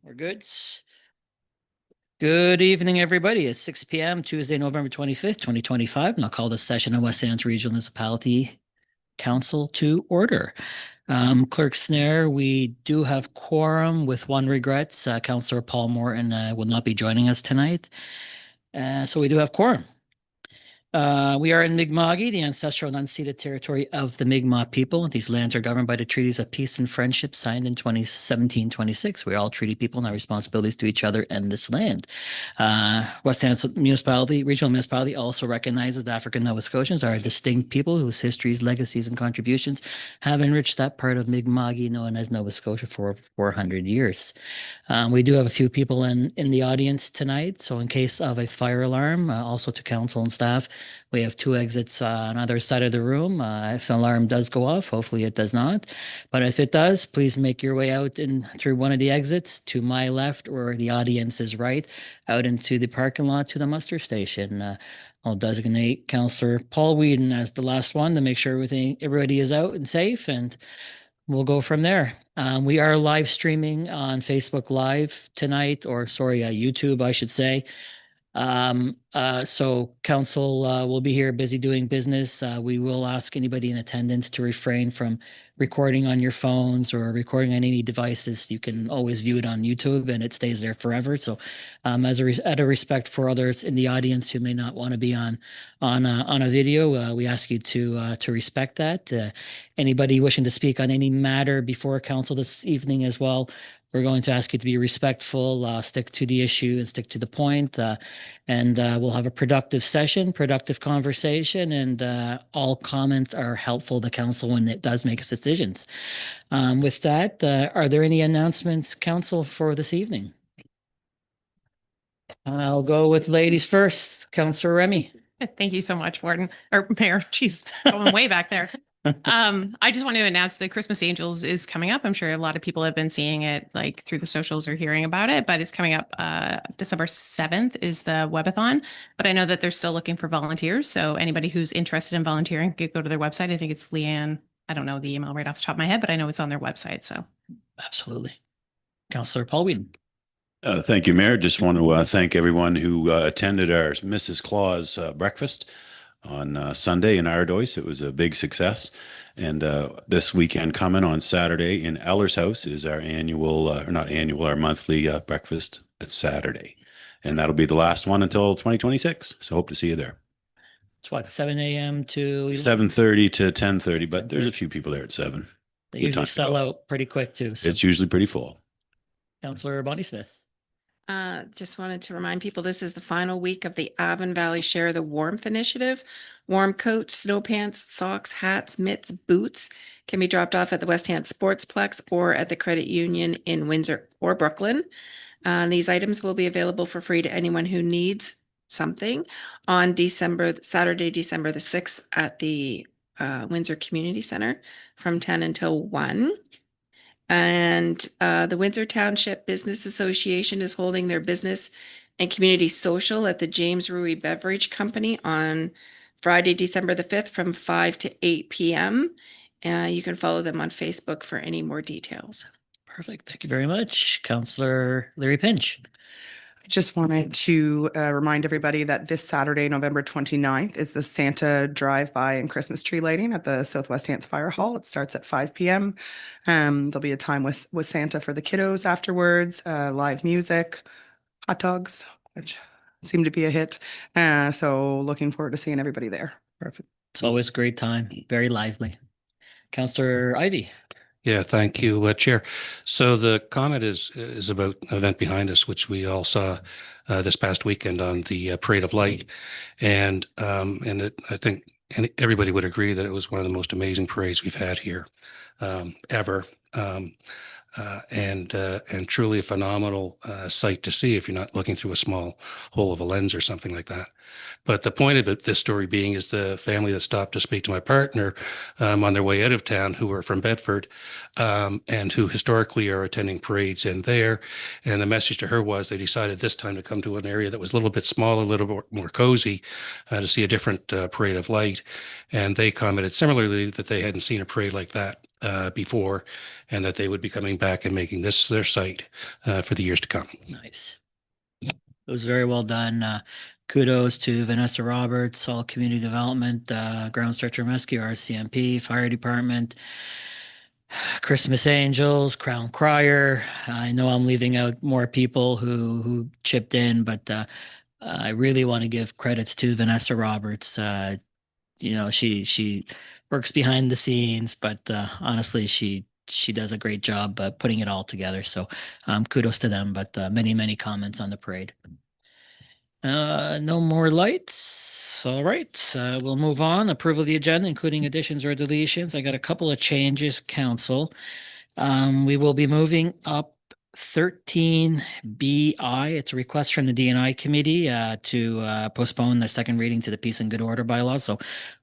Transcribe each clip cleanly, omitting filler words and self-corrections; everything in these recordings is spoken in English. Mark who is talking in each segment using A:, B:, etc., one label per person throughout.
A: We're good. Good evening, everybody. It's 6 p.m. Tuesday, November 25th, 2025, and I'll call this session of West Ants Regional Municipality Council to order. Clerk Snare, we do have quorum with one regret. Councillor Paul Morton will not be joining us tonight. So we do have quorum. We are in Mi'kma'ki, the ancestral and unceded territory of the Mi'kmaq people. These lands are governed by the treaties of peace and friendship signed in 1726. We are all treaty people and our responsibilities to each other and this land. West Ants Regional Municipality also recognizes that African Nova Scotians are a distinct people whose histories, legacies, and contributions have enriched that part of Mi'kma'ki known as Nova Scotia for over 400 years. We do have a few people in the audience tonight, so in case of a fire alarm, also to council and staff, we have two exits on either side of the room. If an alarm does go off, hopefully it does not. But if it does, please make your way out through one of the exits to my left or the audience's right, out into the parking lot to the muster station. I'll designate Councillor Paul Whedon as the last one to make sure everybody is out and safe, and we'll go from there. We are live streaming on Facebook Live tonight, or sorry, YouTube, I should say. So council will be here busy doing business. We will ask anybody in attendance to refrain from recording on your phones or recording on any devices. You can always view it on YouTube and it stays there forever. So out of respect for others in the audience who may not want to be on a video, we ask you to respect that. Anybody wishing to speak on any matter before council this evening as well, we're going to ask you to be respectful, stick to the issue and stick to the point, and we'll have a productive session, productive conversation, and all comments are helpful to council when it does make its decisions. With that, are there any announcements, council, for this evening? I'll go with ladies first. Councillor Remy.
B: Thank you so much, Warden or Mayor. Jeez, going way back there. I just want to announce that Christmas Angels is coming up. I'm sure a lot of people have been seeing it like through the socials or hearing about it, but it's coming up December 7th is the webathon. But I know that they're still looking for volunteers. So anybody who's interested in volunteering could go to their website. I think it's Leanne. I don't know the email right off the top of my head, but I know it's on their website. So
A: absolutely. Councillor Paul Whedon.
C: Thank you, Mayor. Just want to thank everyone who attended our Mrs. Claus breakfast on Sunday in Ardois. It was a big success. And this weekend coming on Saturday in Eller's House is our annual, or not annual, our monthly breakfast. It's Saturday. And that'll be the last one until 2026. So hope to see you there.
A: It's what, 7 a.m. to
C: 7:30 to 10:30, but there's a few people there at 7.
A: They usually sell out pretty quick too. So.
C: It's usually pretty full.
A: Councillor Bonnie Smith.
D: Just wanted to remind people this is the final week of the Avon Valley Share the Warmth initiative. Warm coats, snow pants, socks, hats, mitts, boots can be dropped off at the West Ants Sportsplex or at the Credit Union in Windsor or Brooklyn. These items will be available for free to anyone who needs something on Saturday, December the 6th at the Windsor Community Center from 10 until 1. And the Windsor Township Business Association is holding their business and community social at the James Rui Beverage Company on Friday, December the 5th from 5 to 8 p.m. You can follow them on Facebook for any more details.
A: Perfect. Thank you very much. Councillor Larry Pinch.
E: I just wanted to remind everybody that this Saturday, November 29th, is the Santa drive-by and Christmas tree lighting at the Southwest Ants Fire Hall. It starts at 5 p.m. There'll be a time with Santa for the kiddos afterwards, live music, hot dogs, which seem to be a hit. So looking forward to seeing everybody there. Perfect.
A: It's always a great time. Very lively. Councillor Ivey.
F: Yeah, thank you, Chair. So the comment is about an event behind us, which we all saw this past weekend on the Parade of Light, and I think everybody would agree that it was one of the most amazing parades we've had here ever, and truly a phenomenal sight to see if you're not looking through a small hole of a lens or something like that. But the point of this story being is the family that stopped to speak to my partner on their way out of town, who were from Bedford, and who historically are attending parades in there. And the message to her was they decided this time to come to an area that was a little bit smaller, a little bit more cozy, to see a different parade of light. And they commented similarly that they hadn't seen a parade like that before, and that they would be coming back and making this their site for the years to come.
A: Nice. It was very well done. Kudos to Vanessa Roberts, all community development, ground search and rescue, RCMP, fire department, Christmas Angels, Crown Crier. I know I'm leaving out more people who chipped in, but I really want to give credits to Vanessa Roberts. She works behind the scenes, but honestly, she does a great job putting it all together. So kudos to them. But many comments on the parade. No more lights. All right, we'll move on. Approval of the agenda, including additions or deletions. I got a couple of changes, council. We will be moving up 13BI. It's a request from the DNI committee to postpone the second reading to the Peace and Good Order bylaw. So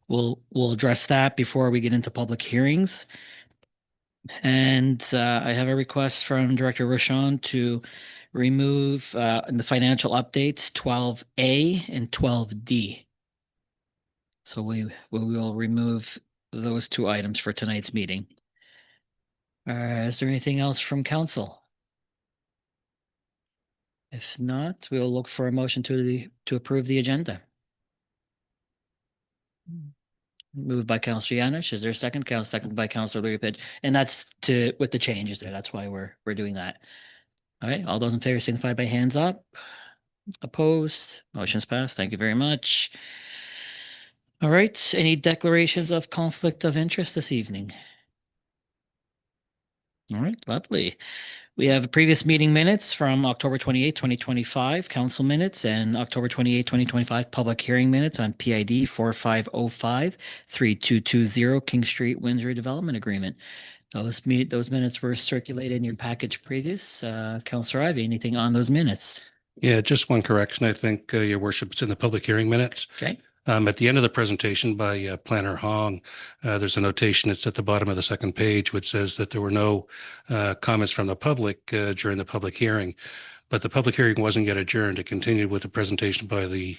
A: we'll address that before we get into public hearings. And I have a request from Director Rochon to remove in the financial updates 12A and 12D. So we will remove those two items for tonight's meeting. Is there anything else from council? If not, we'll look for a motion to approve the agenda. Moved by Councilor Yanish. Is there a second? Second by Councilor Louis. And that's with the changes there. That's why we're doing that. All right, all those in favor signify by hands up. Opposed? Motion's passed. Thank you very much. All right, any declarations of conflict of interest this evening? All right, lovely. We have previous meeting minutes from October 28, 2025, council minutes, and October 28, 2025, public hearing minutes on PID 4505-3220 King Street, Windsor Development Agreement. Those minutes were circulated in your package previous. Councillor Ivey, anything on those minutes?
F: Yeah, just one correction. I think, Your Worship, it's in the public hearing minutes.
A: Okay.
F: At the end of the presentation by Planner Hong, there's a notation. It's at the bottom of the second page, which says that there were no comments from the public during the public hearing, but the public hearing wasn't yet adjourned. It continued with the presentation by the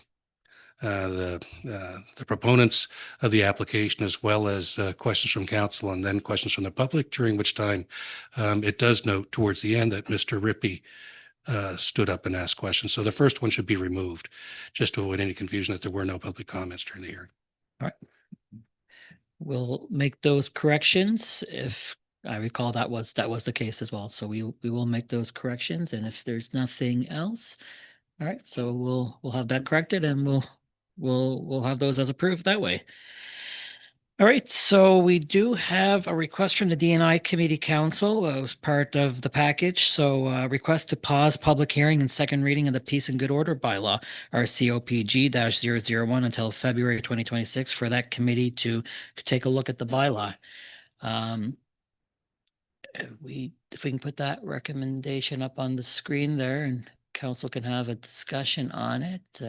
F: proponents of the application, as well as questions from council and then questions from the public, during which time it does note towards the end that Mr. Rippey stood up and asked questions. So the first one should be removed, just to avoid any confusion that there were no public comments during the hearing.
A: All right. We'll make those corrections. If I recall, that was the case as well. So we will make those corrections. And if there's nothing else, all right. So we'll have that corrected, and we'll have those as approved that way. All right, so we do have a request from the DNI Committee Council as part of the package. So request to pause public hearing and second reading of the Peace and Good Order bylaw, our COPG-001 until February 2026 for that committee to take a look at the bylaw. If we can put that recommendation up on the screen there, and council can have a discussion on it.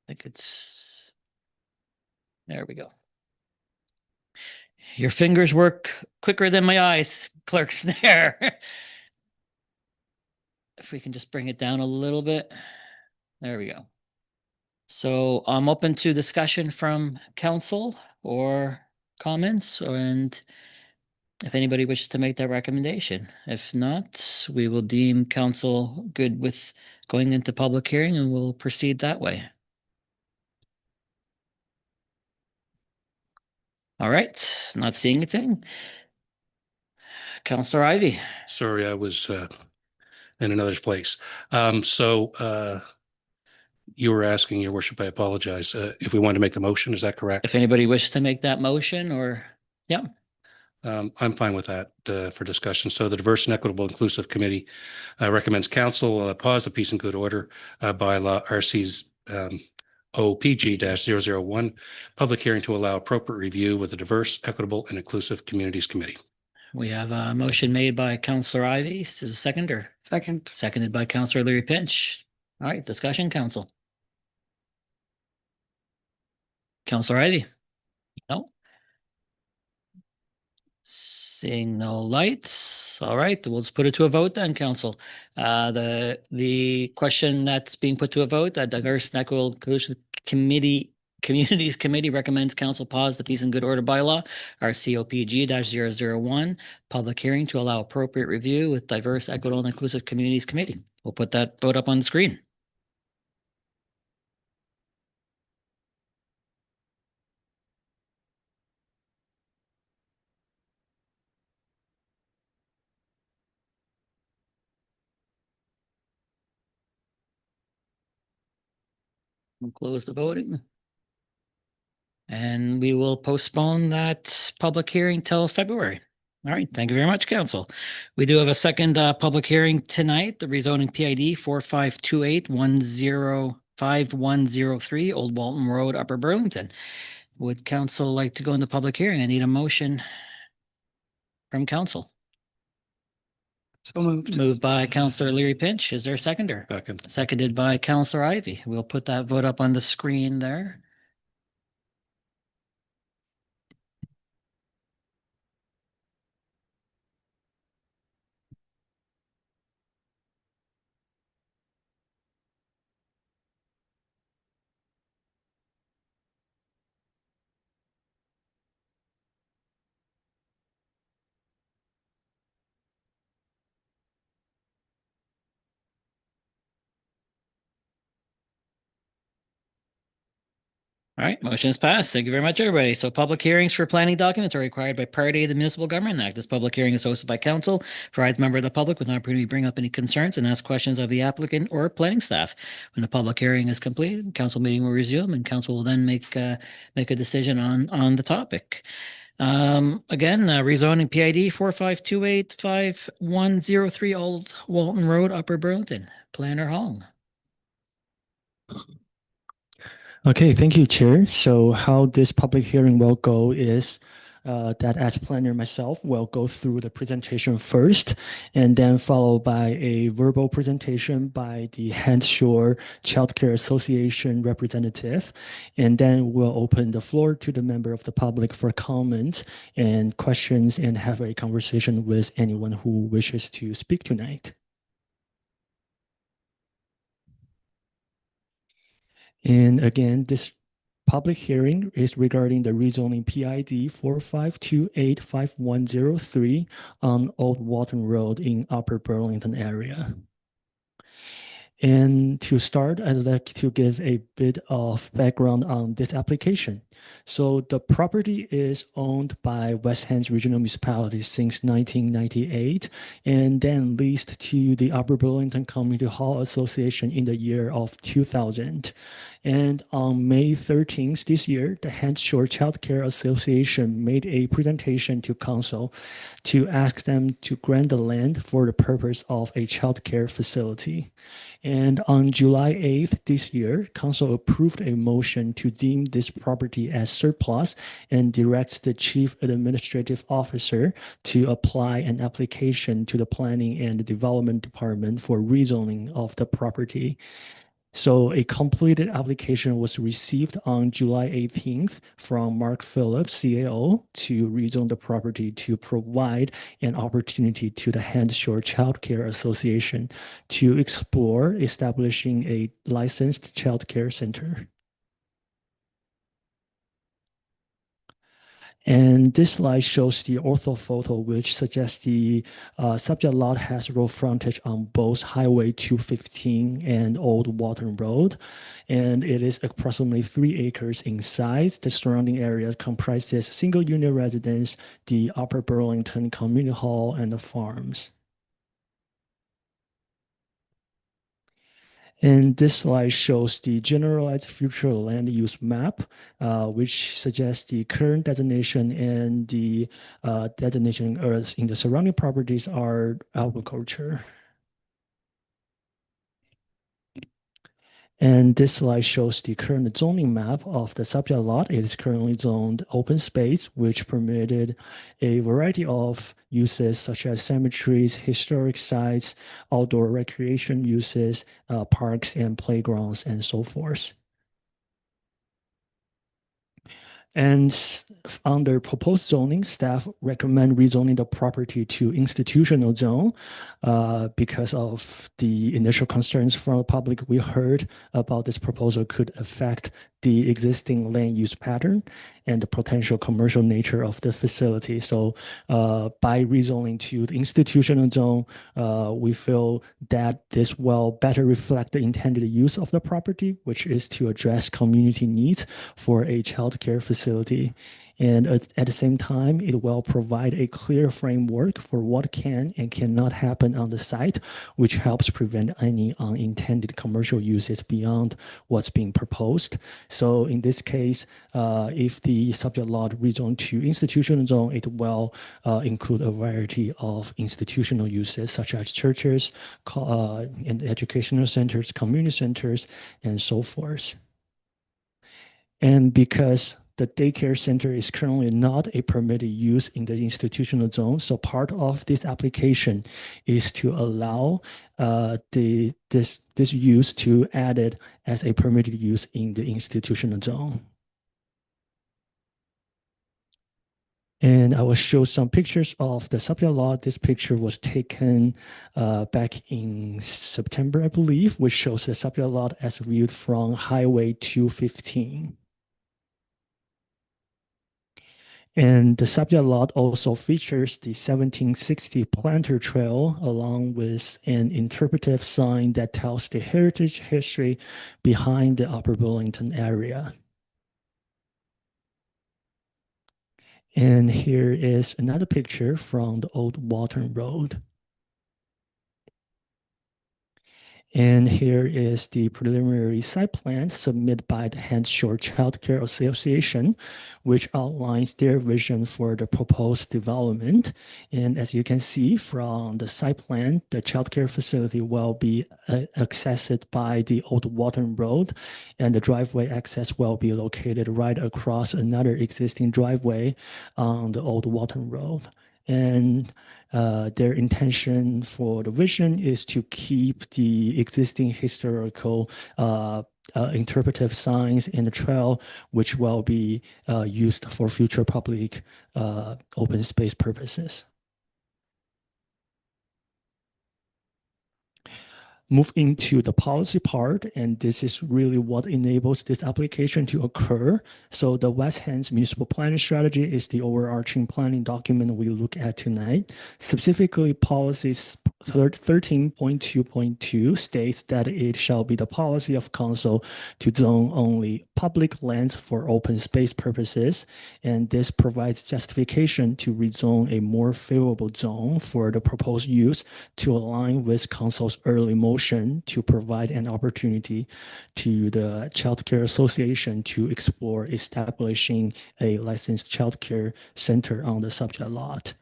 A: I think it's, there we go. Your fingers work quicker than my eyes, Clerk Snare. If we can just bring it down a little bit. There we go. So I'm open to discussion from council or comments, and if anybody wishes to make that recommendation. If not, we will deem council good with going into public hearing, and we'll proceed that way. All right, not seeing anything. Councillor Ivey.
F: Sorry, I was in another place. You were asking, Your Worship, I apologize, if we want to make the motion, is that correct?
A: If anybody wishes to make that motion, or, yeah.
F: I'm fine with that for discussion. So the Diverse and Equitable Inclusive Committee recommends council pause the Peace and Good Order bylaw RC's OPG-001 public hearing to allow appropriate review with the Diverse, Equitable, and Inclusive Communities Committee.
A: We have a motion made by Councillor Ivey. Is a seconder?
E: Second.
A: Seconded by Councillor Larry Pinch. All right, discussion, council. Councillor Ivey? No? Seeing no lights. All right, we'll just put it to a vote then, council. The question that's being put to a vote, the Diverse and Equitable Inclusion Communities Committee recommends council pause the Peace and Good Order bylaw, our COPG-001, public hearing to allow appropriate review with Diverse, Equitable, and Inclusive Communities Committee. We'll put that vote up on the screen. We'll close the voting. And we will postpone that public hearing till February. All right, thank you very much, council. We do have a second public hearing tonight, the rezoning PID 4528-105103 Old Walton Road, Upper Burlington. Would council like to go into public hearing? I need a motion from council.
E: So moved.
A: Moved by Councillor Leary Pinch. Is there a seconder?
F: Second.
A: Seconded by Councillor Ivy. We'll put that vote up on the screen there. All right, motion is passed. Thank you very much, everybody. So public hearings for planning documents are required by Part A of the Municipal Government Act. This public hearing is hosted by council, provides member of the public with an opportunity to bring up any concerns and ask questions of the applicant or planning staff. When the public hearing is completed, council meeting will resume and council will then make a decision on the topic. Again, rezoning PID 4528-5103 Old Walton Road, Upper Burlington. Planner Hong.
G: Okay, thank you, Chair. So how this public hearing will go is that as planner myself will go through the presentation first and then followed by a verbal presentation by the Hand Shore Childcare Association representative. And then we'll open the floor to the member of the public for comments and questions and have a conversation with anyone who wishes to speak tonight. And again, this public hearing is regarding the rezoning PID 4528-5103 on Old Walton Road in Upper Burlington area. And to start, I'd like to give a bit of background on this application. So the property is owned by West Hands Regional Municipality since 1998 and then leased to the Upper Burlington Community Hall Association in the year of 2000. And on May 13th this year, the Hand Shore Child Care Association made a presentation to council to ask them to grant the land for the purpose of a child care facility. And on July 8th this year, council approved a motion to deem this property as surplus and directs the chief administrative officer to apply an application to the planning and development department for rezoning of the property. So a completed application was received on July 18th from Mark Phillips, CAO, to rezone the property to provide an opportunity to the Hand Shore Child Care Association to explore establishing a licensed child care center. And this slide shows the ortho photo, which suggests the subject lot has road frontage on both Highway 215 and Old Walton Road. And it is approximately 3 acres in size. The surrounding area comprises single unit residence, the Upper Burlington Community Hall, and the farms. And this slide shows the generalized future land use map, which suggests the current designation and the designation in the surrounding properties are agriculture. And this slide shows the current zoning map of the subject lot. It is currently zoned open space, which permitted a variety of uses such as cemeteries, historic sites, outdoor recreation uses, parks and playgrounds, and so forth. And under proposed zoning, staff recommend rezoning the property to institutional zone because of the initial concerns from the public we heard about this proposal could affect the existing land use pattern and the potential commercial nature of the facility. So by rezoning to the institutional zone, we feel that this will better reflect the intended use of the property, which is to address community needs for a childcare facility. And at the same time, it will provide a clear framework for what can and cannot happen on the site, which helps prevent any unintended commercial uses beyond what's being proposed. So in this case, if the subject lot rezoned to institutional zone, it will include a variety of institutional uses such as churches and educational centers, community centers, and so forth. And because the daycare center is currently not a permitted use in the institutional zone, so part of this application is to allow this use to add it as a permitted use in the institutional zone. And I will show some pictures of the subject lot. This picture was taken back in September, I believe, which shows the subject lot as viewed from Highway 215. And the subject lot also features the 1760 planter trail along with an interpretive sign that tells the heritage history behind the Upper Burlington area. And here is another picture from the old Walton Road. And here is the preliminary site plan submitted by the Hands Shore Child Care Association, which outlines their vision for the proposed development. And as you can see from the site plan, the child care facility will be accessed by the old Walton Road, and the driveway access will be located right across another existing driveway on the old Walton Road. And their intention for the vision is to keep the existing historical interpretive signs in the trail, which will be used for future public open space purposes. Move into the policy part, and this is really what enables this application to occur. So the West Hands Municipal Planning Strategy is the overarching planning document we look at tonight. Specifically, policies 13.2.2 states that it shall be the policy of council to zone only public lands for open space purposes, and this provides justification to rezone a more favorable zone for the proposed use to align with council's early motion to provide an opportunity to the Child Care Association to explore establishing a licensed child care center on the subject lot.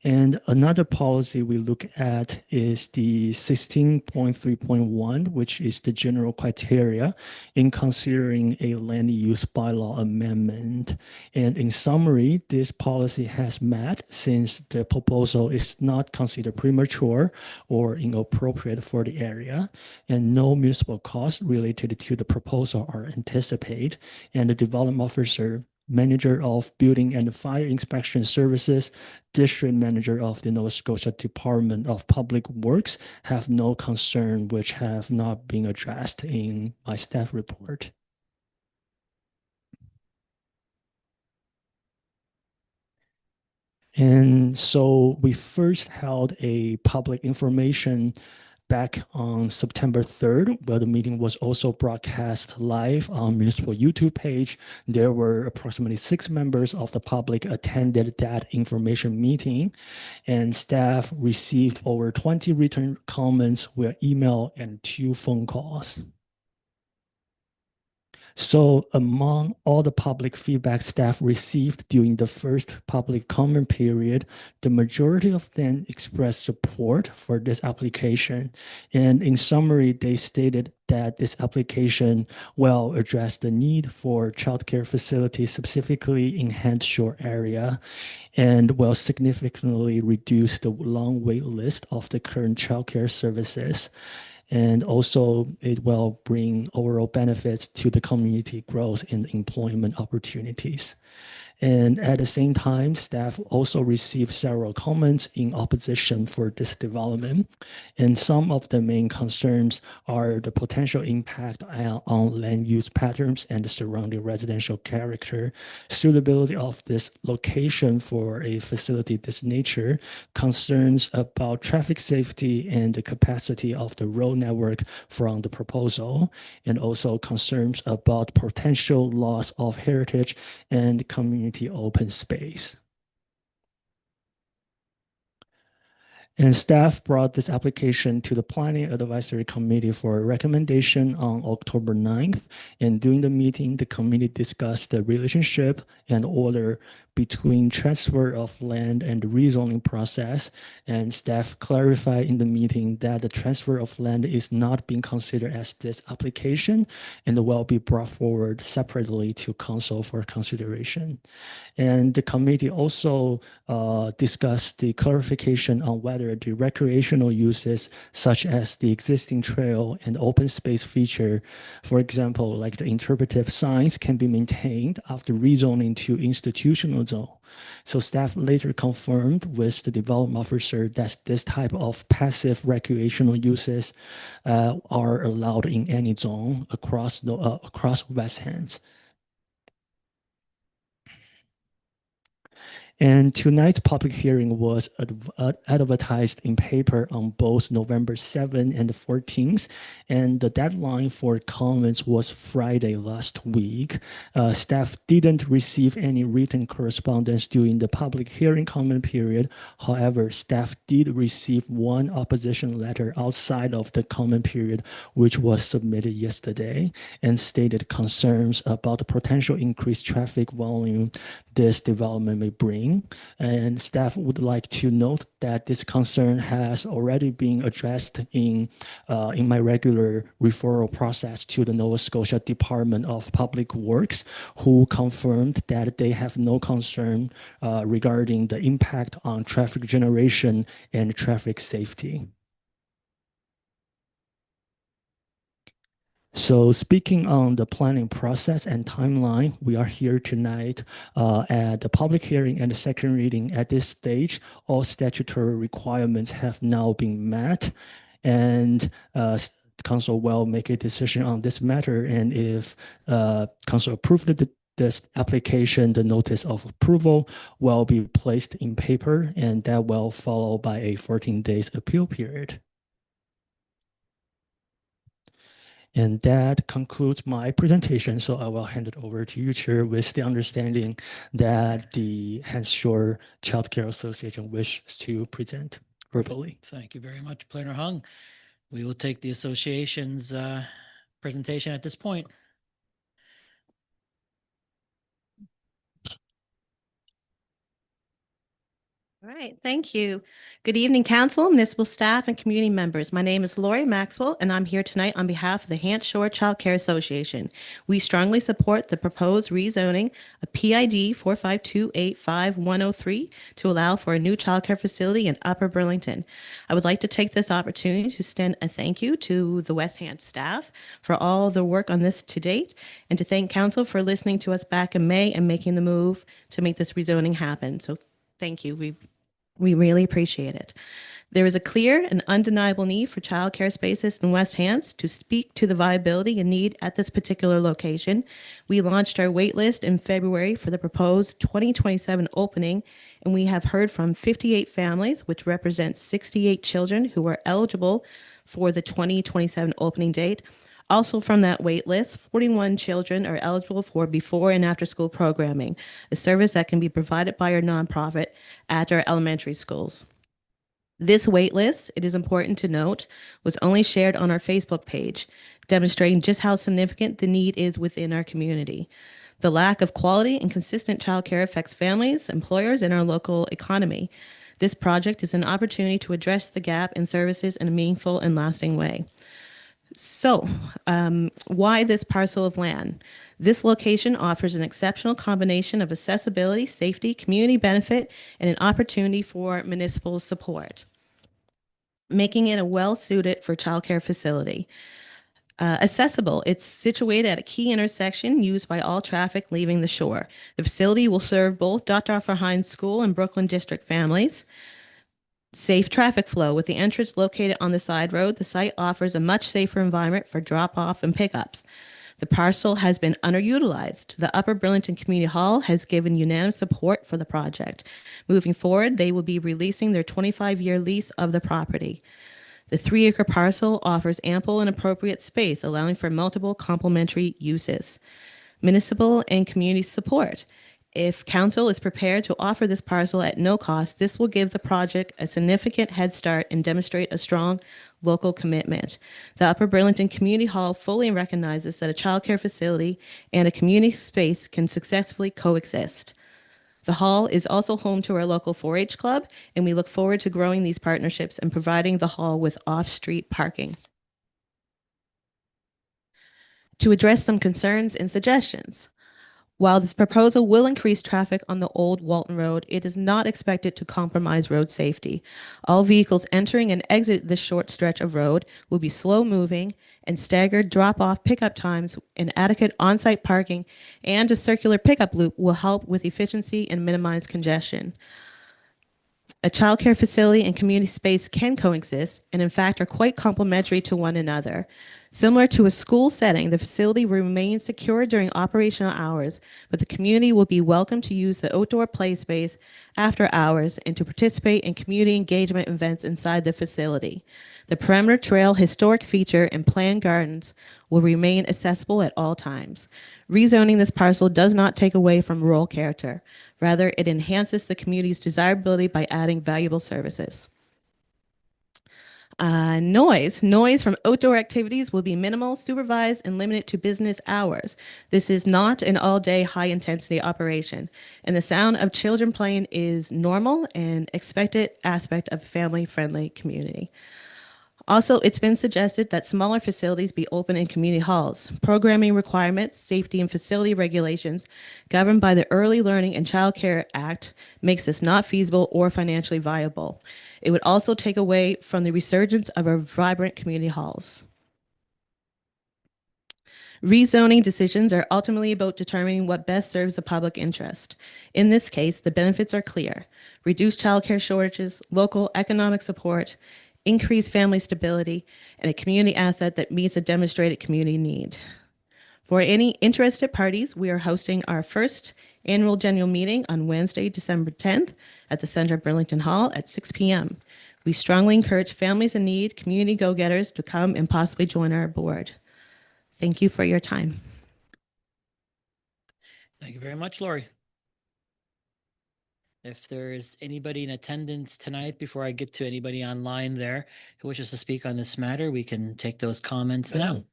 G: And another policy we look at is the 16.3.1, which is the general criteria in considering a land use bylaw amendment. And in summary, this policy has met since the proposal is not considered premature or inappropriate for the area, and no municipal costs related to the proposal are anticipated. And the development officer, manager of building and fire inspection services, district manager of the Nova Scotia Department of Public Works have no concern which have not been addressed in my staff report. And so we first held a public information back on September 3rd, where the meeting was also broadcast live on municipal YouTube page. There were approximately 6 members of the public attended that information meeting, and staff received over 20 written comments via email and 2 phone calls. So among all the public feedback staff received during the first public comment period, the majority of them expressed support for this application. And in summary, they stated that this application will address the need for childcare facilities, specifically in Hands Shore area, and will significantly reduce the long wait list of the current childcare services. And also it will bring overall benefits to the community growth and employment opportunities. And at the same time, staff also received several comments in opposition for this development. And some of the main concerns are the potential impact on land use patterns and the surrounding residential character, suitability of this location for a facility this nature, concerns about traffic safety and the capacity of the road network from the proposal, and also concerns about potential loss of heritage and community open space. And staff brought this application to the Planning Advisory Committee for a recommendation on October 9th. And during the meeting, the committee discussed the relationship and order between transfer of land and the rezoning process. And staff clarified in the meeting that the transfer of land is not being considered as this application and will be brought forward separately to council for consideration. And the committee also discussed the clarification on whether the recreational uses, such as the existing trail and open space feature, for example, like the interpretive signs, can be maintained after rezoning to institutional zone. So staff later confirmed with the development officer that this type of passive recreational uses are allowed in any zone across West Hands. And tonight's public hearing was advertised in paper on both November 7th and 14th, and the deadline for comments was Friday last week. Staff didn't receive any written correspondence during the public hearing comment period. However, staff did receive one opposition letter outside of the comment period, which was submitted yesterday, and stated concerns about the potential increased traffic volume this development may bring. And staff would like to note that this concern has already been addressed in my regular referral process to the Nova Scotia Department of Public Works, who confirmed that they have no concern regarding the impact on traffic generation and traffic safety. So speaking on the planning process and timeline, we are here tonight at the public hearing and the second reading. At this stage, all statutory requirements have now been met, and council will make a decision on this matter. And if council approved this application, the notice of approval will be placed in paper, and that will follow by a 14 days appeal period. And that concludes my presentation. So I will hand it over to you, Chair, with the understanding that the Hants Shore Child Care Association wishes to present verbally.
A: Thank you very much, Planner Hung. We will take the association's presentation at this point.
H: All right, thank you. Good evening, council, municipal staff, and community members. My name is Lori Maxwell, and I'm here tonight on behalf of the Hants Shore Child Care Association. We strongly support the proposed rezoning of PID 45285-103 to allow for a new child care facility in Upper Burlington. I would like to take this opportunity to extend a thank you to the West Hants staff for all the work on this to date, and to thank council for listening to us back in May and making the move to make this rezoning happen. So thank you. We really appreciate it. There is a clear and undeniable need for childcare spaces in West Hants. To speak to the viability and need at this particular location, we launched our wait list in February for the proposed 2027 opening, and we have heard from 58 families, which represents 68 children who are eligible for the 2027 opening date. Also from that wait list, 41 children are eligible for before and after school programming, a service that can be provided by our nonprofit at our elementary schools. This wait list, it is important to note, was only shared on our Facebook page, demonstrating just how significant the need is within our community. The lack of quality and consistent childcare affects families, employers, and our local economy. This project is an opportunity to address the gap in services in a meaningful and lasting way. So, why this parcel of land? This location offers an exceptional combination of accessibility, safety, community benefit, and an opportunity for municipal support. making it a well-suited for childcare facility. Accessible, it's situated at a key intersection used by all traffic leaving the shore. The facility will serve both Dr. Arthur Hines School and Brooklyn District families. Safe traffic flow. With the entrance located on the side road, the site offers a much safer environment for drop-off and pickups. The parcel has been underutilized. The Upper Burlington Community Hall has given unanimous support for the project. Moving forward, they will be releasing their 25-year lease of the property. The 3-acre parcel offers ample and appropriate space, allowing for multiple complementary uses. Municipal and community support. If council is prepared to offer this parcel at no cost, this will give the project a significant head start and demonstrate a strong local commitment. The Upper Burlington Community Hall fully recognizes that a childcare facility and a community space can successfully coexist. The hall is also home to our local 4-H club, and we look forward to growing these partnerships and providing the hall with off-street parking. To address some concerns and suggestions. While this proposal will increase traffic on the old Walton Road, it is not expected to compromise road safety. All vehicles entering and exiting this short stretch of road will be slow moving, and staggered drop-off pickup times and adequate on-site parking and a circular pickup loop will help with efficiency and minimize congestion. A childcare facility and community space can coexist and in fact are quite complementary to one another. Similar to a school setting, the facility will remain secure during operational hours, but the community will be welcome to use the outdoor play space after hours and to participate in community engagement events inside the facility. The perimeter trail historic feature and planned gardens will remain accessible at all times. Rezoning this parcel does not take away from rural character. Rather, it enhances the community's desirability by adding valuable services. Noise from outdoor activities will be minimal, supervised, and limited to business hours. This is not an all-day high-intensity operation, and the sound of children playing is normal and expected aspect of a family-friendly community. Also, it's been suggested that smaller facilities be open in community halls. Programming requirements, safety and facility regulations governed by the Early Learning and Child Care Act makes this not feasible or financially viable. It would also take away from the resurgence of our vibrant community halls. Rezoning decisions are ultimately about determining what best serves the public interest. In this case, the benefits are clear: reduced childcare shortages, local economic support, increased family stability, and a community asset that meets a demonstrated community need. For any interested parties, we are hosting our first annual general meeting on Wednesday, December 10th at the Center of Burlington Hall at 6 p.m. We strongly encourage families in need, community go-getters to come and possibly join our board. Thank you for your time.
A: Thank you very much, Lori. If there's anybody in attendance tonight, before I get to anybody online there who wishes to speak on this matter, we can take those comments now.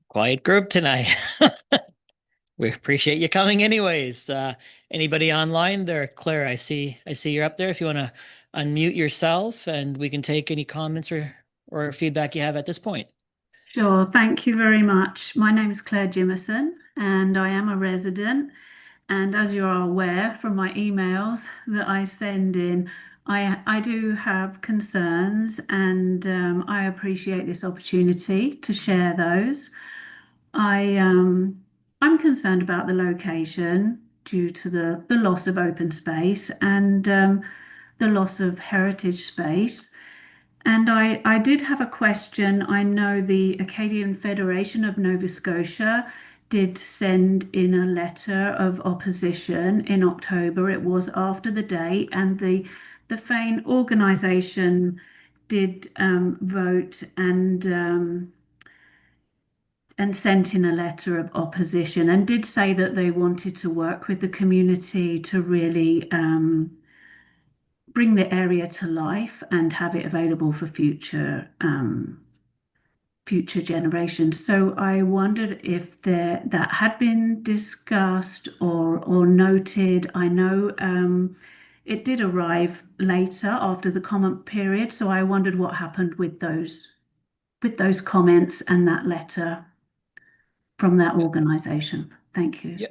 A: Quiet group tonight. We appreciate you coming anyways. Anybody online there? Claire, I see you're up there. If you want to unmute yourself and we can take any comments or feedback you have at this point.
I: Sure, thank you very much. My name is Claire Jimmerson and I am a resident. And as you are aware from my emails that I send in, I do have concerns, and I appreciate this opportunity to share those. I'm concerned about the location due to the loss of open space and the loss of heritage space. And I did have a question. I know the Acadian Federation of Nova Scotia did send in a letter of opposition in October. It was after the date, and the FAIN organisation did vote and sent in a letter of opposition and did say that they wanted to work with the community to really bring the area to life and have it available for future generations. So I wondered if that had been discussed or noted. I know it did arrive later after the comment period, so I wondered what happened with those comments and that letter from that organisation. Thank you.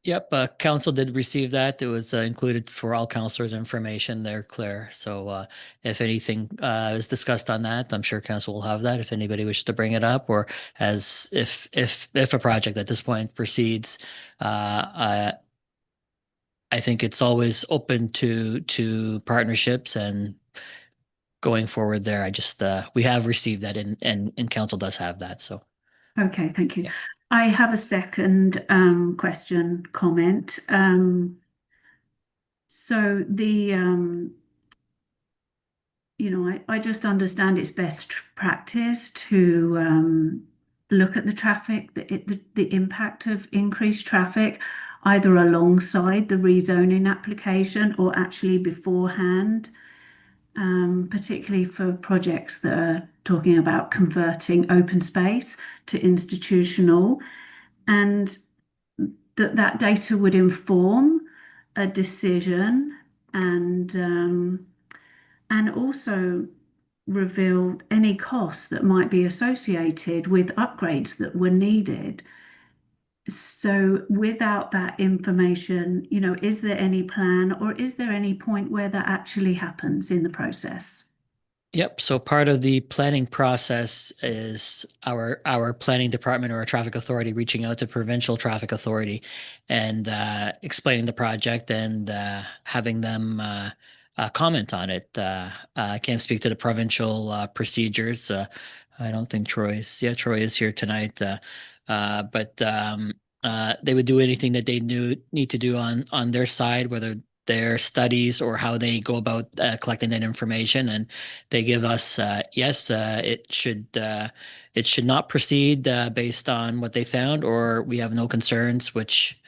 A: Yep, council did receive that. It was included for all councilors' information there, Claire. So if anything is discussed on that, I'm sure council will have that if anybody wishes to bring it up, or as if a project at this point proceeds, I think it's always open to partnerships and going forward there. I just we have received that and council does have that. So
I: Okay, thank you.
A: Yeah.
I: I have a second question, comment. So I just understand it's best practice to look at the traffic, the impact of increased traffic, either alongside the rezoning application or actually beforehand, particularly for projects that are talking about converting open space to institutional, and that data would inform a decision and also reveal any costs that might be associated with upgrades that were needed. So without that information, is there any plan or is there any point where that actually happens in the process?
A: Yep. So part of the planning process is our planning department or our traffic authority reaching out to provincial traffic authority and explaining the project and having them comment on it. I can't speak to the provincial procedures. I don't think Troy is here tonight. But they would do anything that they need to do on their side, whether their studies or how they go about collecting that information, and they give us yes, it should not proceed based on what they found, or we have no concerns, which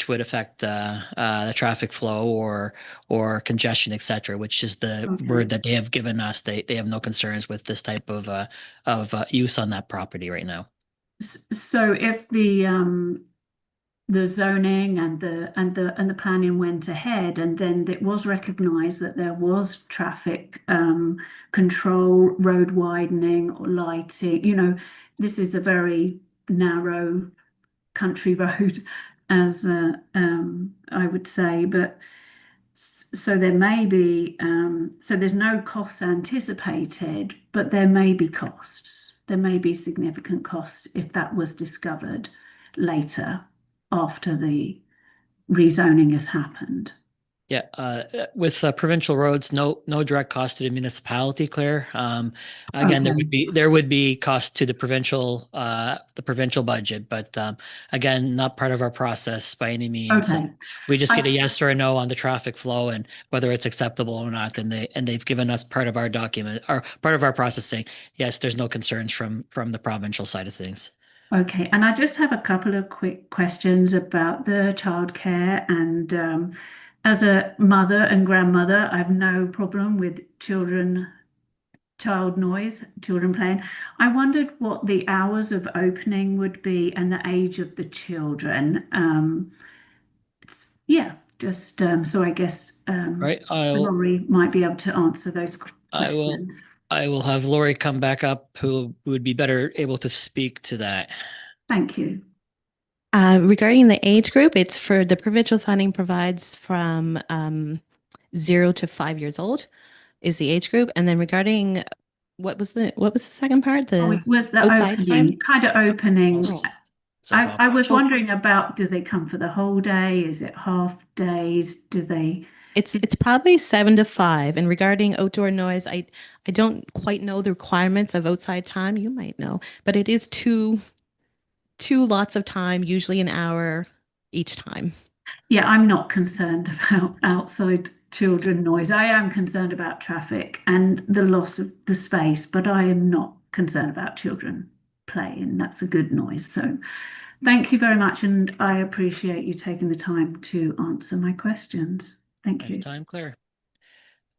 A: would affect the traffic flow or congestion, etc. Which is the
I: Okay.
A: word that they have given us. They have no concerns with this type of use on that property right now.
I: So if the zoning and the planning went ahead, and then it was recognized that there was traffic control, road widening or lighting, this is a very narrow country road, as I would say, but so there may be so there's no costs anticipated, but there may be costs. There may be significant costs if that was discovered later after the rezoning has happened.
A: Yeah, with provincial roads, no direct cost to the municipality, Claire. Again,
I: Okay.
A: there would be cost to the provincial budget, but again, not part of our process by any means.
I: Okay.
A: We just get a
I: I-
A: yes or a no on the traffic flow and whether it's acceptable or not. And they've given us part of our document or part of our process saying, yes, there's no concerns from the provincial side of things.
I: Okay, and I just have a couple of quick questions about the childcare. And as a mother and grandmother, I have no problem with child noise, children playing. I wondered what the hours of opening would be and the age of the children. Yeah, just so I guess
A: Right.
I: Laurie might be able to answer those
A: I will
I: questions.
A: I will have Lori come back up, who would be better able to speak to that.
I: Thank you.
H: Regarding the age group, it's for the provincial funding provides from 0 to 5 years old is the age group. And then regarding what was the second part?
I: Oh,
H: The
I: it was the
H: outside
I: opening,
H: time?
I: kind of opening.
A: So
I: I was wondering about, do they come for the whole day? Is it half days? Do they?
H: It's probably 7 to 5. And regarding outdoor noise, I don't quite know the requirements of outside time. You might know, but it is two lots of time, usually an hour each time.
I: Yeah, I'm not concerned about outside children noise. I am concerned about traffic and the loss of the space, but I am not concerned about children playing. That's a good noise. So thank you very much. And I appreciate you taking the time to answer my questions. Thank you.
A: Anytime, Claire.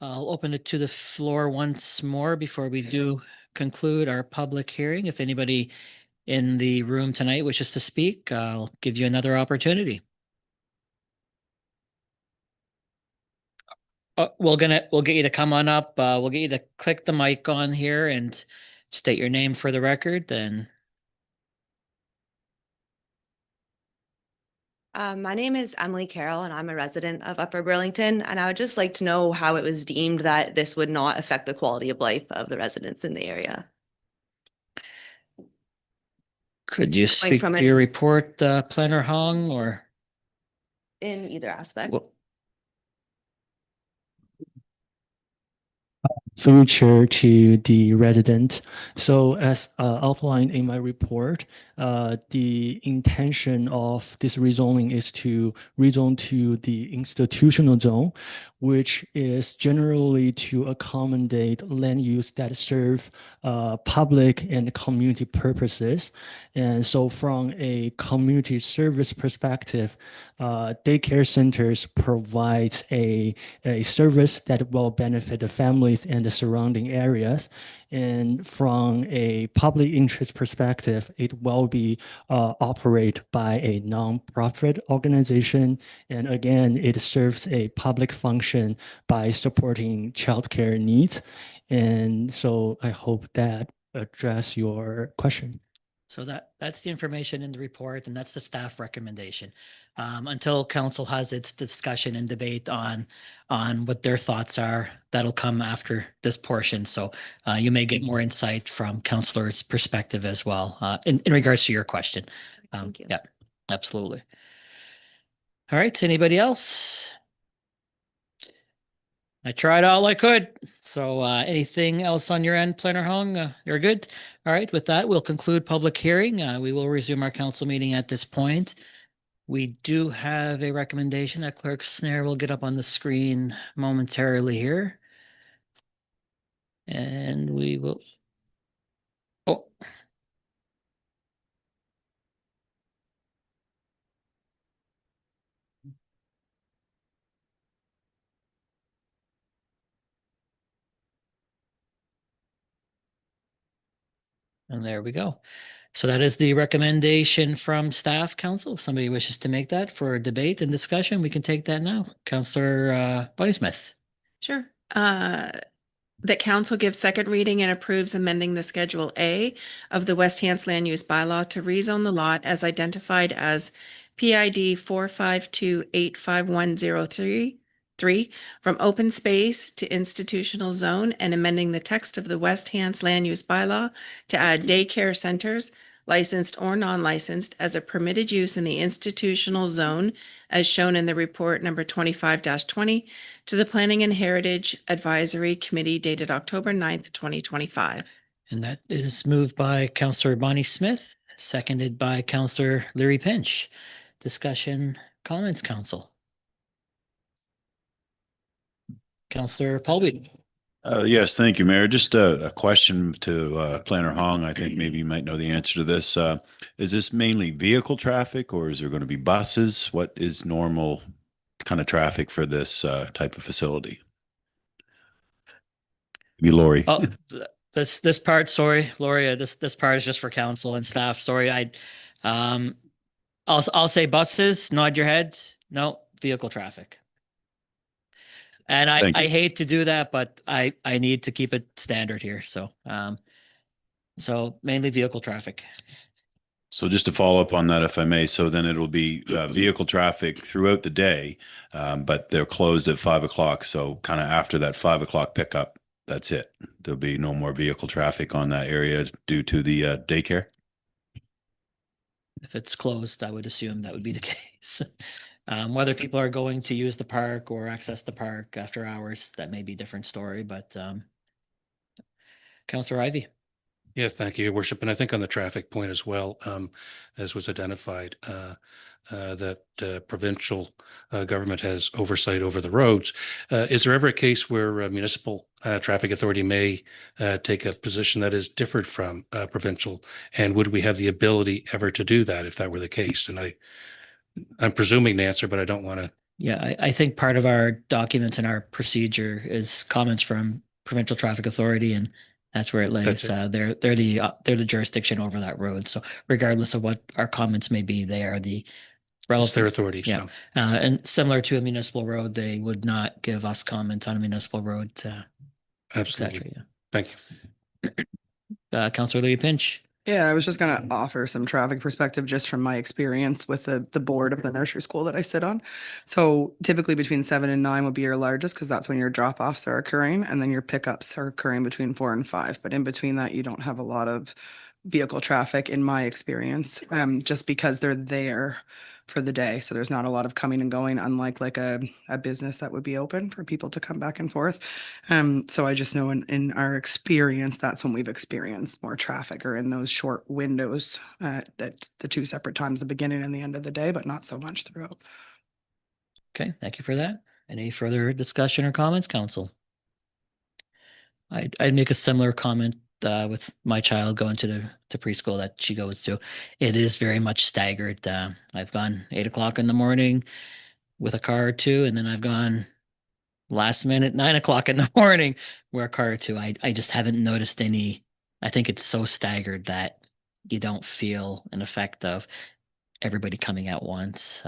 A: I'll open it to the floor once more before we do conclude our public hearing. If anybody in the room tonight wishes to speak, I'll give you another opportunity. We'll get you to come on up. We'll get you to click the mic on here and state your name for the record. Then
J: My name is Emily Carroll, and I'm a resident of Upper Burlington. And I would just like to know how it was deemed that this would not affect the quality of life of the residents in the area.
A: Could you speak
J: from
A: to
J: it-
A: your report, Planner Hong, or?
J: In either aspect.
A: Well,
G: through chair to the resident. So as outlined in my report, the intention of this rezoning is to rezone to the institutional zone, which is generally to accommodate land use that serve public and community purposes. And so from a community service perspective, daycare centers provides a service that will benefit the families and the surrounding areas. And from a public interest perspective, it will be operated by a nonprofit organization. And again, it serves a public function by supporting childcare needs. And so I hope that address your question.
A: so that's the information in the report, and that's the staff recommendation. Until council has its discussion and debate on what their thoughts are, that'll come after this portion. So you may get more insight from councilor's perspective as well, in regards to your question.
J: Thank you.
A: Yeah, absolutely. All right, anybody else? I tried all I could. So anything else on your end, Planner Hong? You're good? All right, with that, we'll conclude public hearing. We will resume our council meeting at this point. We do have a recommendation that Clerk Snare will get up on the screen momentarily here. And we will. Oh. And there we go. So that is the recommendation from staff, council. If somebody wishes to make that for debate and discussion, we can take that now. Councillor Bonnie Smith.
D: Sure. That council gives second reading and approves amending the Schedule A of the West Hants Land Use Bylaw to rezone the lot as identified as PID 452-85103 from open space to institutional zone, and amending the text of the West Hants Land Use Bylaw to add daycare centers, licensed or non-licensed, as a permitted use in the institutional zone as shown in the report number 25-20 to the Planning and Heritage Advisory Committee dated October 9th, 2025.
A: And that is moved by Councillor Bonnie Smith, seconded by Councillor Larry Pinch. Discussion, comments, council. Councillor Paulby.
C: Yes, thank you, Mayor. Just a question to Planner Hong. I think maybe you might know the answer to this. Is this mainly vehicle traffic, or is there going to be buses? What is normal kind of traffic for this type of facility? Be Lori.
A: Oh, this part, sorry, Gloria, this part is just for council and staff. Sorry, I'll say buses, nod your head. No, vehicle traffic. And I hate to do that, but I need to keep it standard here. So so mainly vehicle traffic.
C: So just to follow up on that, if I may, so then it'll be vehicle traffic throughout the day, but they're closed at 5 o'clock. So kind of after that 5 o'clock pickup, that's it. There'll be no more vehicle traffic on that area due to the daycare.
A: If it's closed, I would assume that would be the case. Whether people are going to use the park or access the park after hours, that may be a different story, but Councillor Ivey.
F: Yeah, thank you, Your Worship. And I think on the traffic point as well, as was identified, that provincial government has oversight over the roads. Is there ever a case where a municipal traffic authority may take a position that is different from provincial? And would we have the ability ever to do that if that were the case? And I'm presuming the answer, but I don't want to.
A: Yeah, I think part of our documents and our procedure is comments from provincial traffic authority, and that's where it lays. They're the jurisdiction over that road. So regardless of what our comments may be, they are the relevant.
F: It's their authority.
A: Yeah, and similar to a municipal road, they would not give us comments on a municipal road.
F: Absolutely.
A: Yeah.
F: Thank you.
A: Councillor Lee Pinch.
E: Yeah, I was just going to offer some traffic perspective just from my experience with the board of the nursery school that I sit on. So typically between 7 and 9 would be your largest because that's when your drop-offs are occurring, and then your pickups are occurring between 4 and 5. But in between that, you don't have a lot of vehicle traffic in my experience, just because they're there for the day. So there's not a lot of coming and going, unlike like a business that would be open for people to come back and forth. So I just know in our experience, that's when we've experienced more traffic, or in those short windows, at the two separate times, the beginning and the end of the day, but not so much throughout.
A: Okay, thank you for that. Any further discussion or comments, council? I'd make a similar comment with my child going to preschool that she goes to. It is very much staggered. I've gone 8 o'clock in the morning with a car or two, and then I've gone last minute 9 o'clock in the morning where a car or two. I just haven't noticed any. I think it's so staggered that you don't feel an effect of everybody coming at once.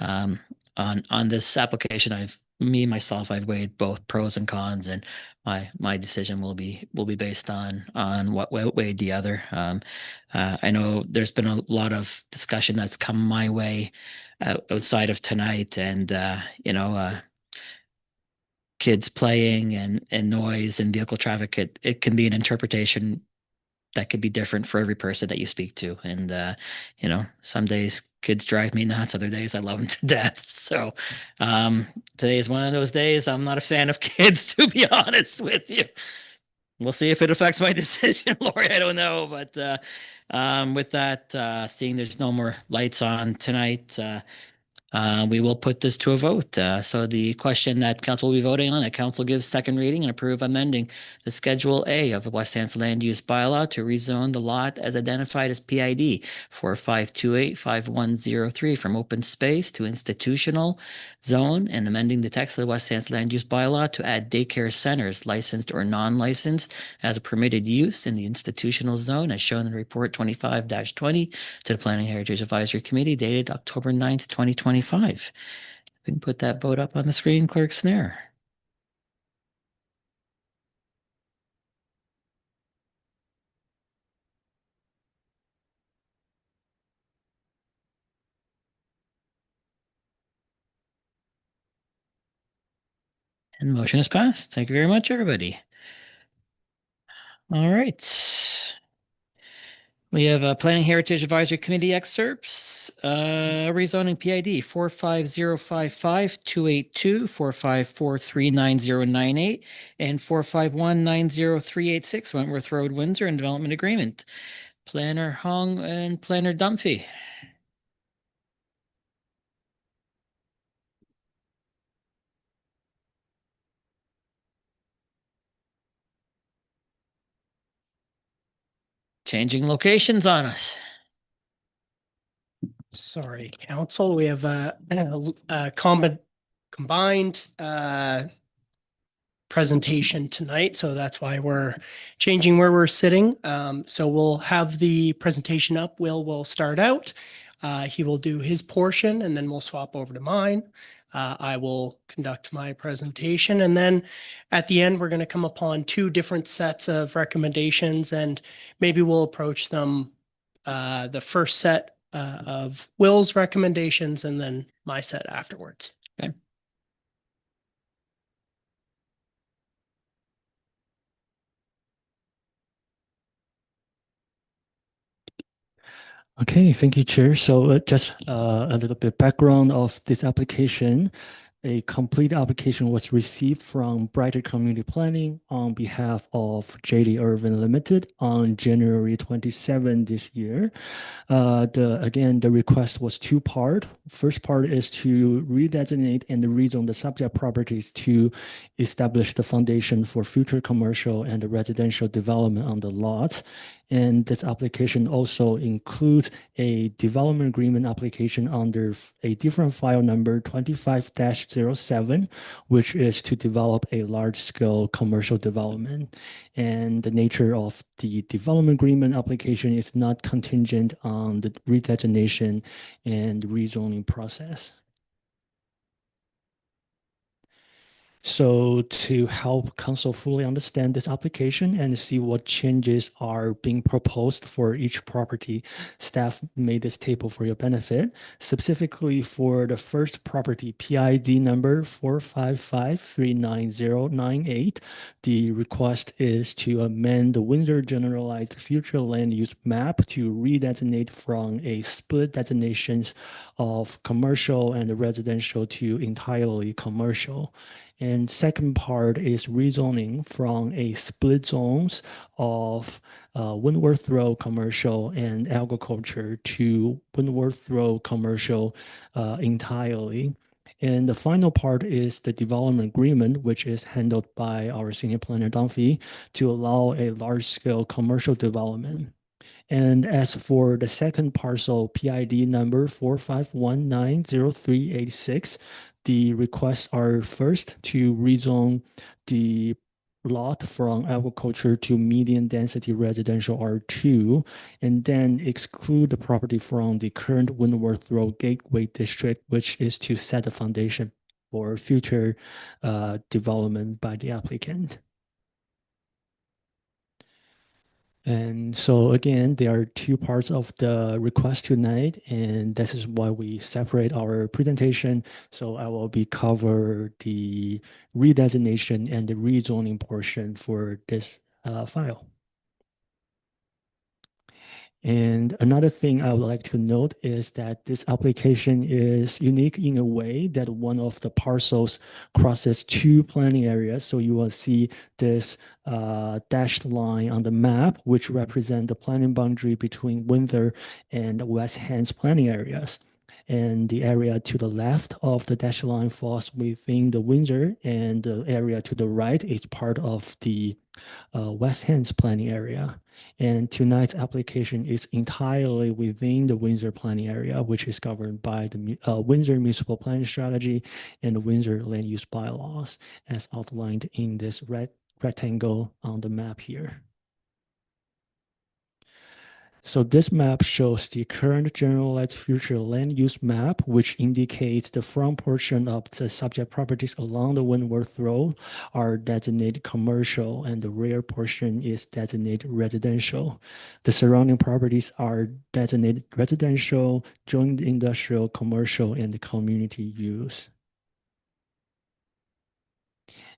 A: Um, on this application, I've weighed both pros and cons, and my decision will be based on what weighed the other. I know there's been a lot of discussion that's come my way outside of tonight, and kids playing and noise and vehicle traffic. It can be an interpretation that could be different for every person that you speak to. And, some days kids drive me nuts. Other days I love them to death. So today is one of those days. I'm not a fan of kids, to be honest with you. We'll see if it affects my decision, Lori. I don't know. But with that, seeing there's no more lights on tonight, we will put this to a vote. So the question that council will be voting on, that council gives second reading and approve amending the Schedule A of the West Hampton Land Use Bylaw to rezone the lot as identified as PID 45285103 from open space to institutional zone, and amending the text of the West Hampton Land Use Bylaw to add daycare centers, licensed or non-licensed, as a permitted use in the institutional zone as shown in report 25-20 to the Planning Heritage Advisory Committee dated October 9th, 2025. We can put that vote up on the screen, Clerk Snare. And the motion is passed. Thank you very much, everybody. All right. We have a Planning Heritage Advisory Committee excerpts, rezoning PID 45055282, 45439098, and 451903886 Wentworth Road, Windsor, and Development Agreement. Planner Hong and Planner Dunphy. Changing locations on us.
K: Sorry, council, we have a combined presentation tonight, so that's why we're changing where we're sitting. So we'll have the presentation up. Will start out. He will do his portion, and then we'll swap over to mine. I will conduct my presentation, and then at the end, we're going to come upon two different sets of recommendations, and maybe we'll approach them, the first set of Will's recommendations, and then my set afterwards.
A: Okay.
G: Okay, thank you, Chair. So just a little bit background of this application. A complete application was received from Brighter Community Planning on behalf of JD Irvin Limited on January 27 this year. The request was two-part. First part is to redesignate and rezone the subject properties to establish the foundation for future commercial and residential development on the lots. And this application also includes a development agreement application under a different file number 25-07, which is to develop a large-scale commercial development. And the nature of the development agreement application is not contingent on the redesignation and rezoning process. So to help council fully understand this application and see what changes are being proposed for each property, staff made this table for your benefit. Specifically for the first property, PID number 455-39098, the request is to amend the Windsor Generalized Future Land Use Map to redesignate from a split designations of commercial and residential to entirely commercial. And second part is rezoning from a split zones of Windward Road commercial and agriculture to Windward Road commercial entirely. And the final part is the development agreement, which is handled by our senior planner Dunphy to allow a large-scale commercial development. And as for the second parcel, PID number 451903886, the requests are first to rezone the lot from agriculture to medium density residential R2, and then exclude the property from the current Windward Road Gateway District, which is to set the foundation for future development by the applicant. And so again, there are two parts of the request tonight, and this is why we separate our presentation. So I will be cover the redesignation and the rezoning portion for this file. And another thing I would like to note is that this application is unique in a way that one of the parcels crosses two planning areas. So you will see this dashed line on the map, which represent the planning boundary between Windsor and West Hands planning areas. And the area to the left of the dashed line falls within the Windsor, and the area to the right is part of the West Hands planning area. And tonight's application is entirely within the Windsor planning area, which is governed by the Windsor Municipal Planning Strategy and the Windsor Land Use Bylaws, as outlined in this rectangle on the map here. So this map shows the current generalized future land use map, which indicates the front portion of the subject properties along the Windward Road are designated commercial and the rear portion is designated residential. The surrounding properties are designated residential, joint industrial, commercial, and community use.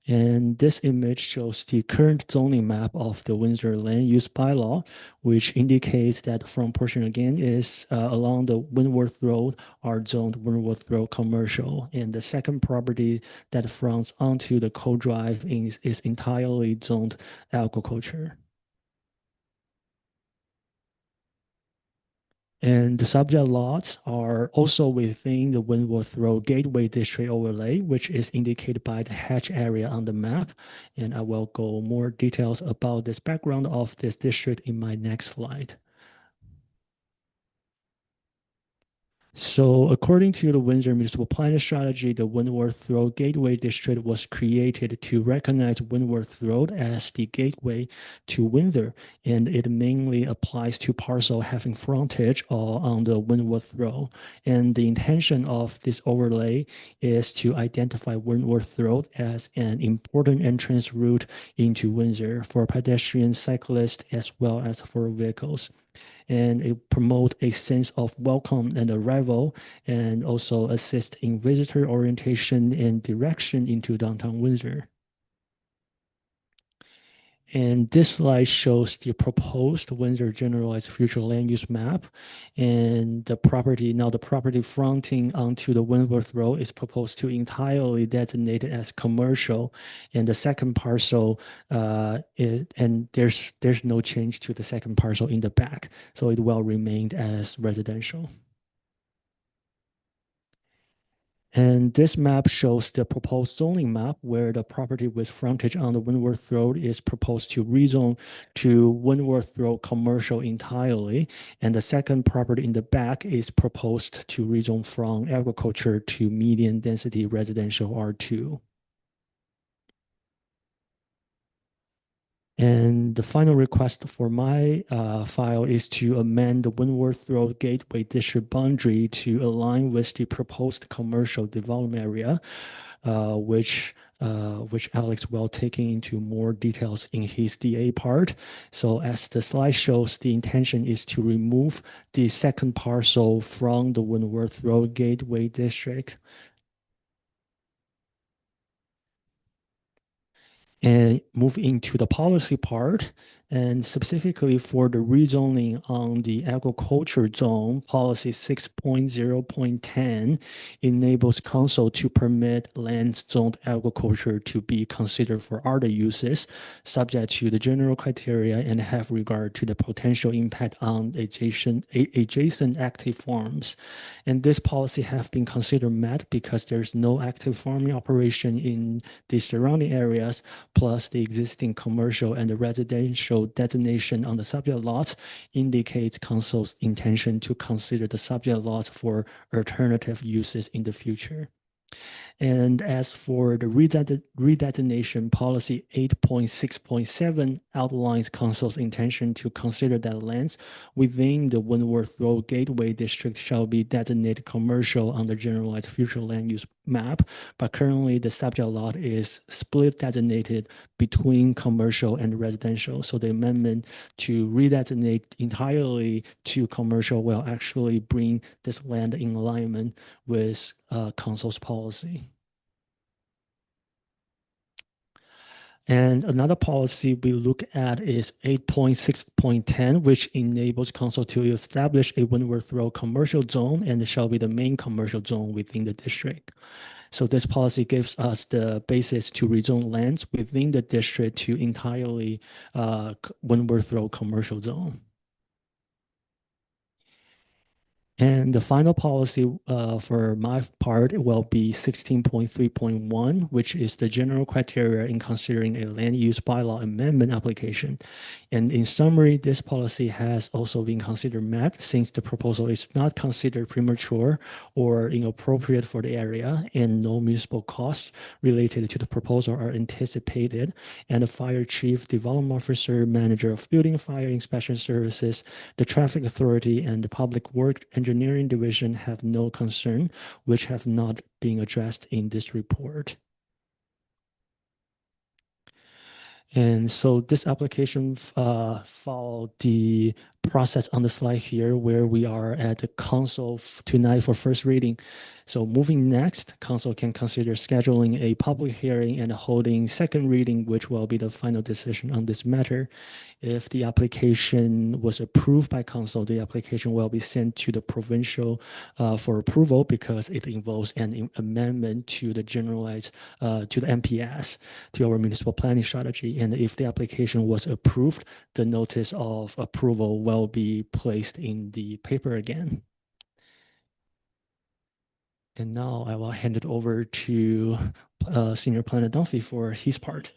G: And this image shows the current zoning map of the Windsor Land Use Bylaw, which indicates that the front portion again is along the Windward Road are zoned Windward Road commercial. And the second property that fronts onto the co-drive is entirely zoned agriculture. And the subject lots are also within the Windward Road Gateway District overlay, which is indicated by the hatch area on the map. And I will go more details about this background of this district in my next slide. So according to the Windsor Municipal Planning Strategy, the Windward Road Gateway District was created to recognize Windward Road as the gateway to Windsor, and it mainly applies to parcel having frontage on the Windward Road. And the intention of this overlay is to identify Windward Road as an important entrance route into Windsor for pedestrians, cyclists, as well as for vehicles. And it promote a sense of welcome and arrival, and also assist in visitor orientation and direction into downtown Windsor. And this slide shows the proposed Windsor Generalized Future Land Use Map. And the property fronting onto the Windward Road is proposed to entirely designated as commercial. And the second parcel, and there's no change to the second parcel in the back. So it will remain as residential. And this map shows the proposed zoning map where the property with frontage on the Windward Road is proposed to rezone to Windward Road commercial entirely. And the second property in the back is proposed to rezone from agriculture to medium density residential R2. And the final request for my file is to amend the Windward Road Gateway District boundary to align with the proposed commercial development area, which which Alex will take into more details in his DA part. So as the slide shows, the intention is to remove the second parcel from the Wentworth Road Gateway District. And move into the policy part, and specifically for the rezoning on the agriculture zone, policy 6.0.10 enables council to permit land zoned agriculture to be considered for other uses, subject to the general criteria and have regard to the potential impact on adjacent active farms. And this policy have been considered met because there's no active farming operation in the surrounding areas, plus the existing commercial and the residential designation on the subject lots indicates council's intention to consider the subject lots for alternative uses in the future. And as for the redesignation, policy 8.6.7 outlines council's intention to consider that lands within the Wentworth Road Gateway District shall be designated commercial on the generalized future land use map, but currently the subject lot is split designated between commercial and residential. So the amendment to redesignate entirely to commercial will actually bring this land in alignment with council's policy. And another policy we look at is 8.6.10, which enables council to establish a Wentworth Road commercial zone and shall be the main commercial zone within the district. So this policy gives us the basis to rezone lands within the district to entirely Wentworth Road commercial zone. And the final policy for my part will be 16.3.1, which is the general criteria in considering a land use bylaw amendment application. And in summary, this policy has also been considered met since the proposal is not considered premature or inappropriate for the area, and no municipal costs related to the proposal are anticipated. And the fire chief, development officer, manager of building fire inspection services, the traffic authority, and the public work engineering division have no concern, which have not been addressed in this report. And so this application followed the process on the slide here, where we are at the council tonight for first reading. So moving next, council can consider scheduling a public hearing and holding second reading, which will be the final decision on this matter. If the application was approved by council, the application will be sent to the provincial for approval because it involves an amendment to the generalized, to the MPS, to our municipal planning strategy. And if the application was approved, the notice of approval will be placed in the paper again. And now I will hand it over to Senior Planner Dunphy for his part.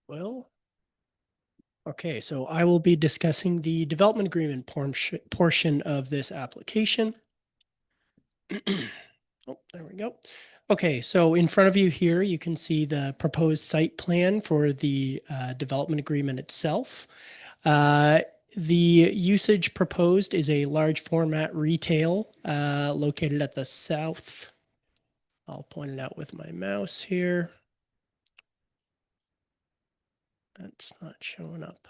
K: Well, okay, so I will be discussing the development agreement portion of this application. Oh, there we go. Okay, so in front of you here, you can see the proposed site plan for the development agreement itself. The usage proposed is a large format retail located at the south. I'll point it out with my mouse here. That's not showing up.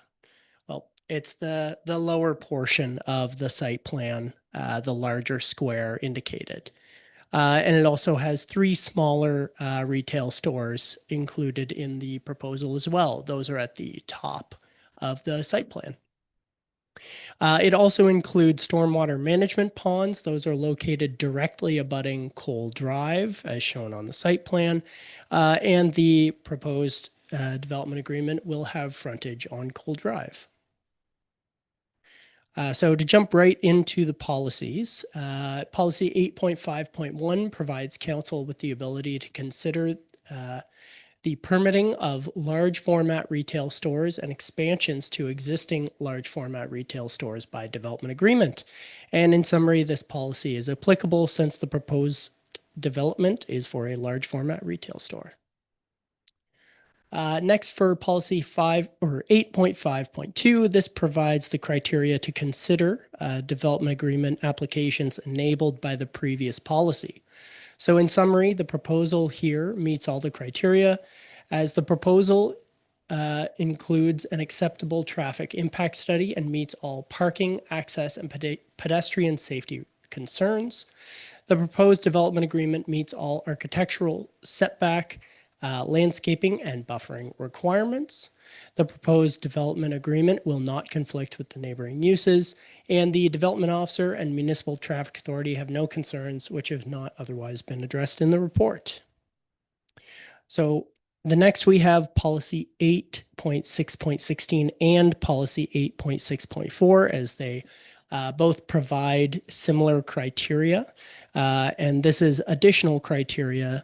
K: Well, it's the lower portion of the site plan, the larger square indicated. And it also has 3 smaller retail stores included in the proposal as well. Those are at the top of the site plan. It also includes stormwater management ponds. Those are located directly abutting Cole Drive, as shown on the site plan. And the proposed development agreement will have frontage on Cole Drive. So to jump right into the policies, policy 8.5.1 provides council with the ability to consider the permitting of large format retail stores and expansions to existing large format retail stores by development agreement. And in summary, this policy is applicable since the proposed development is for a large format retail store. Next, for policy 8.5.2, this provides the criteria to consider development agreement applications enabled by the previous policy. So in summary, the proposal here meets all the criteria, as the proposal includes an acceptable traffic impact study and meets all parking, access, and pedestrian safety concerns. The proposed development agreement meets all architectural setback, landscaping, and buffering requirements. The proposed development agreement will not conflict with the neighboring uses, and the development officer and municipal traffic authority have no concerns which have not otherwise been addressed in the report. So the next we have policy 8.6.16 and policy 8.6.4 as they both provide similar criteria. And this is additional criteria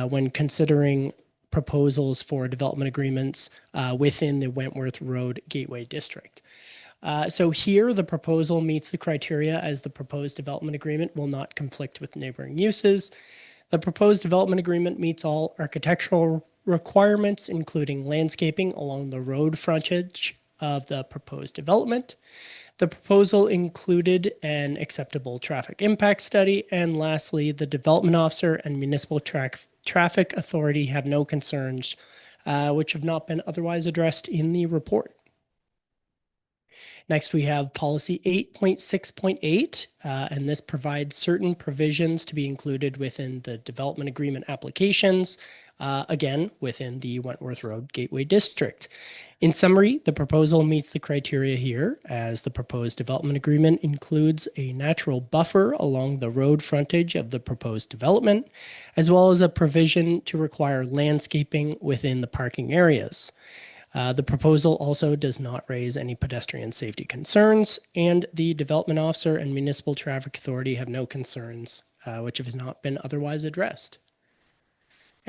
K: when considering proposals for development agreements within the Wentworth Road Gateway District. So here the proposal meets the criteria as the proposed development agreement will not conflict with neighboring uses. The proposed development agreement meets all architectural requirements, including landscaping along the road frontage of the proposed development. The proposal included an acceptable traffic impact study. And lastly, the development officer and municipal traffic authority have no concerns, which have not been otherwise addressed in the report. Next, we have policy 8.6.8, and this provides certain provisions to be included within the development agreement applications, again, within the Wentworth Road Gateway District. In summary, the proposal meets the criteria here, as the proposed development agreement includes a natural buffer along the road frontage of the proposed development, as well as a provision to require landscaping within the parking areas. The proposal also does not raise any pedestrian safety concerns, and the development officer and municipal traffic authority have no concerns, which have not been otherwise addressed.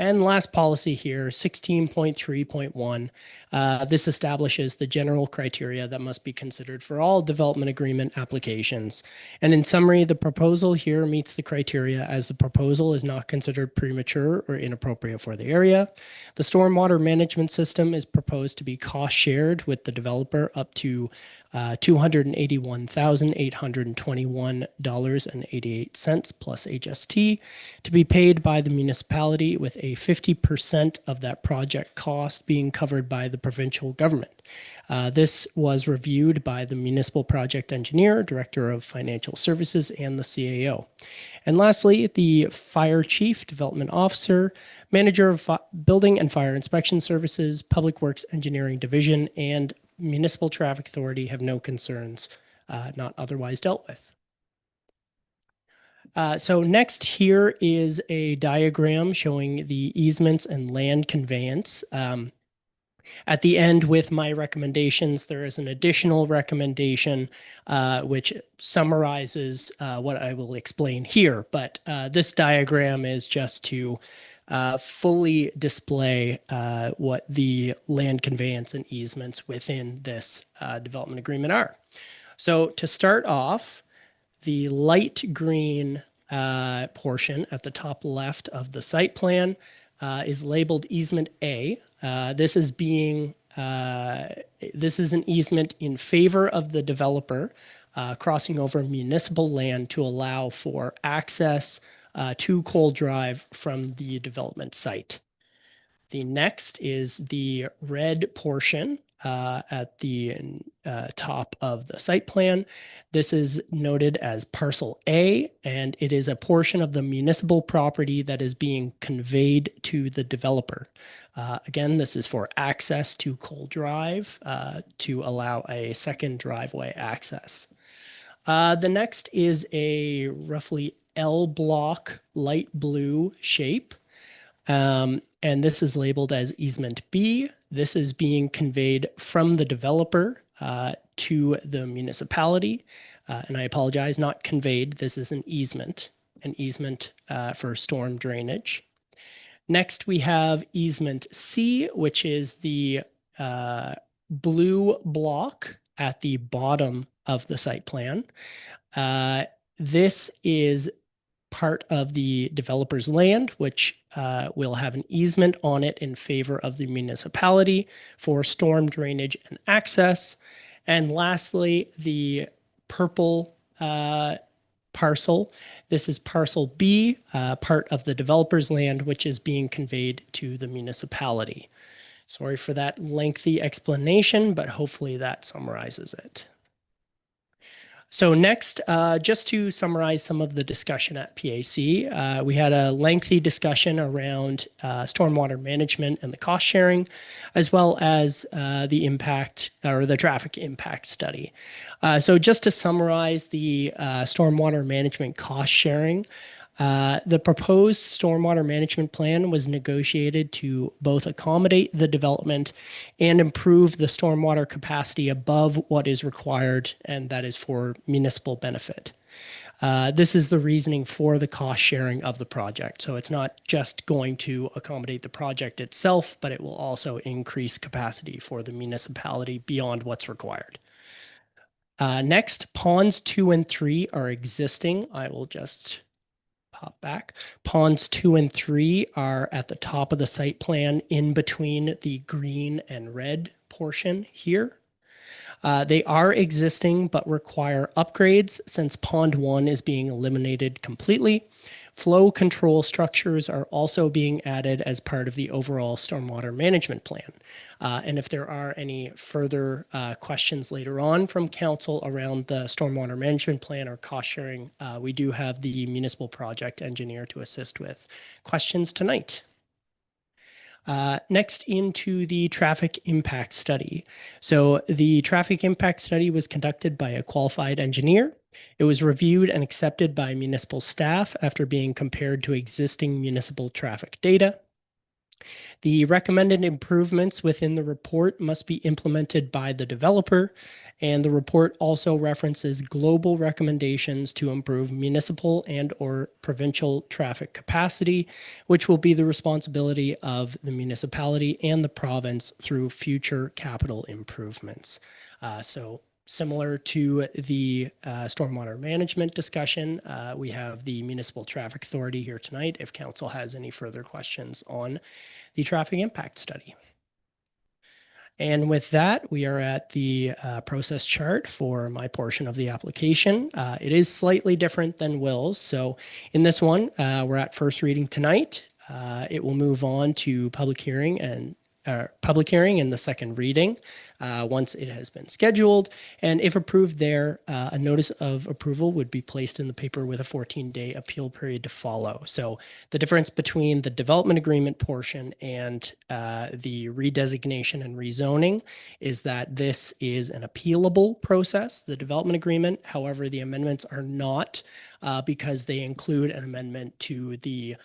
K: And last policy here, 16.3.1, this establishes the general criteria that must be considered for all development agreement applications. And in summary, the proposal here meets the criteria as the proposal is not considered premature or inappropriate for the area. The stormwater management system is proposed to be cost shared with the developer up to $281,821.88 plus HST to be paid by the municipality, with a 50% of that project cost being covered by the provincial government. This was reviewed by the municipal project engineer, director of financial services, and the CAO. And lastly, the fire chief, development officer, manager of building and fire inspection services, public works engineering division, and municipal traffic authority have no concerns not otherwise dealt with. So next here is a diagram showing the easements and land conveyance. At the end with my recommendations, there is an additional recommendation which summarizes what I will explain here. But this diagram is just to fully display what the land conveyance and easements within this development agreement are. So to start off, the light green portion at the top left of the site plan is labeled easement A. This is an easement in favor of the developer crossing over municipal land to allow for access to Cole Drive from the development site. The next is the red portion at the top of the site plan. This is noted as parcel A, and it is a portion of the municipal property that is being conveyed to the developer. Again, this is for access to Cole Drive to allow a second driveway access. The next is a roughly L block light blue shape. And this is labeled as easement B. This is being conveyed from the developer to the municipality. And I apologize, not conveyed. This is an easement for storm drainage. Next, we have easement C, which is the blue block at the bottom of the site plan. This is part of the developer's land, which will have an easement on it in favor of the municipality for storm drainage and access. And lastly, the purple parcel. This is parcel B, part of the developer's land, which is being conveyed to the municipality. Sorry for that lengthy explanation, but hopefully that summarizes it. So next, just to summarize some of the discussion at PAC, we had a lengthy discussion around stormwater management and the cost sharing, as well as the impact or the traffic impact study. So just to summarize the stormwater management cost sharing, the proposed stormwater management plan was negotiated to both accommodate the development and improve the stormwater capacity above what is required, and that is for municipal benefit. This is the reasoning for the cost sharing of the project. So it's not just going to accommodate the project itself, but it will also increase capacity for the municipality beyond what's required. Next, ponds 2 and 3 are existing. I will just pop back. Ponds 2 and 3 are at the top of the site plan in between the green and red portion here. They are existing but require upgrades since pond 1 is being eliminated completely. Flow control structures are also being added as part of the overall stormwater management plan. And if there are any further questions later on from council around the stormwater management plan or cost sharing, we do have the municipal project engineer to assist with questions tonight. Next, into the traffic impact study. So the traffic impact study was conducted by a qualified engineer. It was reviewed and accepted by municipal staff after being compared to existing municipal traffic data. The recommended improvements within the report must be implemented by the developer, and the report also references global recommendations to improve municipal and/or provincial traffic capacity, which will be the responsibility of the municipality and the province through future capital improvements. So similar to the stormwater management discussion, we have the Municipal Traffic Authority here tonight if council has any further questions on the traffic impact study. And with that, we are at the process chart for my portion of the application. It is slightly different than Will's. So in this one, we're at first reading tonight. It will move on to public hearing and the second reading once it has been scheduled. And if approved there, a notice of approval would be placed in the paper with a 14-day appeal period to follow. So the difference between the development agreement portion and the redesignation and rezoning is that this is an appealable process, the development agreement. However, the amendments are not because they include an amendment to the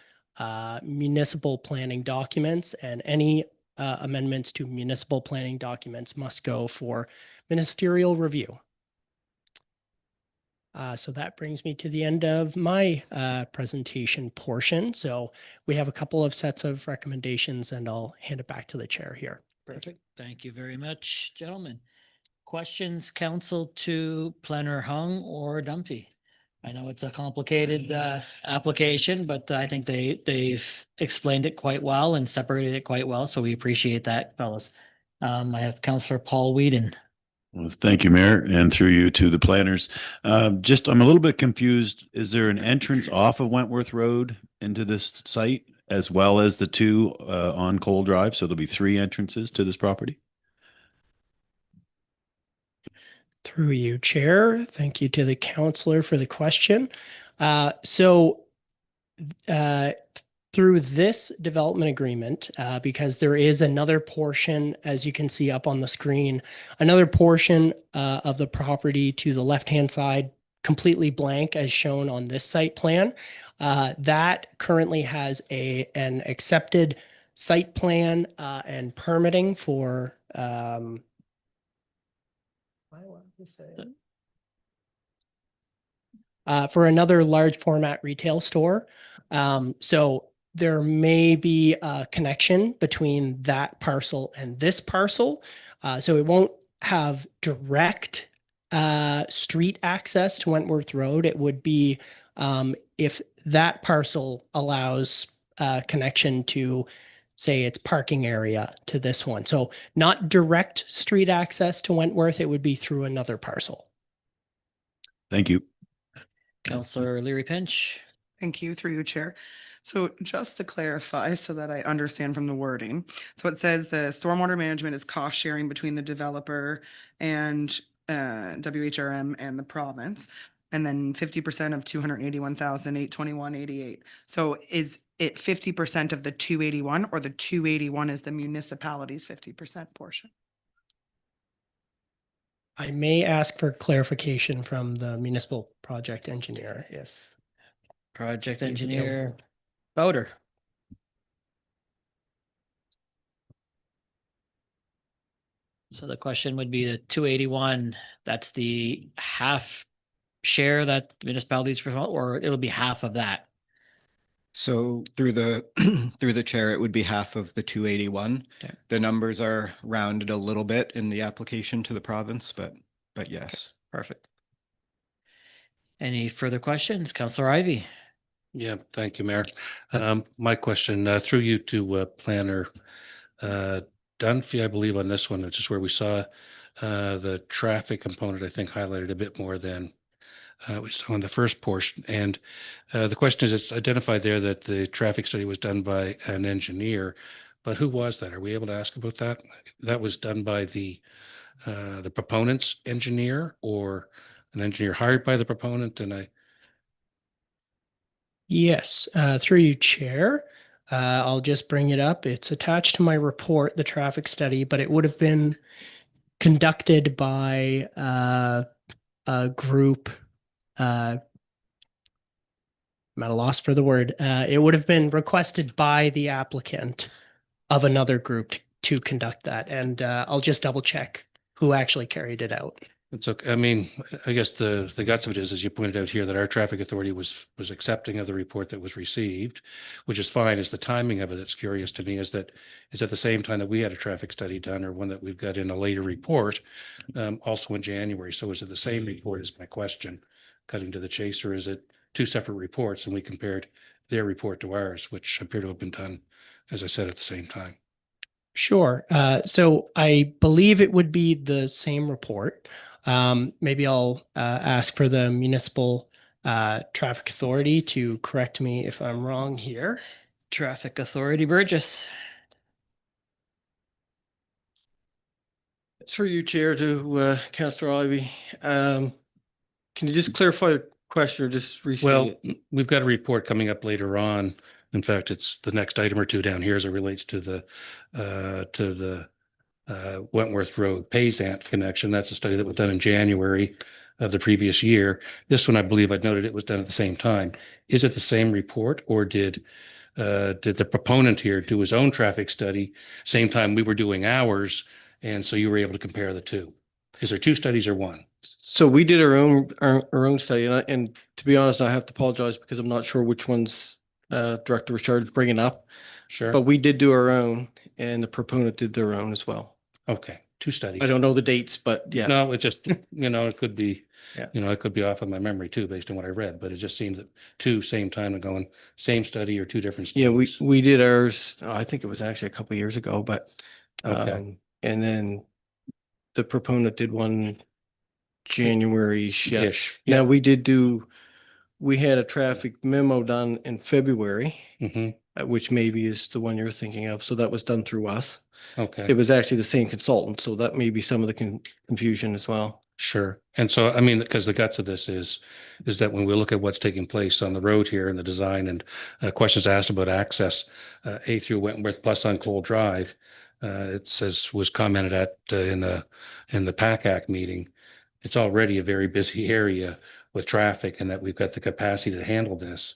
K: municipal planning documents, and any amendments to municipal planning documents must go for ministerial review. So that brings me to the end of my presentation portion. So we have a couple of sets of recommendations, and I'll hand it back to the chair here.
A: Perfect. Thank you very much, gentlemen. Questions, council, to Planner Hung or Dumpy? I know it's a complicated application, but I think they've explained it quite well and separated it quite well. So we appreciate that, fellas. I have Councillor Paul Whedon.
C: Well, thank you, Mayor, and through you to the planners. I'm a little bit confused. Is there an entrance off of Wentworth Road into this site as well as the two on Cole Drive? So there'll be 3 entrances to this property?
K: Through you, Chair. Thank you to the councillor for the question. Through this development agreement, because there is another portion, as you can see up on the screen, another portion of the property to the left-hand side, completely blank as shown on this site plan, that currently has an accepted site plan and permitting for another large format retail store. So there may be a connection between that parcel and this parcel. So it won't have direct street access to Wentworth Road. It would be if that parcel allows connection to, say, its parking area to this one. So not direct street access to Wentworth, it would be through another parcel.
C: Thank you.
A: Councillor Leary Pinch.
E: Thank you, through you, Chair. So just to clarify so that I understand from the wording, so it says the stormwater management is cost sharing between the developer and WHRM and the province. And then 50% of 281,821.88. So is it 50% of the 281 or the 281 is the municipality's 50% portion?
K: I may ask for clarification from the municipal project engineer if
A: Project
K: He's
A: engineer Bowder. So the question would be the 281, that's the half share that municipalities, or it'll be half of that.
L: So through the through the chair, it would be half of the 281.
A: Okay.
L: The numbers are rounded a little bit in the application to the province, but yes.
A: Perfect. Any further questions? Councillor Ivy.
F: Yeah, thank you, Mayor. My question through you to Planner Dunphy, I believe on this one, which is where we saw the traffic component, I think, highlighted a bit more than we saw in the first portion. And the question is, it's identified there that the traffic study was done by an engineer, but who was that? Are we able to ask about that? That was done by the proponent's engineer or an engineer hired by the proponent? And
K: Yes, through you, Chair. I'll just bring it up. It's attached to my report, the traffic study, but it would have been conducted by a group. I'm at a loss for the word. It would have been requested by the applicant of another group to conduct that. And I'll just double check who actually carried it out.
F: it's okay. I mean, I guess the guts of it is, as you pointed out here, that our traffic authority was accepting of the report that was received, which is fine. It's the timing of it that's curious to me, is that it's at the same time that we had a traffic study done, or one that we've got in a later report, also in January. So is it the same report is my question, cutting to the chase, or is it two separate reports and we compared their report to ours, which appear to have been done, as I said, at the same time?
K: Sure. So I believe it would be the same report. Maybe I'll ask for the municipal traffic authority to correct me if I'm wrong here.
A: Traffic Authority Burgess.
M: Through you, Chair, to Councillor Ivy. Can you just clarify the question or just restate
F: Well,
M: it?
F: we've got a report coming up later on. In fact, it's the next item or two down here as it relates to the Wentworth Road Payzant connection. That's a study that was done in January of the previous year. This one, I believe I noted it was done at the same time. Is it the same report, or did the proponent here do his own traffic study same time we were doing ours, and so you were able to compare the two? Is there two studies or one?
M: So we did our own study, and to be honest, I have to apologize because I'm not sure which one's Director Richard is bringing up.
F: Sure.
M: But we did do our own, and the proponent did their own as well.
F: Okay, two studies.
M: I don't know the dates, but yeah.
F: No, it just, it could be,
M: Yeah.
F: it could be off of my memory too, based on what I read, but it just seems that two same time and going, same study or two different
M: Yeah,
F: studies.
M: we did ours, I think it was actually a couple of years ago, but
F: Okay.
M: and then the proponent did one January-ish. Yeah.
F: Ish.
M: Now we had a traffic memo done in February,
F: Hmm.
M: which maybe is the one you're thinking of. So that was done through us.
F: Okay.
M: It was actually the same consultant, so that may be some of the confusion as well.
F: Sure. And so, I mean, because the guts of this is that when we look at what's taking place on the road here and the design and questions asked about access, A through Wentworth plus on Cole Drive, it says was commented at in the PACAC meeting. It's already a very busy area with traffic, and that we've got the capacity to handle this.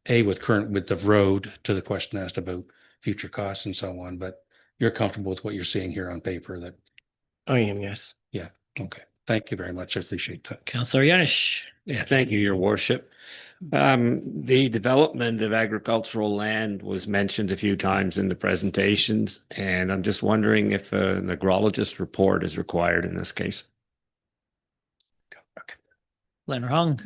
F: A, with current width of road, to the question asked about future costs and so on, but you're comfortable with what you're seeing here on paper that,
M: I am, yes.
F: yeah, okay. Thank you very much. I appreciate that.
A: Councillor Yanish.
N: Yeah, thank you, Your Worship. The development of agricultural land was mentioned a few times in the presentations, and I'm just wondering if an agrologist report is required in this case.
A: Leonard Hung.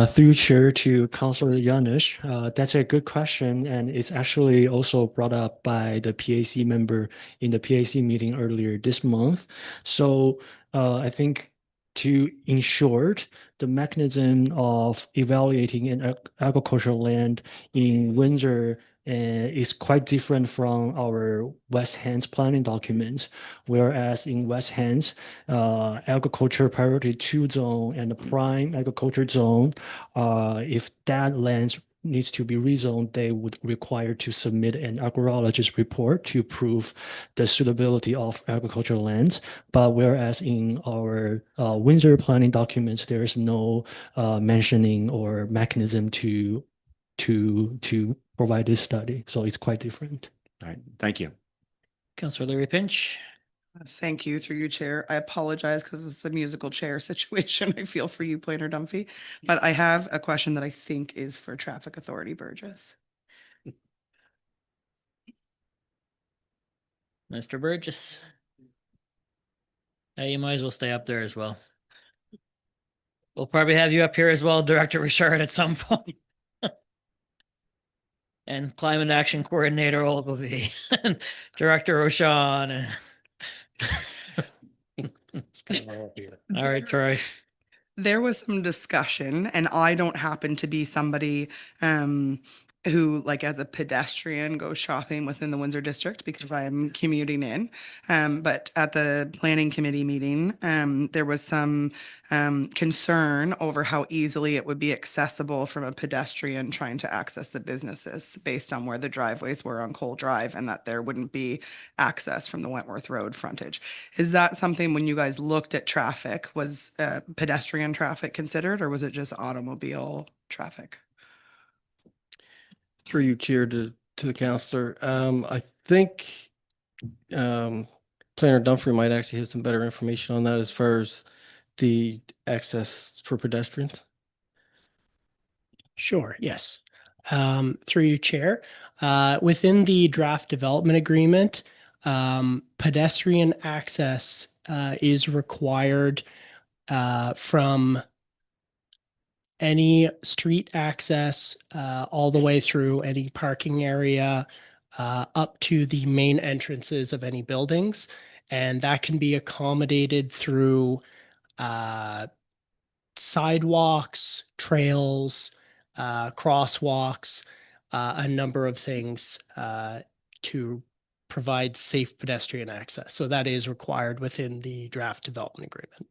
G: Through Chair to Councillor Yanish, that's a good question, and it's actually also brought up by the PAC member in the PAC meeting earlier this month. So I think to ensure the mechanism of evaluating an agricultural land in Windsor is quite different from our West Hands planning document, whereas in West Hands, agriculture priority 2 zone and the prime agriculture zone, if that land needs to be rezoned, they would require to submit an agrologist report to prove the suitability of agricultural lands. But whereas in our Windsor planning documents, there is no mentioning or mechanism to provide this study. So it's quite different.
N: All right, thank you.
A: Councillor Larry Pinch.
E: Thank you through you, Chair. I apologize because it's a musical chair situation I feel for you, Planner Dunphy. But I have a question that I think is for Traffic Authority Burgess.
A: Mr. Burgess. You might as well stay up there as well. We'll probably have you up here as well, Director Richard, at some point. And Climate Action Coordinator Ogilvy, Director O'Shawn. All right, Troy.
E: There was some discussion, and I don't happen to be somebody who, like, as a pedestrian, goes shopping within the Windsor district because I am commuting in. But at the planning committee meeting, there was some concern over how easily it would be accessible from a pedestrian trying to access the businesses based on where the driveways were on Cole Drive, and that there wouldn't be access from the Wentworth Road frontage. Is that something, when you guys looked at traffic, was pedestrian traffic considered, or was it just automobile traffic?
M: Through you, Chair, to the councillor. I think Planner Dunphy might actually have some better information on that as far as the access for pedestrians.
K: Sure, yes. Through you, Chair. Within the draft development agreement, pedestrian access is required from any street access all the way through any parking area up to the main entrances of any buildings. And that can be accommodated through sidewalks, trails, crosswalks, a number of things to provide safe pedestrian access. So that is required within the draft development agreement.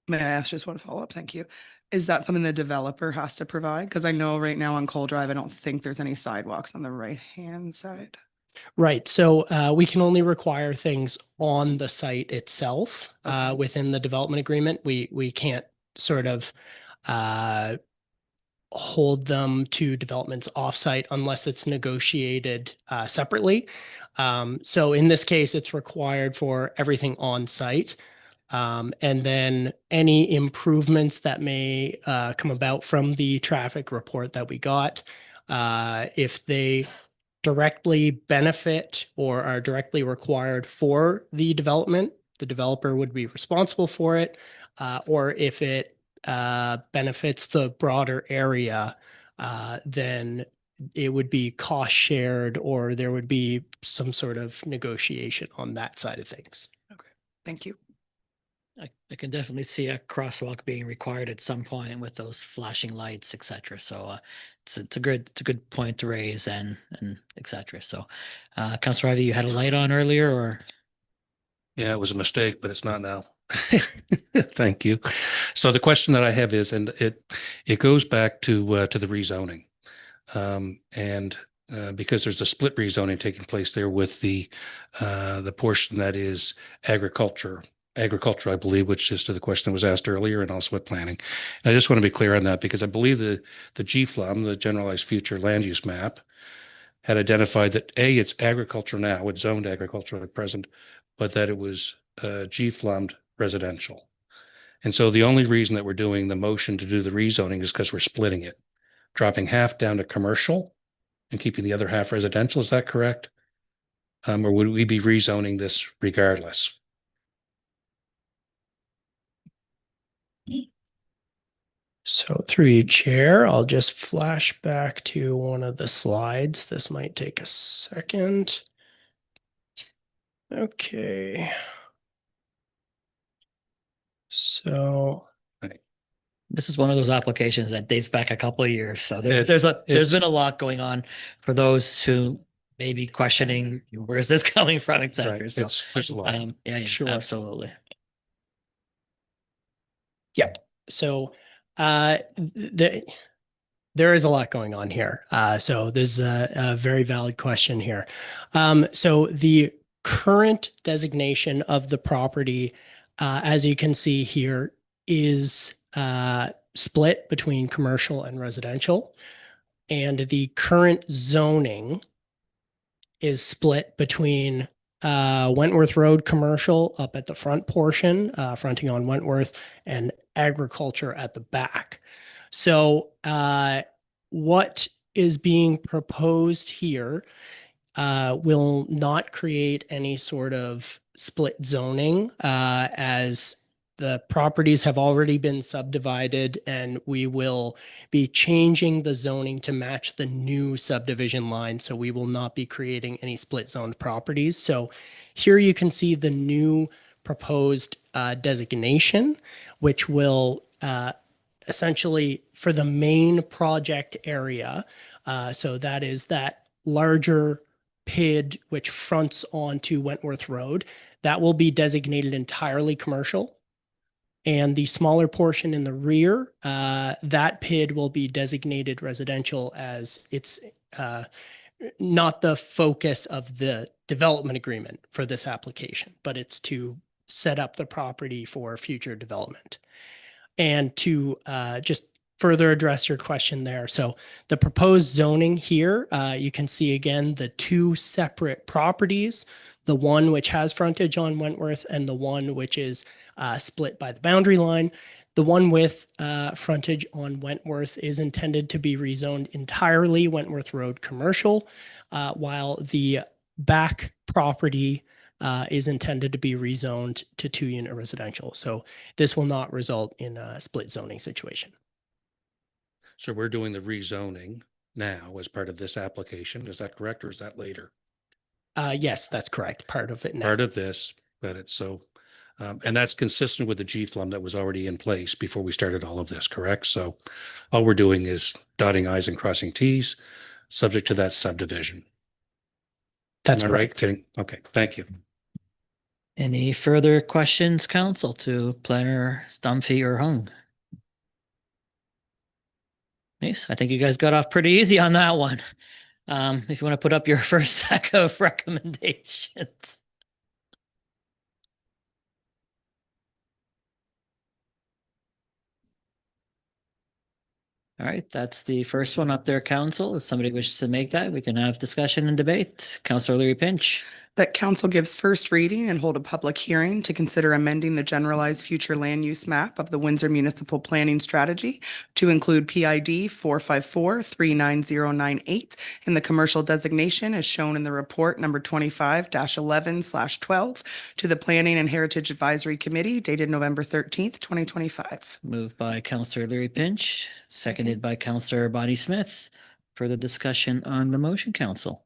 E: May I ask just one follow-up? Thank you. Is that something the developer has to provide? Because I know right now on Cole Drive, I don't think there's any sidewalks on the right-hand side.
K: Right. So we can only require things on the site itself within the development agreement. We can't sort of hold them to developments offsite unless it's negotiated separately. So in this case, it's required for everything on site. And then any improvements that may come about from the traffic report that we got, if they directly benefit or are directly required for the development, the developer would be responsible for it. Or if it benefits the broader area, then it would be cost shared, or there would be some sort of negotiation on that side of things.
E: Okay, thank you.
A: I can definitely see a crosswalk being required at some point with those flashing lights, etc. So it's a good point to raise and etc. So, Councillor Ivey, you had a light on earlier, or?
F: Yeah, it was a mistake, but it's not now. Thank you. So the question that I have is, and it goes back to the rezoning, and because there's a split rezoning taking place there with the portion that is agriculture, I believe, which is to the question that was asked earlier, and also with planning. And I just want to be clear on that, because I believe the GFLAM, the Generalized Future Land Use Map, had identified that it's agriculture now, it's zoned agriculture at present, but that it was GFLAMmed residential. And so the only reason that we're doing the motion to do the rezoning is because we're splitting it, dropping half down to commercial and keeping the other half residential. Is that correct? Or would we be rezoning this regardless?
K: So through you, Chair, I'll just flash back to one of the slides. This might take a second. Okay. So
A: This is one of those applications that dates back a couple of years. So
F: It's-
A: there's been a lot going on for those who may be questioning where is this coming from, et cetera.
F: Right.
A: So
F: There's a lot.
A: yeah,
K: Sure.
A: absolutely.
K: So there is a lot going on here. So this is a very valid question here. So the current designation of the property, as you can see here, is split between commercial and residential. And the current zoning is split between Wentworth Road commercial up at the front portion, fronting on Wentworth, and agriculture at the back. So what is being proposed here will not create any sort of split zoning as the properties have already been subdivided, and we will be changing the zoning to match the new subdivision line. So we will not be creating any split zoned properties. So here you can see the new proposed designation, which will essentially for the main project area. So that is that larger PID which fronts onto Wentworth Road. That will be designated entirely commercial. And the smaller portion in the rear, that PID will be designated residential as it's not the focus of the development agreement for this application, but it's to set up the property for future development. And to just further address your question there. So the proposed zoning here, you can see again the two separate properties, the one which has frontage on Wentworth and the one which is split by the boundary line. The one with frontage on Wentworth is intended to be rezoned entirely Wentworth Road commercial, while the back property is intended to be rezoned to 2-unit residential. So this will not result in a split zoning situation.
F: So we're doing the rezoning now as part of this application. Is that correct, or is that later?
K: Yes, that's correct. Part of it now.
F: Part of this, but it's so, and that's consistent with the GFLUM that was already in place before we started all of this, correct? So all we're doing is dotting i's and crossing t's, subject to that subdivision.
K: That's
F: Am I right?
K: correct.
F: Kidding? Okay, thank you.
A: Any further questions, council, to Planner Stumphy or Hung? Nice. I think you guys got off pretty easy on that one. If you want to put up your first stack of recommendations. All right, that's the first one up there, council. If somebody wishes to make that, we can have discussion and debate. Councilor Leary Pinch.
E: That council gives first reading and hold a public hearing to consider amending the generalized future land use map of the Windsor Municipal Planning Strategy to include PID 454-39098 in the commercial designation as shown in the report number 25-11/12 to the Planning and Heritage Advisory Committee dated November 13th, 2025.
A: Moved by Councilor Leary Pinch, seconded by Councilor Bonnie Smith. Further discussion on the motion, council?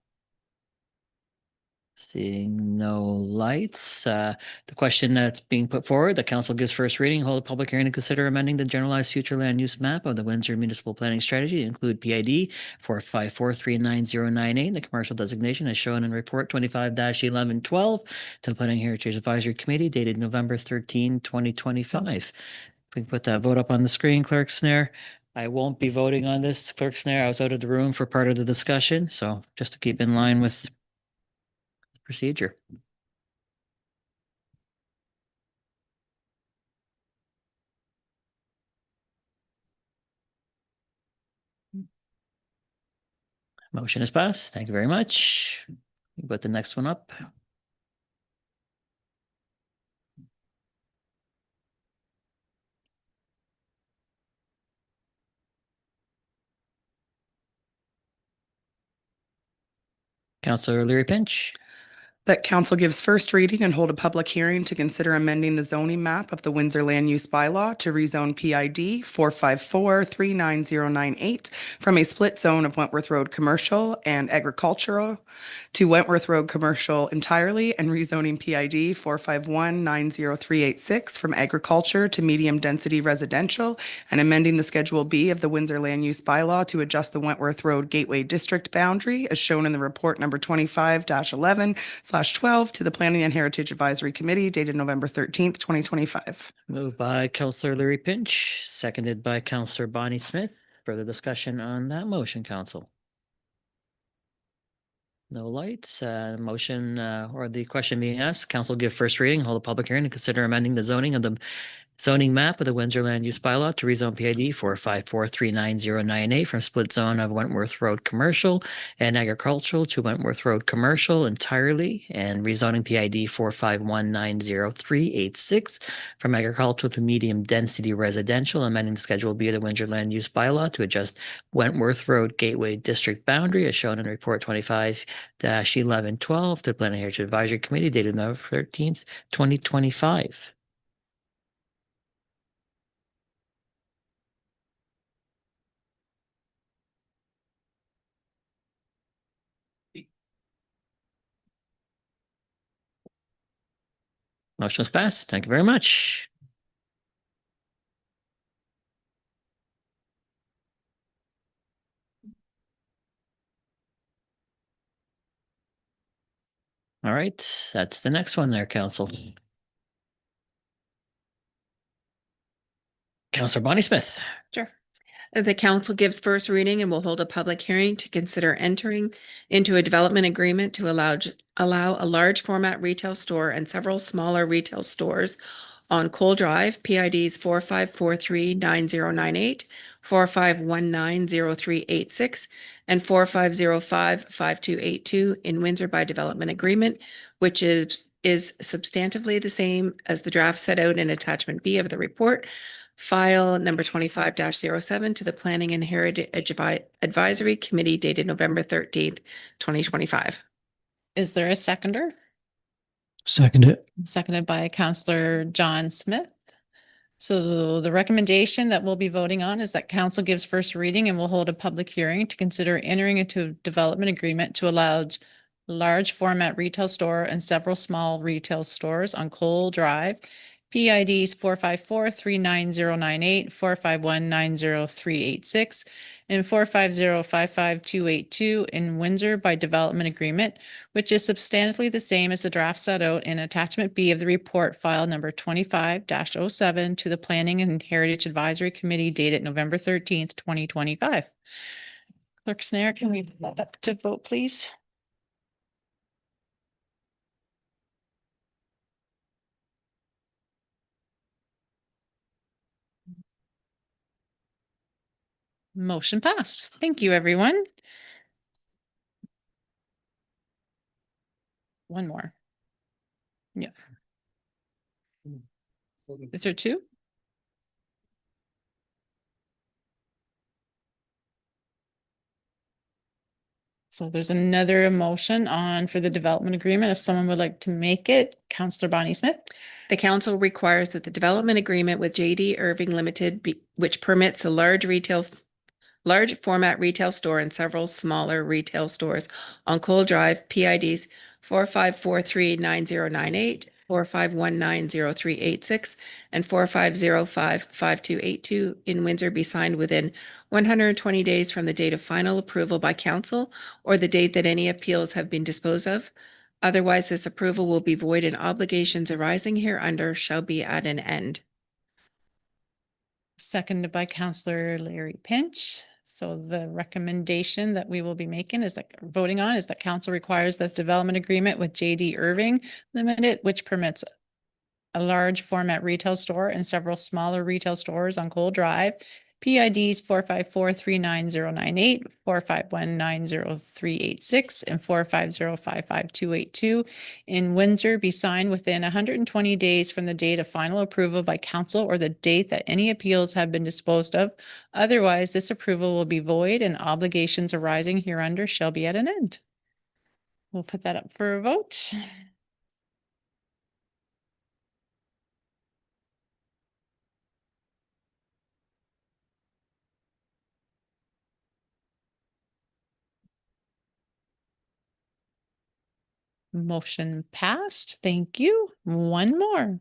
A: Seeing no lights, the question that's being put forward, the council gives first reading, hold a public hearing to consider amending the generalized future land use map of the Windsor Municipal Planning Strategy to include PID 454-39098, the commercial designation as shown in report 25-1112 to the Planning Heritage Advisory Committee dated November 13, 2025. If we can put that vote up on the screen, Clerk Snare. I won't be voting on this, Clerk Snare. I was out of the room for part of the discussion, so just to keep in line with procedure. Motion is passed. Thank you very much. Put the next one up. Councilor Leary Pinch.
E: That council gives first reading and hold a public hearing to consider amending the zoning map of the Windsor Land Use Bylaw to rezone PID 454-39098 from a split zone of Wentworth Road Commercial and Agricultural to Wentworth Road Commercial entirely and rezoning PID 451-90386 from agriculture to medium-density residential and amending the Schedule B of the Windsor Land Use Bylaw to adjust the Wentworth Road Gateway District boundary as shown in the report number 25-11/12 to the Planning and Heritage Advisory Committee dated November 13th, 2025.
A: Moved by Counselor Larry Pinch, seconded by Counselor Bonnie Smith. Further discussion on that motion, council? No lights, motion, or the question being asked, council give first reading, hold a public hearing and consider amending the zoning of the zoning map of the Windsor Land Use Bylaw to rezone PID 454-39098 from split zone of Wentworth Road Commercial and Agricultural to Wentworth Road Commercial entirely and rezoning PID 451-90386 from agricultural to medium density residential, amending the Schedule B of the Windsor Land Use Bylaw to adjust Wentworth Road Gateway District boundary as shown in Report 25-1112 to the Planning and Heritage Advisory Committee dated November 13th, 2025. Motion is passed. Thank you very much. All right, that's the next one there, council. Counselor Bonnie Smith.
D: Sure. The council gives first reading and will hold a public hearing to consider entering into a development agreement to allow a large format retail store and several smaller retail stores on Cole Drive, PIDs 4543-9098, 4519-0386, and 4505-5282 in Windsor by development agreement, which is substantively the same as the draft set out in attachment B of the report. File number 25-07 to the Planning and Heritage Advisory Committee dated November 13th, 2025.
B: Is there a seconder?
M: Second it.
B: Seconded by Counselor John Smith. So the recommendation that we'll be voting on is that council gives first reading and will hold a public hearing to consider entering into a development agreement to allow large format retail store and several small retail stores on Cole Drive, PIDs 454-39098, 451-90386, and 450-55282 in Windsor by development agreement, which is substantially the same as the draft set out in attachment B of the report file number 25-07 to the Planning and Heritage Advisory Committee dated November 13th, 2025. Clerk Snare, can we put that up to vote, please? Motion passed. Thank you, everyone. One more. Yeah. Is there two? So there's another motion on for the development agreement. If someone would like to make it, Counselor Bonnie Smith.
D: The council requires that the development agreement with JD Irving Limited, which permits a large format retail store and several smaller retail stores on Cole Drive, PIDs 4543-9098, 4519-0386, and 4505-5282 in Windsor be signed within 120 days from the date of final approval by council or the date that any appeals have been disposed of. Otherwise, this approval will be void and obligations arising hereunder shall be at an end.
B: Seconded by Counselor Larry Pinch. So the recommendation that we will be making is that voting on is that council requires that development agreement with JD Irving Limited, which permits a large format retail store and several smaller retail stores on Cole Drive, PIDs 454-39098, 451-90386, and 450-55282 in Windsor be signed within 120 days from the date of final approval by council or the date that any appeals have been disposed of. Otherwise, this approval will be void and obligations arising hereunder shall be at an end. We'll put that up for a vote. Motion passed. Thank you. One more.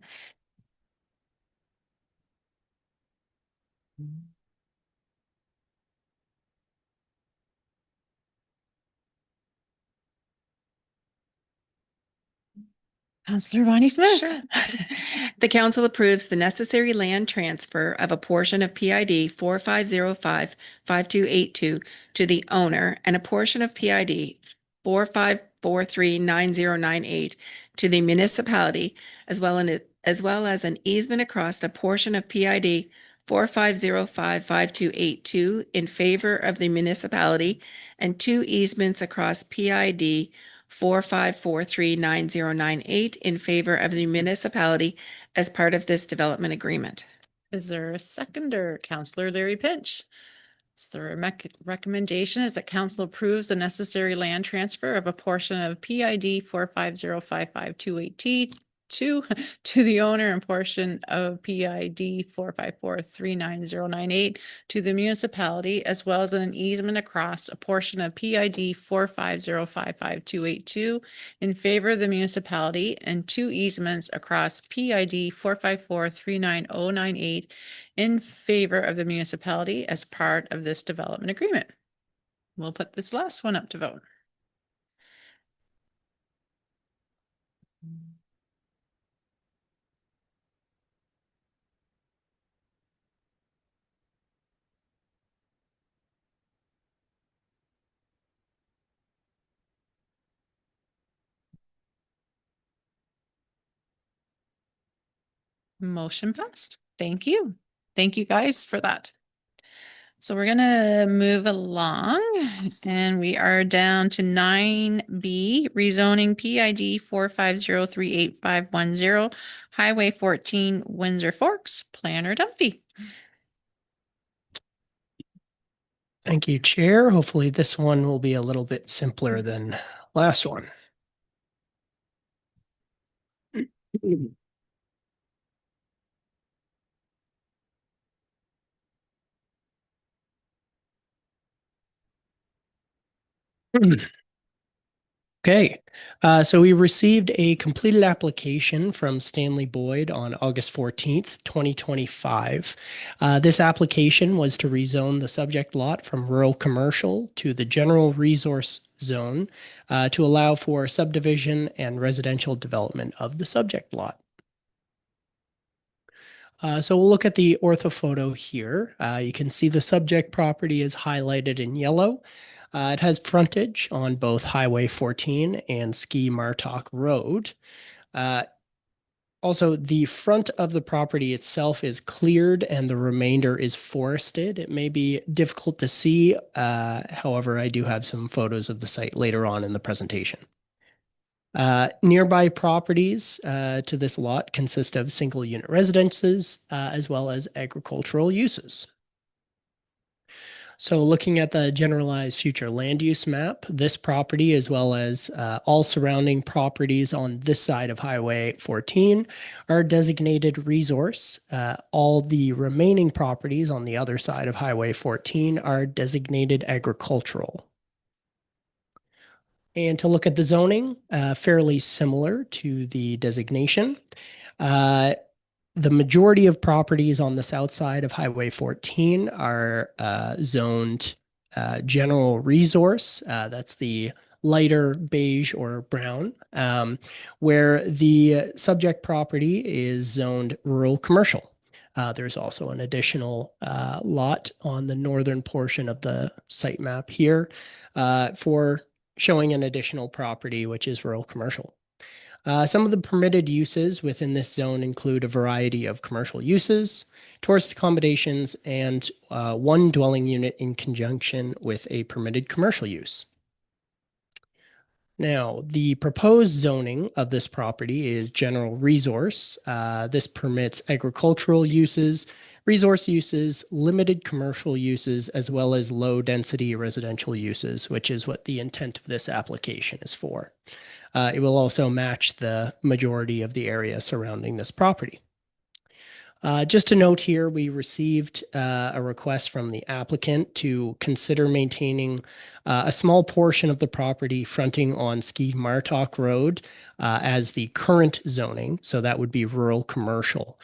B: Councillor Bonnie Smith.
D: Sure. The council approves the necessary land transfer of a portion of PID 4505-5282 to the owner and a portion of PID 45439098 to the municipality, as well as an easement across a portion of PID 4505-5282 in favor of the municipality, and 2 easements across PID 45439098 in favor of the municipality as part of this development agreement.
B: Is there a seconder? Councillor Larry Pinch. So the recommendation is that council approves the necessary land transfer of a portion of PID 45055282 to the owner and portion of PID 454399098 to the municipality, as well as an easement across a portion of PID 450555282 in favor of the municipality, and 2 easements across PID 454399098 in favor of the municipality as part of this development agreement. We'll put this last one up to vote. Motion passed. Thank you. Thank you guys for that. So we're gonna move along and we are down to 9B, rezoning PID 450385110, Highway 14, Windsor Forks, Planner Duffy.
K: Thank you, Chair. Hopefully this one will be a little bit simpler than last one. Okay, so we received a completed application from Stanley Boyd on August 14th, 2025. This application was to rezone the subject lot from rural commercial to the general resource zone to allow for subdivision and residential development of the subject lot. So we'll look at the orthophoto here. You can see the subject property is highlighted in yellow. It has frontage on both Highway 14 and Ski Martok Road. Also, the front of the property itself is cleared and the remainder is forested. It may be difficult to see. However, I do have some photos of the site later on in the presentation. Nearby properties to this lot consist of single unit residences as well as agricultural uses. So looking at the generalized future land use map, this property as well as all surrounding properties on this side of Highway 14 are designated resource. All the remaining properties on the other side of Highway 14 are designated agricultural. And to look at the zoning, fairly similar to the designation. The majority of properties on the south side of Highway 14 are zoned general resource. That's the lighter beige or brown, where the subject property is zoned rural commercial. There's also an additional lot on the northern portion of the site map here for showing an additional property, which is rural commercial. Some of the permitted uses within this zone include a variety of commercial uses, tourist accommodations, and 1 dwelling unit in conjunction with a permitted commercial use. Now, the proposed zoning of this property is general resource. This permits agricultural uses, resource uses, limited commercial uses, as well as low density residential uses, which is what the intent of this application is for. It will also match the majority of the area surrounding this property. Just to note here, we received a request from the applicant to consider maintaining a small portion of the property fronting on Ski Martok Road as the current zoning. So that would be rural commercial.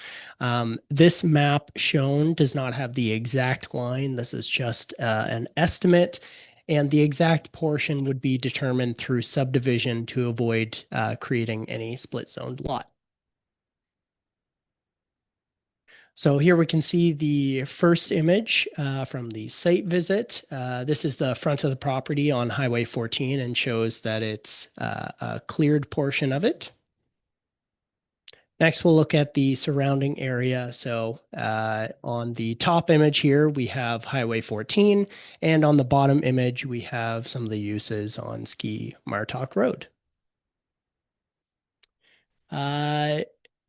K: This map shown does not have the exact line. This is just an estimate. And the exact portion would be determined through subdivision to avoid creating any split zoned lot. So here we can see the first image from the site visit. This is the front of the property on Highway 14 and shows that it's a cleared portion of it. Next, we'll look at the surrounding area. So on the top image here, we have Highway 14, and on the bottom image, we have some of the uses on Ski Martok Road.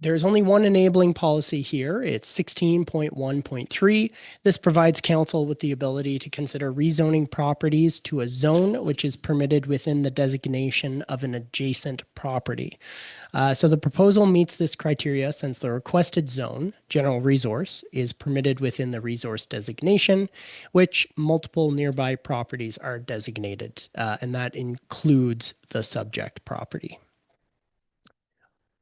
K: There's only one enabling policy here. It's 16.1.3. This provides council with the ability to consider rezoning properties to a zone which is permitted within the designation of an adjacent property. So the proposal meets this criteria since the requested zone, general resource, is permitted within the resource designation, which multiple nearby properties are designated, and that includes the subject property.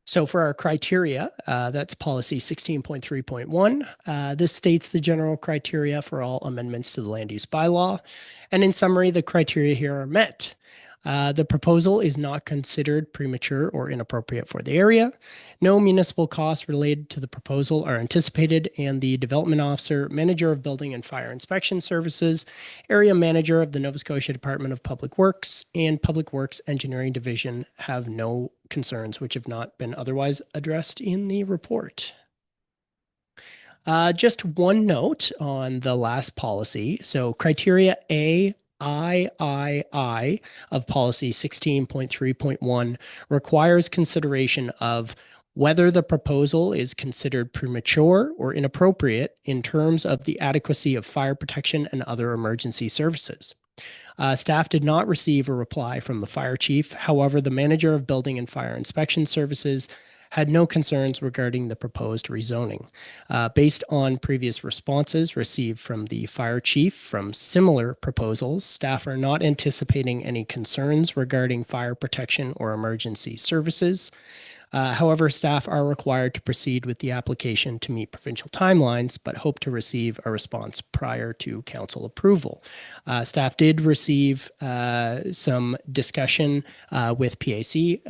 K: So for our criteria, that's policy 16.3.1. This states the general criteria for all amendments to the land use bylaw. And in summary, the criteria here are met. The proposal is not considered premature or inappropriate for the area. No municipal costs related to the proposal are anticipated, and the development officer, manager of building and fire inspection services, area manager of the Nova Scotia Department of Public Works, and Public Works Engineering Division have no concerns which have not been otherwise addressed in the report. Just one note on the last policy. So criteria I of policy 16.3.1 requires consideration of whether the proposal is considered premature or inappropriate in terms of the adequacy of fire protection and other emergency services. Staff did not receive a reply from the fire chief. However, the manager of building and fire inspection services had no concerns regarding the proposed rezoning. Based on previous responses received from the fire chief from similar proposals, staff are not anticipating any concerns regarding fire protection or emergency services. However, staff are required to proceed with the application to meet provincial timelines, but hope to receive a response prior to council approval. Staff did receive some discussion with PAC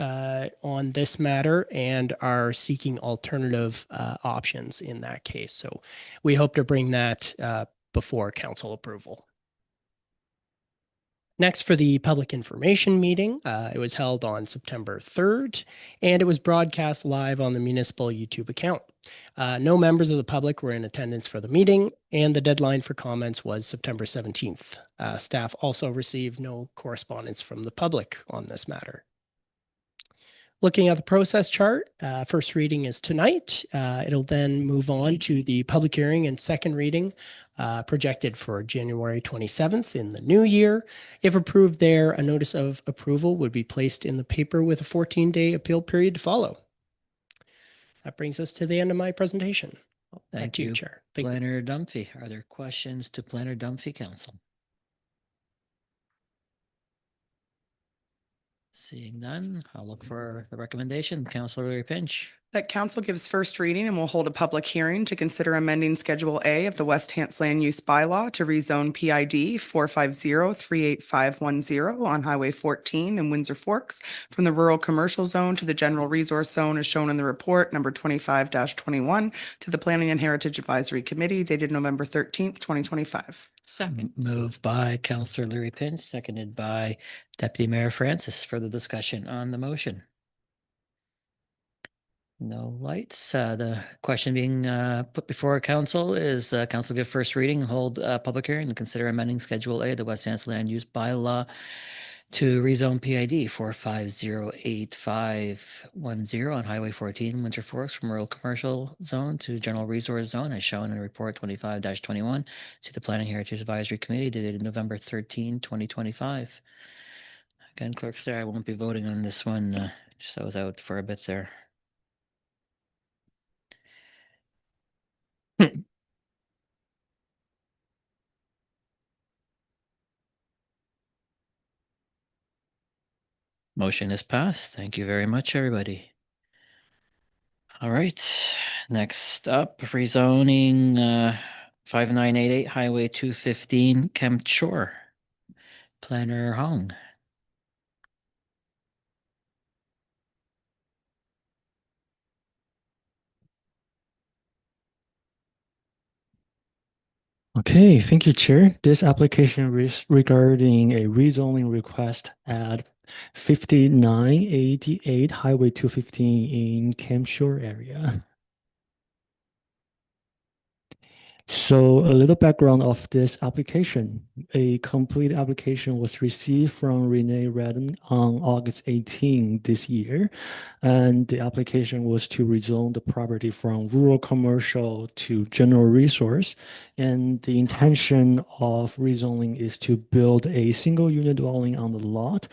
K: on this matter and are seeking alternative options in that case. So we hope to bring that before council approval. Next, for the public information meeting, it was held on September 3rd, and it was broadcast live on the municipal YouTube account. No members of the public were in attendance for the meeting, and the deadline for comments was September 17th. Staff also received no correspondence from the public on this matter. Looking at the process chart, first reading is tonight. It'll then move on to the public hearing and second reading projected for January 27th in the new year. If approved there, a notice of approval would be placed in the paper with a 14-day appeal period to follow. That brings us to the end of my presentation.
A: Thank you, Chair. Planner Dunphy. Are there questions to Planner Dunphy, Council? Seeing none, I'll look for the recommendation. Councillor Larry Pinch.
E: That council gives first reading and will hold a public hearing to consider amending Schedule A of the West Hants Land Use Bylaw to rezone PID 450-38510 on Highway 14 in Windsor Forks from the rural commercial zone to the general resource zone as shown in the report number 25-21 to the Planning and Heritage Advisory Committee dated November 13th, 2025.
A: Second. Moved by Councillor Larry Pinch, seconded by Deputy Mayor Francis. Further discussion on the motion? No lights. The question being put before council is council give first reading, hold a public hearing, and consider amending Schedule A, the West Hants Land Use Bylaw to rezone PID 4508510 on Highway 14, Winter Forks from rural commercial zone to general resource zone as shown in report 25-21 to the Planning Heritage Advisory Committee dated November 13, 2025. Again, clerks there, I won't be voting on this one. Just I was out for a bit there. Motion is passed. Thank you very much, everybody. All right, next up, rezoning 5988 Highway 215 Kemp Shore. Planner Hong.
G: Okay, thank you, Chair. This application is regarding a rezoning request at 5988 Highway 215 in Camp Shore area. So a little background of this application. A complete application was received from Renee Redden on August 18 this year. And the application was to rezone the property from rural commercial to general resource. And the intention of rezoning is to build a single unit dwelling on the lot.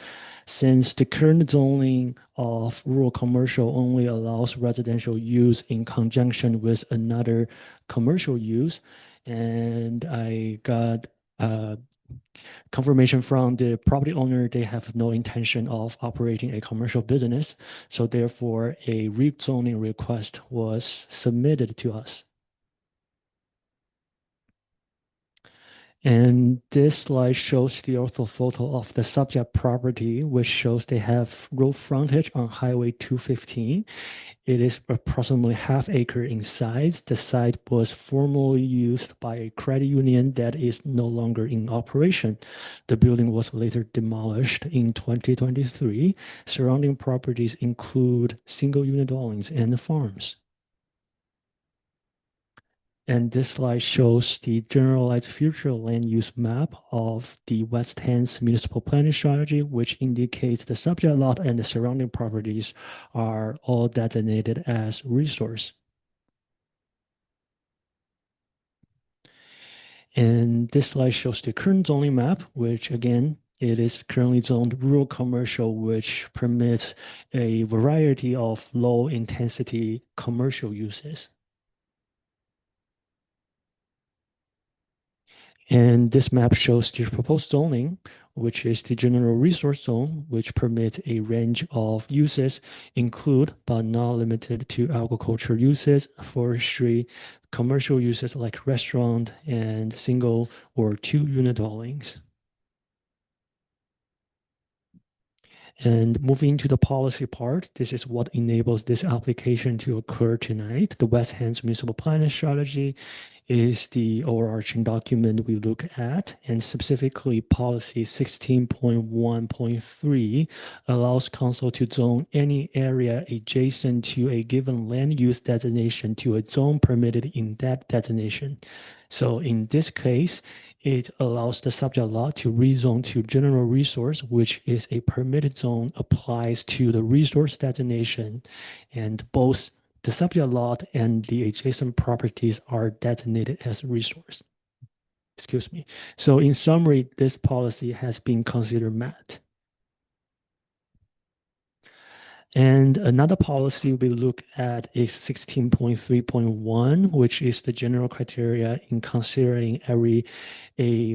G: Since the current zoning of rural commercial only allows residential use in conjunction with another commercial use, and I got confirmation from the property owner they have no intention of operating a commercial business, so therefore a rezoning request was submitted to us. And this slide shows the orthophoto of the subject property, which shows they have road frontage on Highway 215. It is approximately half acre in size. The site was formerly used by a credit union that is no longer in operation. The building was later demolished in 2023. Surrounding properties include single unit dwellings and farms. And this slide shows the generalized future land use map of the West Hands municipal planning strategy, which indicates the subject lot and the surrounding properties are all designated as resource. And this slide shows the current zoning map, which again, it is currently zoned rural commercial, which permits a variety of low intensity commercial uses. And this map shows the proposed zoning, which is the general resource zone, which permits a range of uses, include but not limited to agriculture uses, forestry, commercial uses like restaurant, and single or two unit dwellings. And moving to the policy part, this is what enables this application to occur tonight. The West Hands Municipal Planning Strategy is the overarching document we look at, and specifically policy 16.1.3 allows council to zone any area adjacent to a given land use designation to a zone permitted in that designation. So in this case, it allows the subject lot to rezone to general resource, which is a permitted zone, applies to the resource designation, and both the subject lot and the adjacent properties are designated as resource. Excuse me. So in summary, this policy has been considered met. And another policy we look at is 16.3.1, which is the general criteria in considering a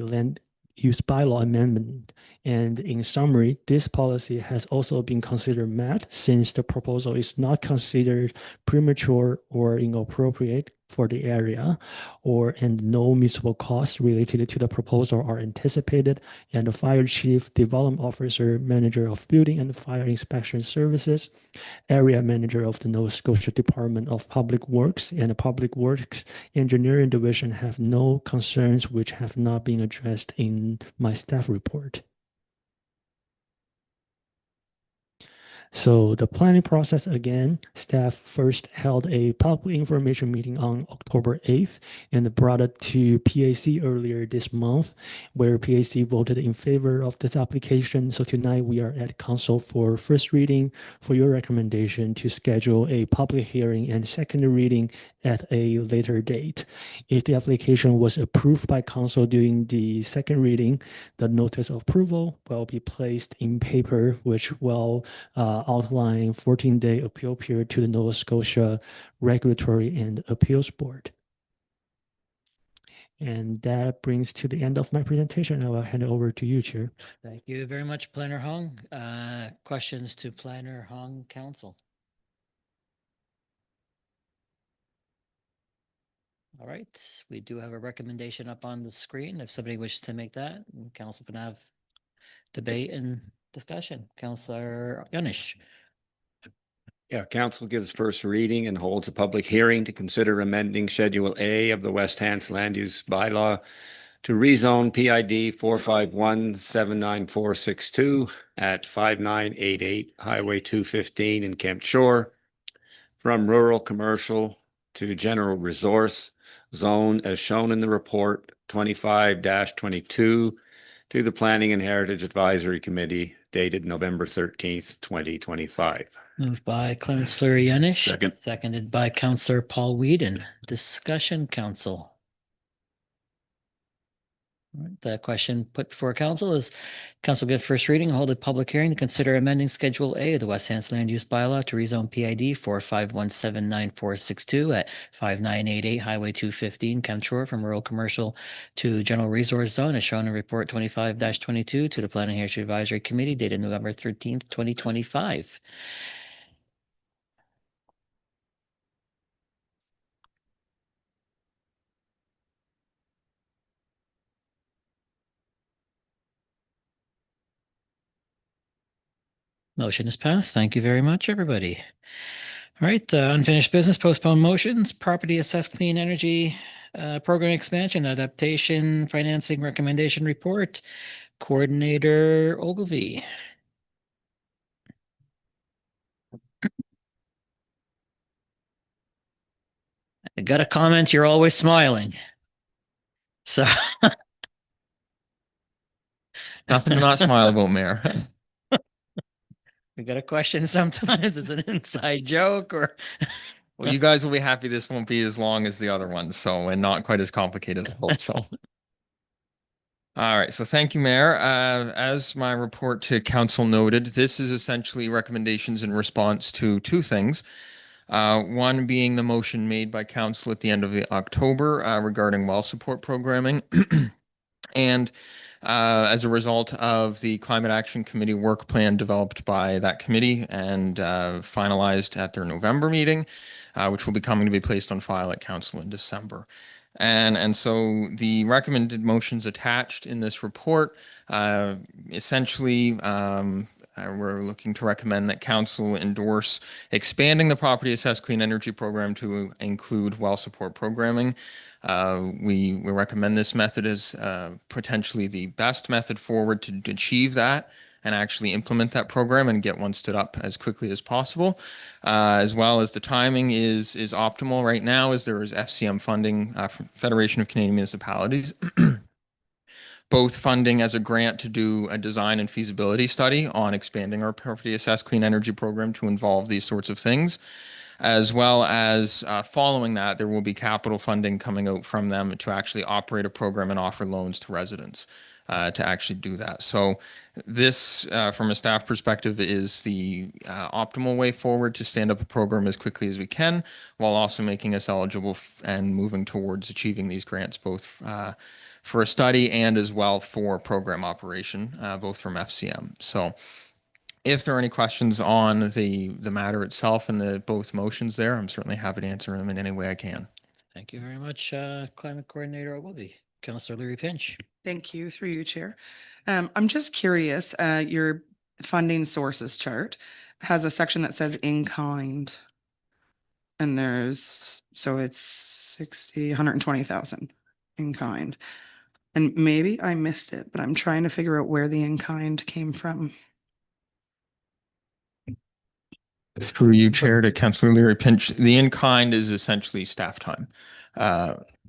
G: land use bylaw amendment. And in summary, this policy has also been considered met since the proposal is not considered premature or inappropriate for the area, and no municipal costs related to the proposal are anticipated, and the fire chief, development officer, manager of building and fire inspection services, area manager of the Nova Scotia Department of Public Works, and the Public Works Engineering Division have no concerns which have not been addressed in my staff report. So the planning process again, staff first held a public information meeting on October 8th and brought it to PAC earlier this month, where PAC voted in favor of this application. So tonight we are at council for first reading for your recommendation to schedule a public hearing and second reading at a later date. If the application was approved by council during the second reading, the notice of approval will be placed in paper, which will outline 14-day appeal period to the Nova Scotia Regulatory and Appeals Board. And that brings to the end of my presentation. I will hand it over to you, Chair.
A: Thank you very much, Planner Hong. Questions to Planner Hong Council? All right, we do have a recommendation up on the screen. If somebody wishes to make that, council can have debate and discussion. Councillor Yonish.
N: Yeah, council gives first reading and holds a public hearing to consider amending Schedule A of the West Hants Land Use Bylaw to rezone PID 451-79462 at 5988 Highway 215 in Kemp Shore from rural commercial to general resource zone as shown in the report 25-22 to the Planning and Heritage Advisory Committee dated November 13th, 2025.
A: Moved by Councillor Yanish.
C: Second.
A: Seconded by Councillor Paul Whedon. Discussion, council. All right, the question put before council is council give first reading, hold a public hearing to consider amending Schedule A of the West Hants Land Use Bylaw to rezone PID 451-79462 at 5988 Highway 215 Kempshore from rural commercial to general resource zone as shown in report 25-22 to the Planning and Heritage Advisory Committee dated November 13th, 2025. Motion is passed. Thank you very much, everybody. All right, unfinished business, postponed motions, property assessed clean energy program expansion, adaptation, financing recommendation report. Coordinator Ogilvy. I got a comment, you're always smiling. So.
O: Nothing to not smile about, Mayor.
A: We got a question sometimes. It's an inside joke or.
O: Well, you guys will be happy this won't be as long as the other ones, so, and not quite as complicated, I hope so. All right, so thank you, Mayor. As my report to council noted, this is essentially recommendations in response to two things. One being the motion made by council at the end of October regarding well support programming. And as a result of the Climate Action Committee work plan developed by that committee and finalized at their November meeting, which will be coming to be placed on file at council in December. And so the recommended motions attached in this report, essentially, we're looking to recommend that council endorse expanding the property assessed clean energy program to include well support programming. We recommend this method as potentially the best method forward to achieve that and actually implement that program and get one stood up as quickly as possible, as well as the timing is optimal right now as there is FCM funding from Federation of Canadian Municipalities. Both funding as a grant to do a design and feasibility study on expanding our property assessed clean energy program to involve these sorts of things, as well as following that, there will be capital funding coming out from them to actually operate a program and offer loans to residents to actually do that. So this, from a staff perspective, is the optimal way forward to stand up a program as quickly as we can, while also making us eligible and moving towards achieving these grants, both for a study and as well for program operation, both from FCM. So if there are any questions on the matter itself and the both motions there, I'm certainly happy to answer them in any way I can.
A: Thank you very much, Climate Coordinator Ogilvy. Councillor Leary Pinch.
E: Thank you, through you, Chair. I'm just curious, your funding sources chart has a section that says in kind. And so it's 60, 120,000 in kind. And maybe I missed it, but I'm trying to figure out where the in kind came from.
O: Through you, Chair, to Councillor Leary Pinch, the in-kind is essentially staff time.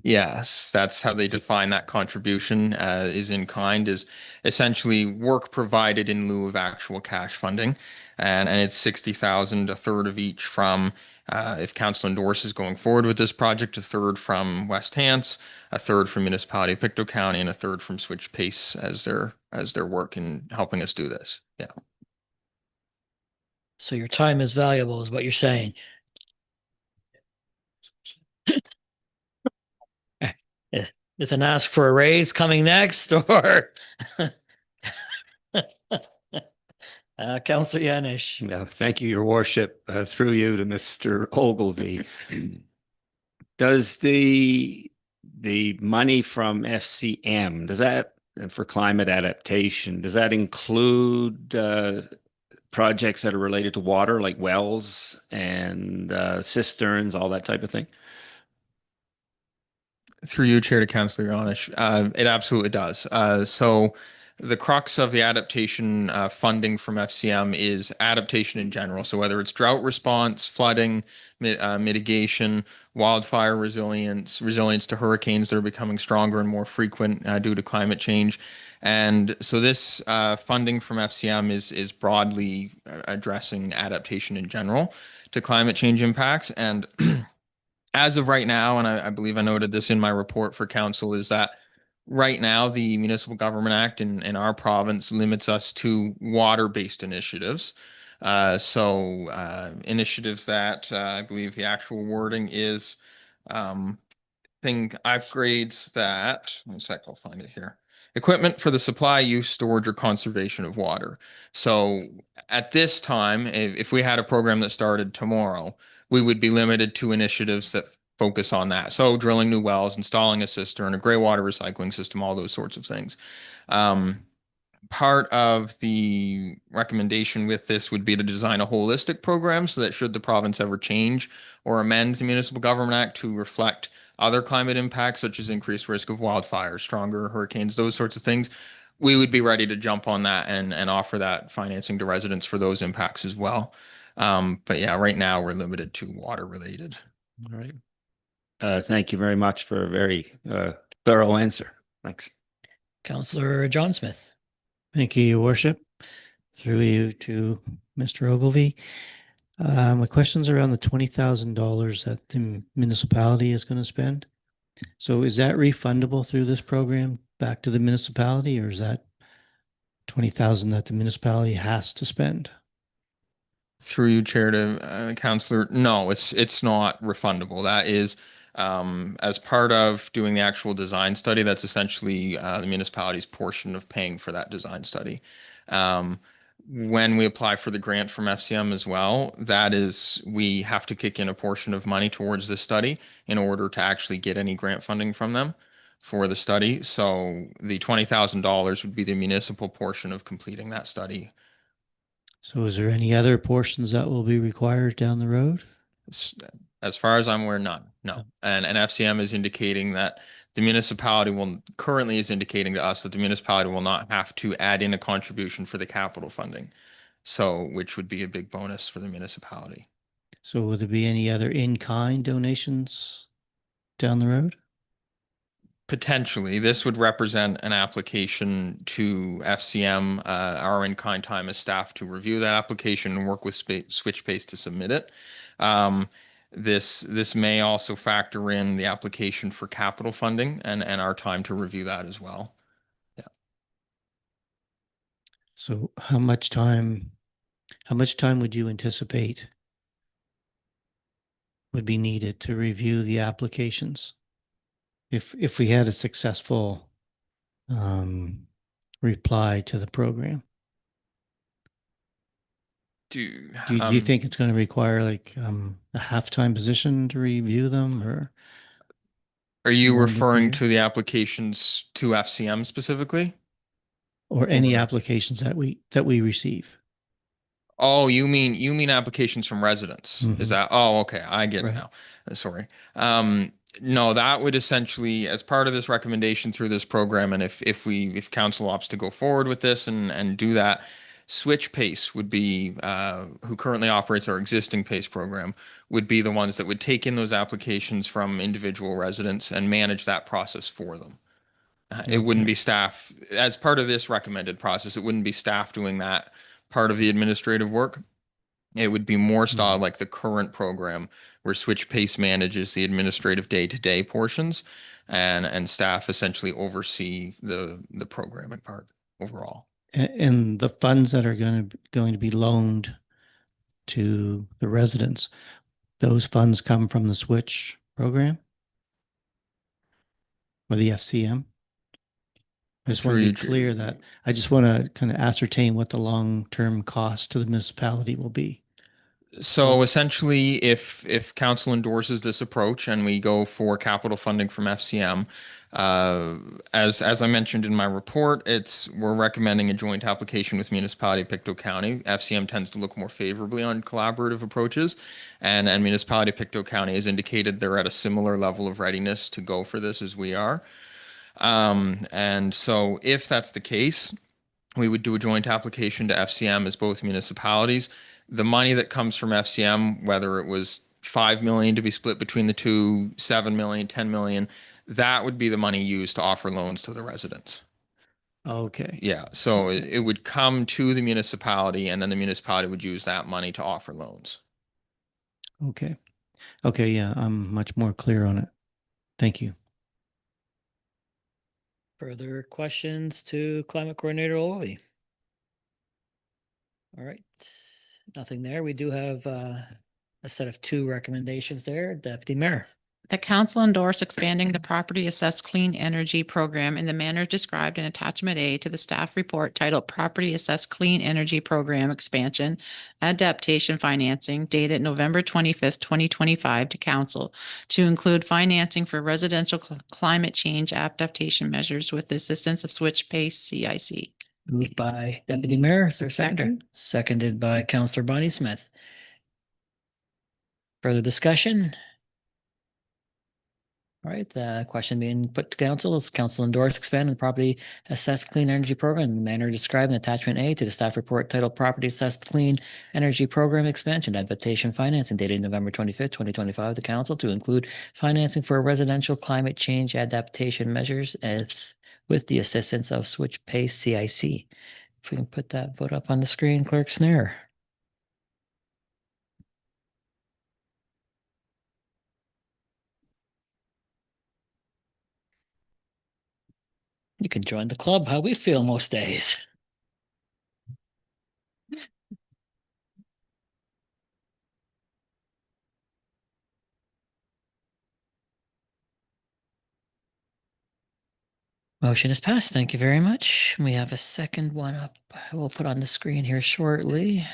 O: Yes, that's how they define that contribution, is in-kind, is essentially work provided in lieu of actual cash funding. And it's 60,000, a third of each from, if council endorses going forward with this project, a third from West Hants, a third from Municipality of Pictou County, and a third from Switch Pace as their work in helping us do this. Yeah.
A: So your time is valuable is what you're saying. Is an ask for a raise coming next or? Councillor Yanish.
N: No, thank you, Your Worship. Through you to Mr. Ogilvy. Does the money from FCM, does that, for climate adaptation, does that include projects that are related to water, like wells and cisterns, all that type of thing?
O: Through you, Chair, to Councillor Yanish, it absolutely does. So the crux of the adaptation funding from FCM is adaptation in general. So whether it's drought response, flooding, mitigation, wildfire resilience to hurricanes that are becoming stronger and more frequent due to climate change. And so this funding from FCM is broadly addressing adaptation in general to climate change impacts. And as of right now, and I believe I noted this in my report for council, is that right now the Municipal Government Act in our province limits us to water-based initiatives. Initiatives that I believe the actual wording is upgrades that, one sec, I'll find it here. Equipment for the supply, use, storage, or conservation of water. So at this time, if we had a program that started tomorrow, we would be limited to initiatives that focus on that. So drilling new wells, installing a cistern, a gray water recycling system, all those sorts of things. Part of the recommendation with this would be to design a holistic program so that should the province ever change or amend the Municipal Government Act to reflect other climate impacts, such as increased risk of wildfires, stronger hurricanes, those sorts of things, we would be ready to jump on that and offer that financing to residents for those impacts as well. But yeah, right now we're limited to water related.
N: All right. Thank you very much for a very thorough answer. Thanks.
A: Councillor John Smith.
P: Thank you, Your Worship. Through you to Mr. Ogilvy. My question's around the $20,000 that the municipality is going to spend. So is that refundable through this program back to the municipality, or is that $20,000 that the municipality has to spend?
O: Through you, Chair, to Councillor, no, it's not refundable. That is as part of doing the actual design study. That's essentially the municipality's portion of paying for that design study. When we apply for the grant from FCM as well, that is, we have to kick in a portion of money towards this study in order to actually get any grant funding from them for the study. So the $20,000 would be the municipal portion of completing that study.
P: So is there any other portions that will be required down the road?
O: As far as I'm aware, none. No. And FCM is indicating that the municipality currently is indicating to us that the municipality will not have to add in a contribution for the capital funding. So, which would be a big bonus for the municipality.
P: So will there be any other in-kind donations down the road?
O: Potentially, this would represent an application to FCM, our in-kind time as staff to review that application and work with Switch Pace to submit it. This may also factor in the application for capital funding and our time to review that as well. Yeah.
P: So how much time would you anticipate would be needed to review the applications? If we had a successful reply to the program? Do you think it's going to require like a half-time position to review them, or
O: are you referring to the applications to FCM specifically?
P: Or any applications that we receive?
O: Oh, you mean applications from residents? Is that? Oh, okay, I get it now. Sorry. No, that would essentially, as part of this recommendation through this program, and if council opts to go forward with this and do that, Switch Pace would be, who currently operates our existing PACE program, would be the ones that would take in those applications from individual residents and manage that process for them. It wouldn't be staff, as part of this recommended process, it wouldn't be staff doing that part of the administrative work. It would be more style like the current program where Switch Pace manages the administrative day-to-day portions and staff essentially oversee the programming part overall.
P: And the funds that are going to be loaned to the residents, those funds come from the Switch program or the FCM? I just want to be clear that I just want to kind of ascertain what the long-term cost to the municipality will be.
O: So essentially, if council endorses this approach and we go for capital funding from FCM, as I mentioned in my report, we're recommending a joint application with municipality of Pictou County. FCM tends to look more favorably on collaborative approaches, and municipality of Pictou County has indicated they're at a similar level of readiness to go for this as we are. And so if that's the case, we would do a joint application to FCM as both municipalities. The money that comes from FCM, whether it was 5 million to be split between the two, 7 million, 10 million, that would be the money used to offer loans to the residents.
P: Okay.
O: Yeah. So it would come to the municipality and then the municipality would use that money to offer loans.
P: Okay. Okay. Yeah. I'm much more clear on it. Thank you.
A: Further questions to Climate Coordinator Olvey? All right, nothing there. We do have a set of 2 recommendations there. Deputy Mayor.
B: The council endorse expanding the property assessed clean energy program in the manner described in attachment A to the staff report titled Property Assessed Clean Energy Program Expansion Adaptation Financing dated November 25th, 2025 to council to include financing for residential climate change adaptation measures with the assistance of Switch Pace CIC.
A: Moved by Deputy Mayor. Is there a second? Seconded by Councillor Bonnie Smith. Further discussion? All right, the question being put to council is council endorse expand the property assessed clean energy program in the manner described in attachment A to the staff report titled Property Assessed Clean Energy Program Expansion Adaptation Financing dated November 25th, 2025, the council to include financing for residential climate change adaptation measures with the assistance of Switch Pace CIC. If we can put that vote up on the screen, Clerk Snare. You can join the club, how we feel most days. Motion is passed. Thank you very much. We have a second one up. I will put on the screen here shortly.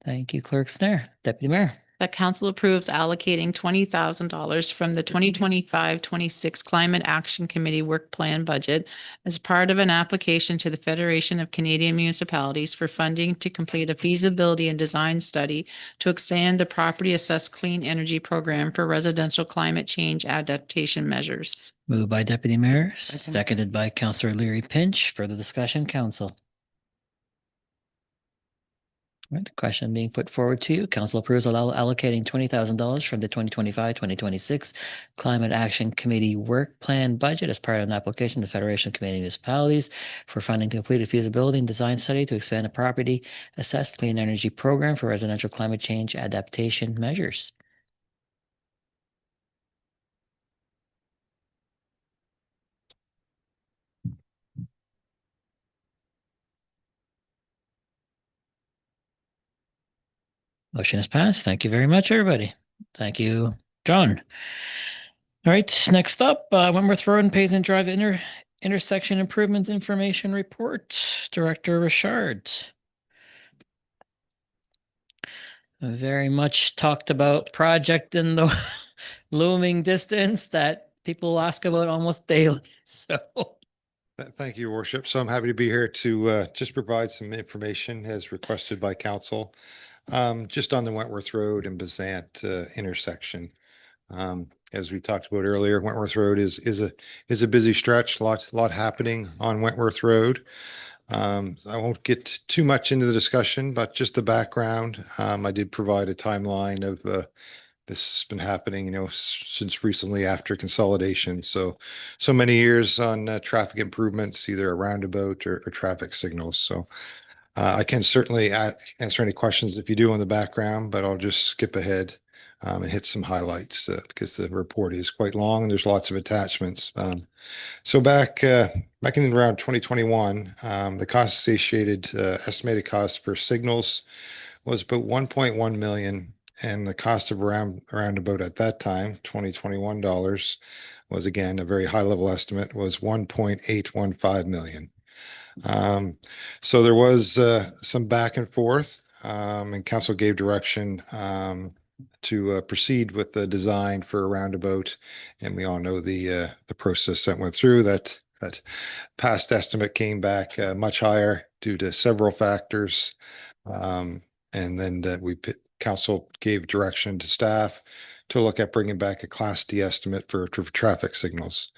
A: Thank you, Clerk Snare. Deputy Mayor.
B: That council approves allocating $20,000 from the 2025-26 Climate Action Committee Work Plan budget as part of an application to the Federation of Canadian Municipalities for funding to complete a feasibility and design study to expand the property assessed clean energy program for residential climate change adaptation measures.
A: Moved by Deputy Mayor, seconded by Councillor Leary Pinch. Further discussion, council. Right, the question being put forward to you. Council approves allocating $20,000 from the 2025-2026 Climate Action Committee Work Plan budget as part of an application to the Federation of Canadian Municipalities for funding to complete a feasibility and design study to expand a property assessed clean energy program for residential climate change adaptation measures. Motion is passed. Thank you very much, everybody. Thank you, John. All right, next up, Wentworth Road and Payson Drive intersection improvement information report. Director Richard. Very much talked about project in the looming distance that people ask about almost daily. So.
Q: Thank you, Your Worship. So I'm happy to be here to just provide some information as requested by council. Just on the Wentworth Road and Bazant intersection. As we talked about earlier, Wentworth Road is a busy stretch, lot happening on Wentworth Road. I won't get too much into the discussion, but just the background. I did provide a timeline of this has been happening, since recently after consolidation. So many years on traffic improvements, either a roundabout or traffic signals. So I can certainly answer any questions if you do on the background, but I'll just skip ahead and hit some highlights because the report is quite long and there's lots of attachments. So back in around 2021, the cost associated estimated cost for signals was about 1.1 million, and the cost of roundabout at that time, 2021 dollars, was again a very high level estimate, was 1.815 million. So there was some back and forth, and council gave direction to proceed with the design for a roundabout, and we all know the process that went through. That past estimate came back much higher due to several factors, and then council gave direction to staff to look at bringing back a Class D estimate for traffic signals.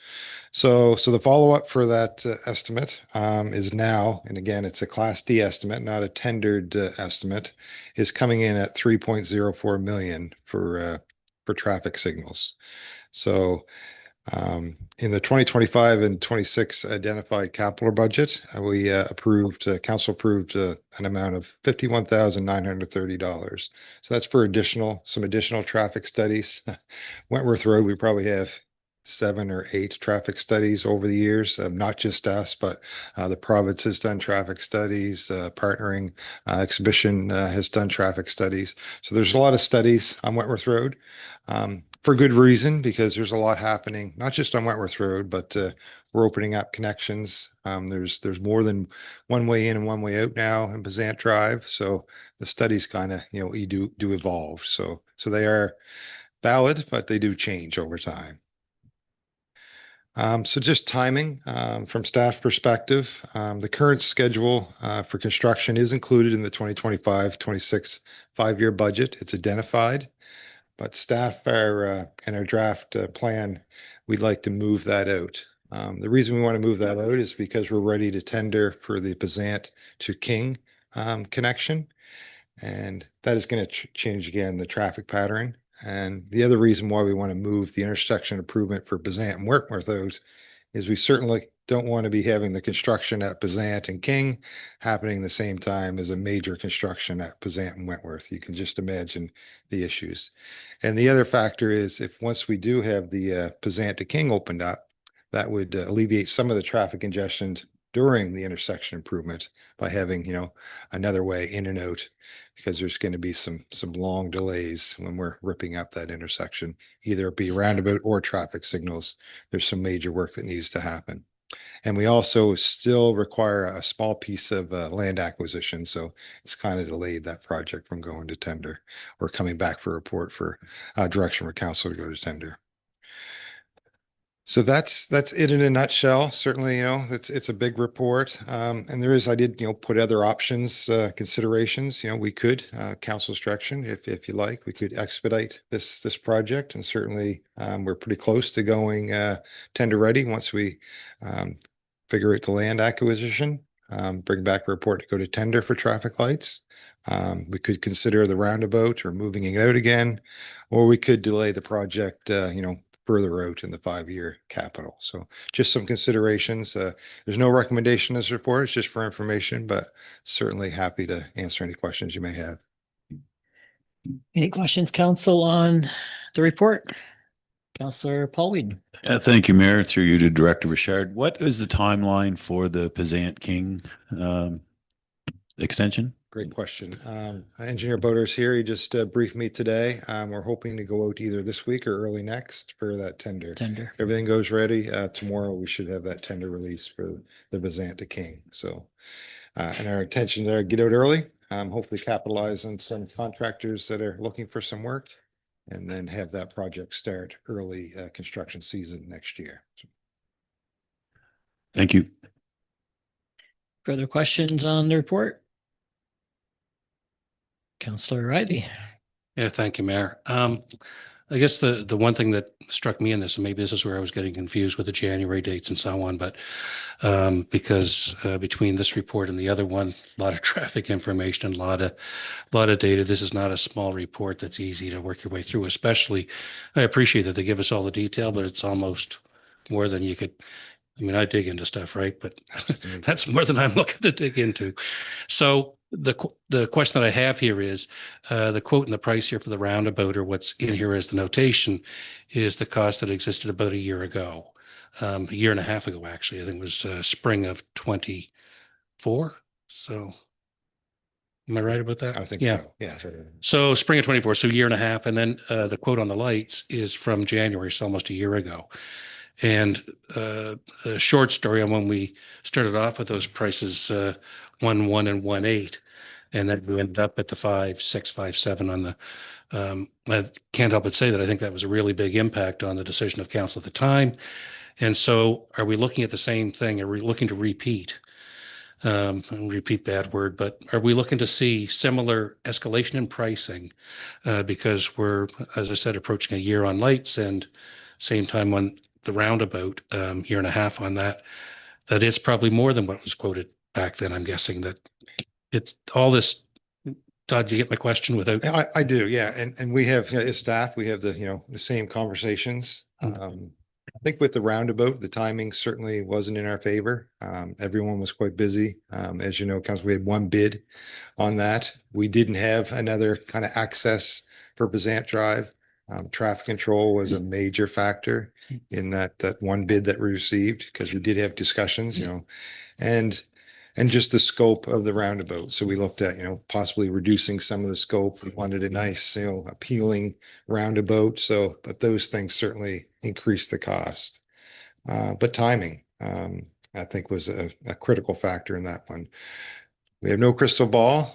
Q: So the follow-up for that estimate is now, and again, it's a Class D estimate, not a tendered estimate, is coming in at 3.04 million for traffic signals. So in the 2025 and 26 identified capital budget, we council approved an amount of $51,930. So that's for some additional traffic studies. Wentworth Road, we probably have 7 or 8 traffic studies over the years, not just us, but the province has done traffic studies, partnering exhibition has done traffic studies. So there's a lot of studies on Wentworth Road. For good reason, because there's a lot happening, not just on Wentworth Road, but we're opening up connections. There's more than one way in and one way out now in Bezant Drive. So the studies kind of, do evolve. So they are valid, but they do change over time. So just timing from staff perspective, the current schedule for construction is included in the 2025-26 5-year budget. It's identified. But staff are in our draft plan, we'd like to move that out. The reason we want to move that out is because we're ready to tender for the Bezant to King connection. And that is going to change again the traffic pattern. And the other reason why we want to move the intersection improvement for Bezant and Wentworth is we certainly don't want to be having the construction at Bezant and King happening the same time as a major construction at Bezant and Wentworth. You can just imagine the issues. And the other factor is if once we do have the Bezant to King opened up, that would alleviate some of the traffic congestion during the intersection improvement by having, another way in and out, because there's going to be some long delays when we're ripping up that intersection, either it be roundabout or traffic signals. There's some major work that needs to happen. And we also still require a small piece of land acquisition. So it's kind of delayed that project from going to tender or coming back for a report for direction for council to go to tender. So that's it in a nutshell. Certainly, it's a big report. And I did, put other options, considerations. We could, council's direction, if you like, we could expedite this project. And certainly we're pretty close to going tender ready once we figure out the land acquisition, bring back a report to go to tender for traffic lights. We could consider the roundabout or moving it out again, or we could delay the project, further out in the 5-year capital. So just some considerations. There's no recommendation in this report. It's just for information, but certainly happy to answer any questions you may have.
A: Any questions, council, on the report? Councillor Paul Whedon.
C: Thank you, Mayor. Through you to Director Richard. What is the timeline for the Bezant King extension?
Q: Great question. Engineer Boder's here. He just briefed me today. We're hoping to go out either this week or early next for that tender. If everything goes ready, tomorrow we should have that tender release for the Bezant to King. So, and our intention there, get out early, hopefully capitalize on some contractors that are looking for some work, and then have that project start early construction season next year.
C: Thank you.
A: Further questions on the report? Councillor Ivey.
F: Yeah, thank you, Mayor. I guess the one thing that struck me in this, and maybe this is where I was getting confused with the January dates and so on, but because between this report and the other one, a lot of traffic information, a lot of data. This is not a small report that's easy to work your way through, especially I appreciate that they give us all the detail, but it's almost more than you could. I mean, I dig into stuff, right? But that's more than I'm looking to dig into. So the question that I have here is the quote and the price here for the roundabout, or what's in here as the notation, is the cost that existed about a year ago, a year and a half ago, actually. I think it was spring of 24. So am I right about that?
Q: I think
F: Yeah.
Q: so. Yeah.
F: So spring of 24, so a year and a half. And then the quote on the lights is from January, so almost a year ago. And a short story on when we started off with those prices, 1.1 and 1.8, and then we ended up at the 5.6, 5.7 on the. I can't help but say that I think that was a really big impact on the decision of council at the time. And so, are we looking at the same thing? Are we looking to repeat? Repeat bad word, but are we looking to see similar escalation in pricing? Because we're, as I said, approaching a year on lights, and same time on the roundabout, year and a half on that. That is probably more than what was quoted back then. I'm guessing that it's all this. Todd, do you get my question without?
Q: Yeah, I do. Yeah. And we have, as staff, we have the same conversations. I think with the roundabout, the timing certainly wasn't in our favor. Everyone was quite busy. As you know, council, we had one bid on that. We didn't have another kind of access for Bazant Drive. Traffic control was a major factor in that one bid that we received, because we did have discussions, and just the scope of the roundabout. So we looked at, possibly reducing some of the scope. We wanted a nice, appealing roundabout. So, but those things certainly increased the cost. But timing, I think, was a critical factor in that one. We have no crystal ball.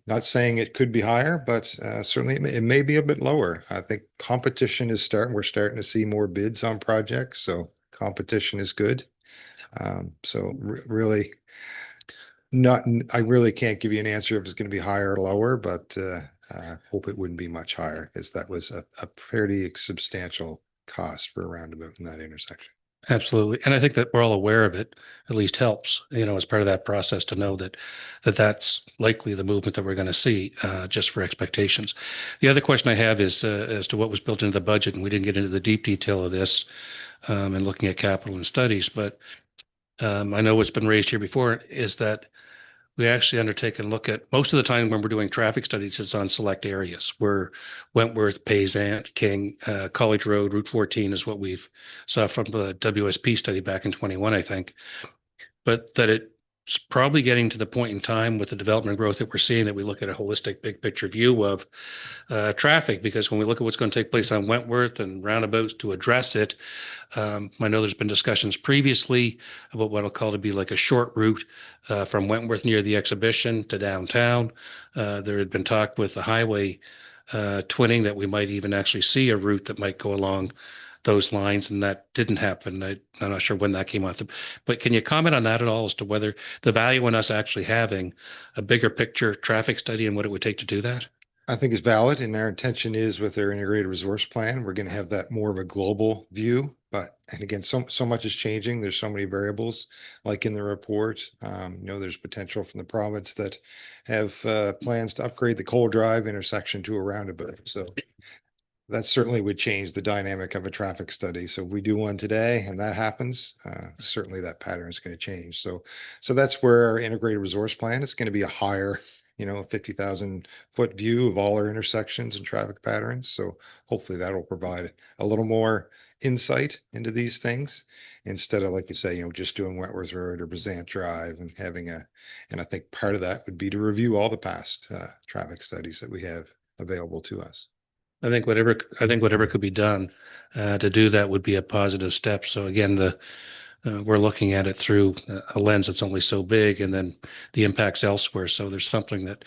Q: Not saying it could be higher, but certainly it may be a bit lower. I think competition is starting. We're starting to see more bids on projects, so competition is good. Really, I really can't give you an answer if it's going to be higher or lower, but hope it wouldn't be much higher, because that was a fairly substantial cost for a roundabout in that intersection.
F: Absolutely. And I think that we're all aware of it, at least helps, as part of that process, to know that's likely the movement that we're going to see, just for expectations. The other question I have is as to what was built into the budget, and we didn't get into the deep detail of this and looking at capital and studies, but I know what's been raised here before is that we actually undertake and look at, most of the time when we're doing traffic studies, it's on select areas where Wentworth, Payzant, King, College Road, Route 14 is what we've saw from the WSP study back in 21, I think. But that it's probably getting to the point in time with the development growth that we're seeing that we look at a holistic big picture view of traffic, because when we look at what's going to take place on Wentworth and roundabouts to address it, I know there's been discussions previously about what I'll call to be like a short route from Wentworth near the exhibition to downtown. There had been talk with the highway twinning that we might even actually see a route that might go along those lines, and that didn't happen. I'm not sure when that came off. But can you comment on that at all, as to whether the value in us actually having a bigger picture traffic study and what it would take to do that?
Q: I think is valid, and our intention is with their integrated resource plan, we're going to have that more of a global view. And again, so much is changing. There's so many variables, like in the report. There's potential from the province that have plans to upgrade the Cole Drive intersection to a roundabout. So that certainly would change the dynamic of a traffic study. So if we do one today and that happens, certainly that pattern is going to change. So that's where our integrated resource plan is going to be a higher, 50,000 foot view of all our intersections and traffic patterns. So hopefully that will provide a little more insight into these things, instead of, like you say, just doing Wentworth Road or Bazant Drive and having and I think part of that would be to review all the past traffic studies that we have available to us.
F: I think whatever could be done to do that would be a positive step. So again, we're looking at it through a lens that's only so big, and then the impacts elsewhere. So there's something that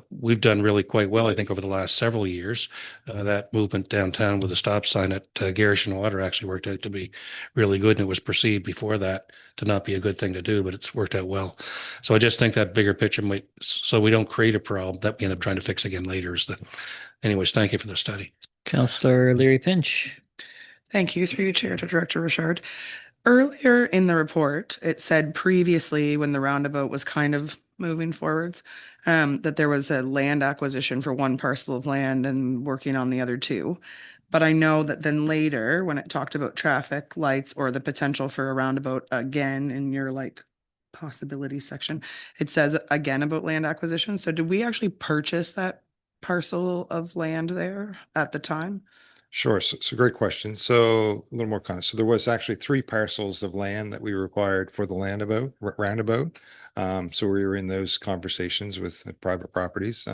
F: we've done really quite well, I think, over the last several years. That movement downtown with a stop sign at Garish and Water actually worked out to be really good, and it was perceived before that to not be a good thing to do, but it's worked out well. So I just think that bigger picture so we don't create a problem that we end up trying to fix again later. Anyways, thank you for the study.
A: Councillor Leary Pinch.
E: Thank you, through you, Chair, to Director Richard. Earlier in the report, it said previously when the roundabout was kind of moving forwards, that there was a land acquisition for one parcel of land and working on the other two. But I know that then later, when it talked about traffic lights or the potential for a roundabout again in your like possibility section, it says again about land acquisition. So did we actually purchase that parcel of land there at the time?
Q: Sure. So great question. So a little more kind of, so there was actually 3 parcels of land that we required for the roundabout. So we were in those conversations with private properties.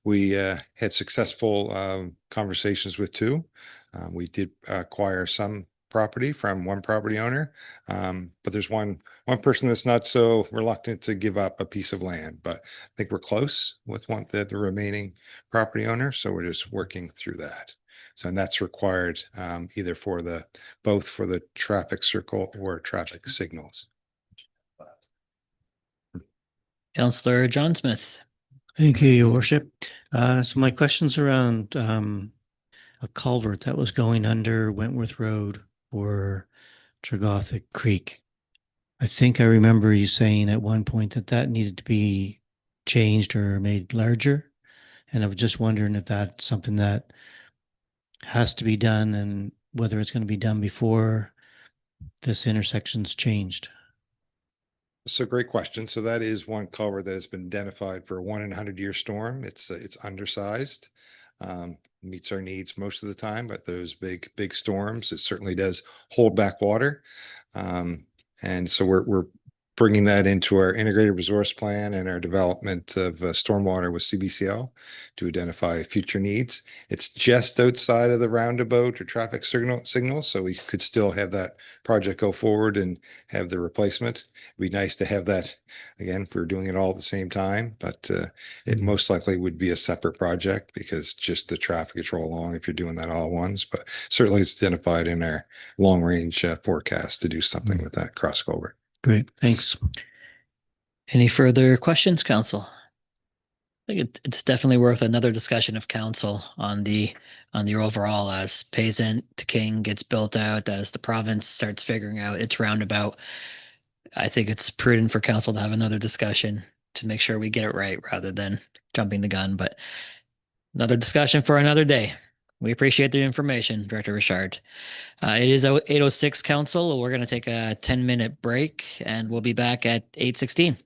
Q: We had successful conversations with 2. We did acquire some property from one property owner, but there's one person that's not so reluctant to give up a piece of land. But I think we're close with the remaining property owner, so we're just working through that. So, and that's required either for both for the traffic circle or traffic signals.
A: Councillor John Smith.
P: Thank you, Your Worship. So my question's around a culvert that was going under Wentworth Road or Tregothic Creek. I think I remember you saying at one point that needed to be changed or made larger. And I was just wondering if that's something that has to be done and whether it's going to be done before this intersection's changed.
Q: So great question. So that is one culvert that has been identified for a 1 in 100-year storm. It's undersized, meets our needs most of the time, but those big storms, it certainly does hold back water. And so we're bringing that into our integrated resource plan and our development of stormwater with CBCL to identify future needs. It's just outside of the roundabout or traffic signal, so we could still have that project go forward and have the replacement. It'd be nice to have that again if we're doing it all at the same time, but it most likely would be a separate project because just the traffic control along if you're doing that all at once. But certainly it's identified in our long range forecast to do something with that cross culvert.
P: Great, thanks.
A: Any further questions, Council? I think it's definitely worth another discussion of council on the overall as Payson to King gets built out, as the province starts figuring out its roundabout. I think it's prudent for council to have another discussion to make sure we get it right rather than jumping the gun. But another discussion for another day. We appreciate the information, Director Richard. It is 8:06, Council. We're going to take a 10-minute break and we'll be back at 8:16.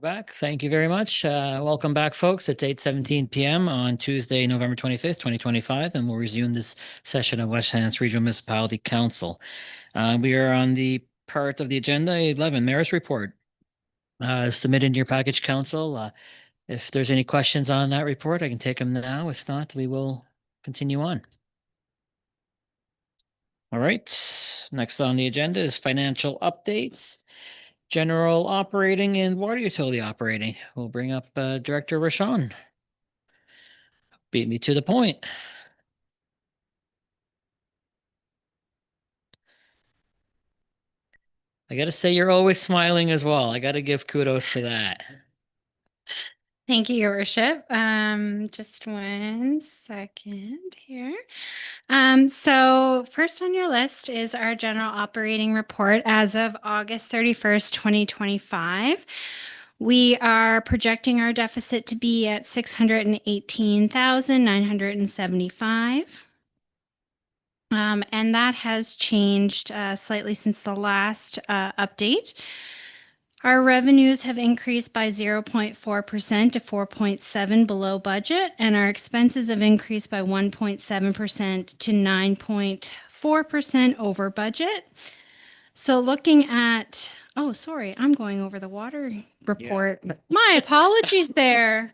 A: Back. Thank you very much. Welcome back, folks. It's 8:17 p.m. on Tuesday, November 25th, 2025, and we'll resume this session of West Hants Regional Municipality Council. We are on the part of the agenda 11, Mayor's Report. Submitted in your package, Council. If there's any questions on that report, I can take them now. If not, we will continue on. All right. Next on the agenda is financial updates. General operating and water utility operating. We'll bring up Director Rashawn. Beat me to the point. I got to say, you're always smiling as well. I got to give kudos to that.
R: Thank you, Your Worship. Just 1 second here. So first on your list is our general operating report as of August 31st, 2025. We are projecting our deficit to be at 618,975. And that has changed slightly since the last update. Our revenues have increased by 0.4% to 4.7 below budget, and our expenses have increased by 1.7% to 9.4% over budget. So looking at, oh, sorry, I'm going over the water report. My apologies there.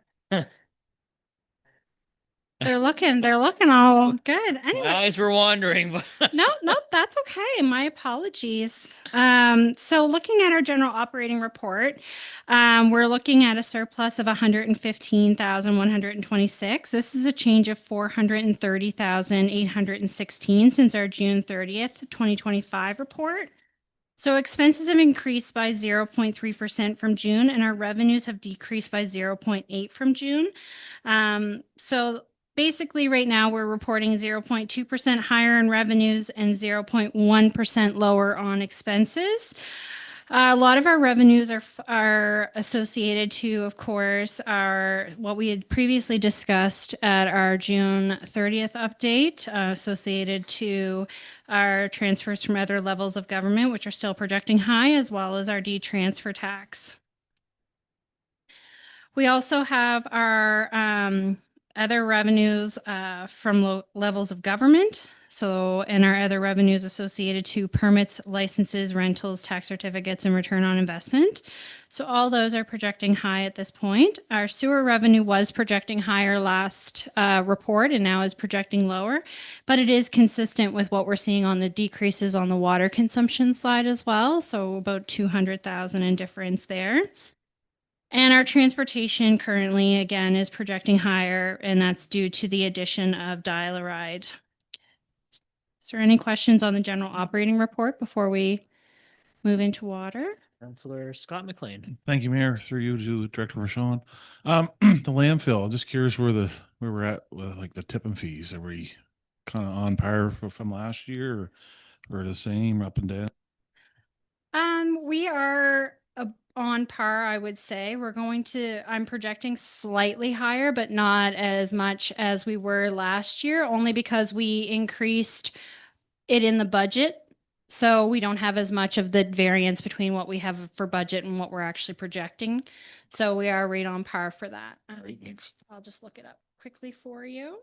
R: They're looking all good. Anyway.
A: My eyes were wandering.
R: Nope, that's okay. My apologies. So looking at our general operating report, we're looking at a surplus of 115,126. This is a change of 430,816 since our June 30th, 2025 report. So expenses have increased by 0.3% from June, and our revenues have decreased by 0.8% from June. So basically, right now, we're reporting 0.2% higher in revenues and 0.1% lower on expenses. A lot of our revenues are associated to, of course, what we had previously discussed at our June 30th update, associated to our transfers from other levels of government, which are still projecting high, as well as our D-transfer tax. We also have our other revenues from levels of government. So, and our other revenues associated to permits, licenses, rentals, tax certificates, and return on investment. So all those are projecting high at this point. Our sewer revenue was projecting higher last report and now is projecting lower, but it is consistent with what we're seeing on the decreases on the water consumption side as well. So about 200,000 in difference there. And our transportation currently, again, is projecting higher, and that's due to the addition of dial-a-ride. Is there any questions on the general operating report before we move into water?
A: Councillor Scott McLean.
S: Thank you, Mayor. Through you to Director Rashawn. The landfill, I'm just curious where we're at with like the tipping fees. Are we kind of on par from last year or the same, up and down?
R: We are on par, I would say. I'm projecting slightly higher, but not as much as we were last year, only because we increased it in the budget. So we don't have as much of the variance between what we have for budget and what we're actually projecting. So we are right on par for that.
S: Thanks.
R: I'll just look it up quickly for you.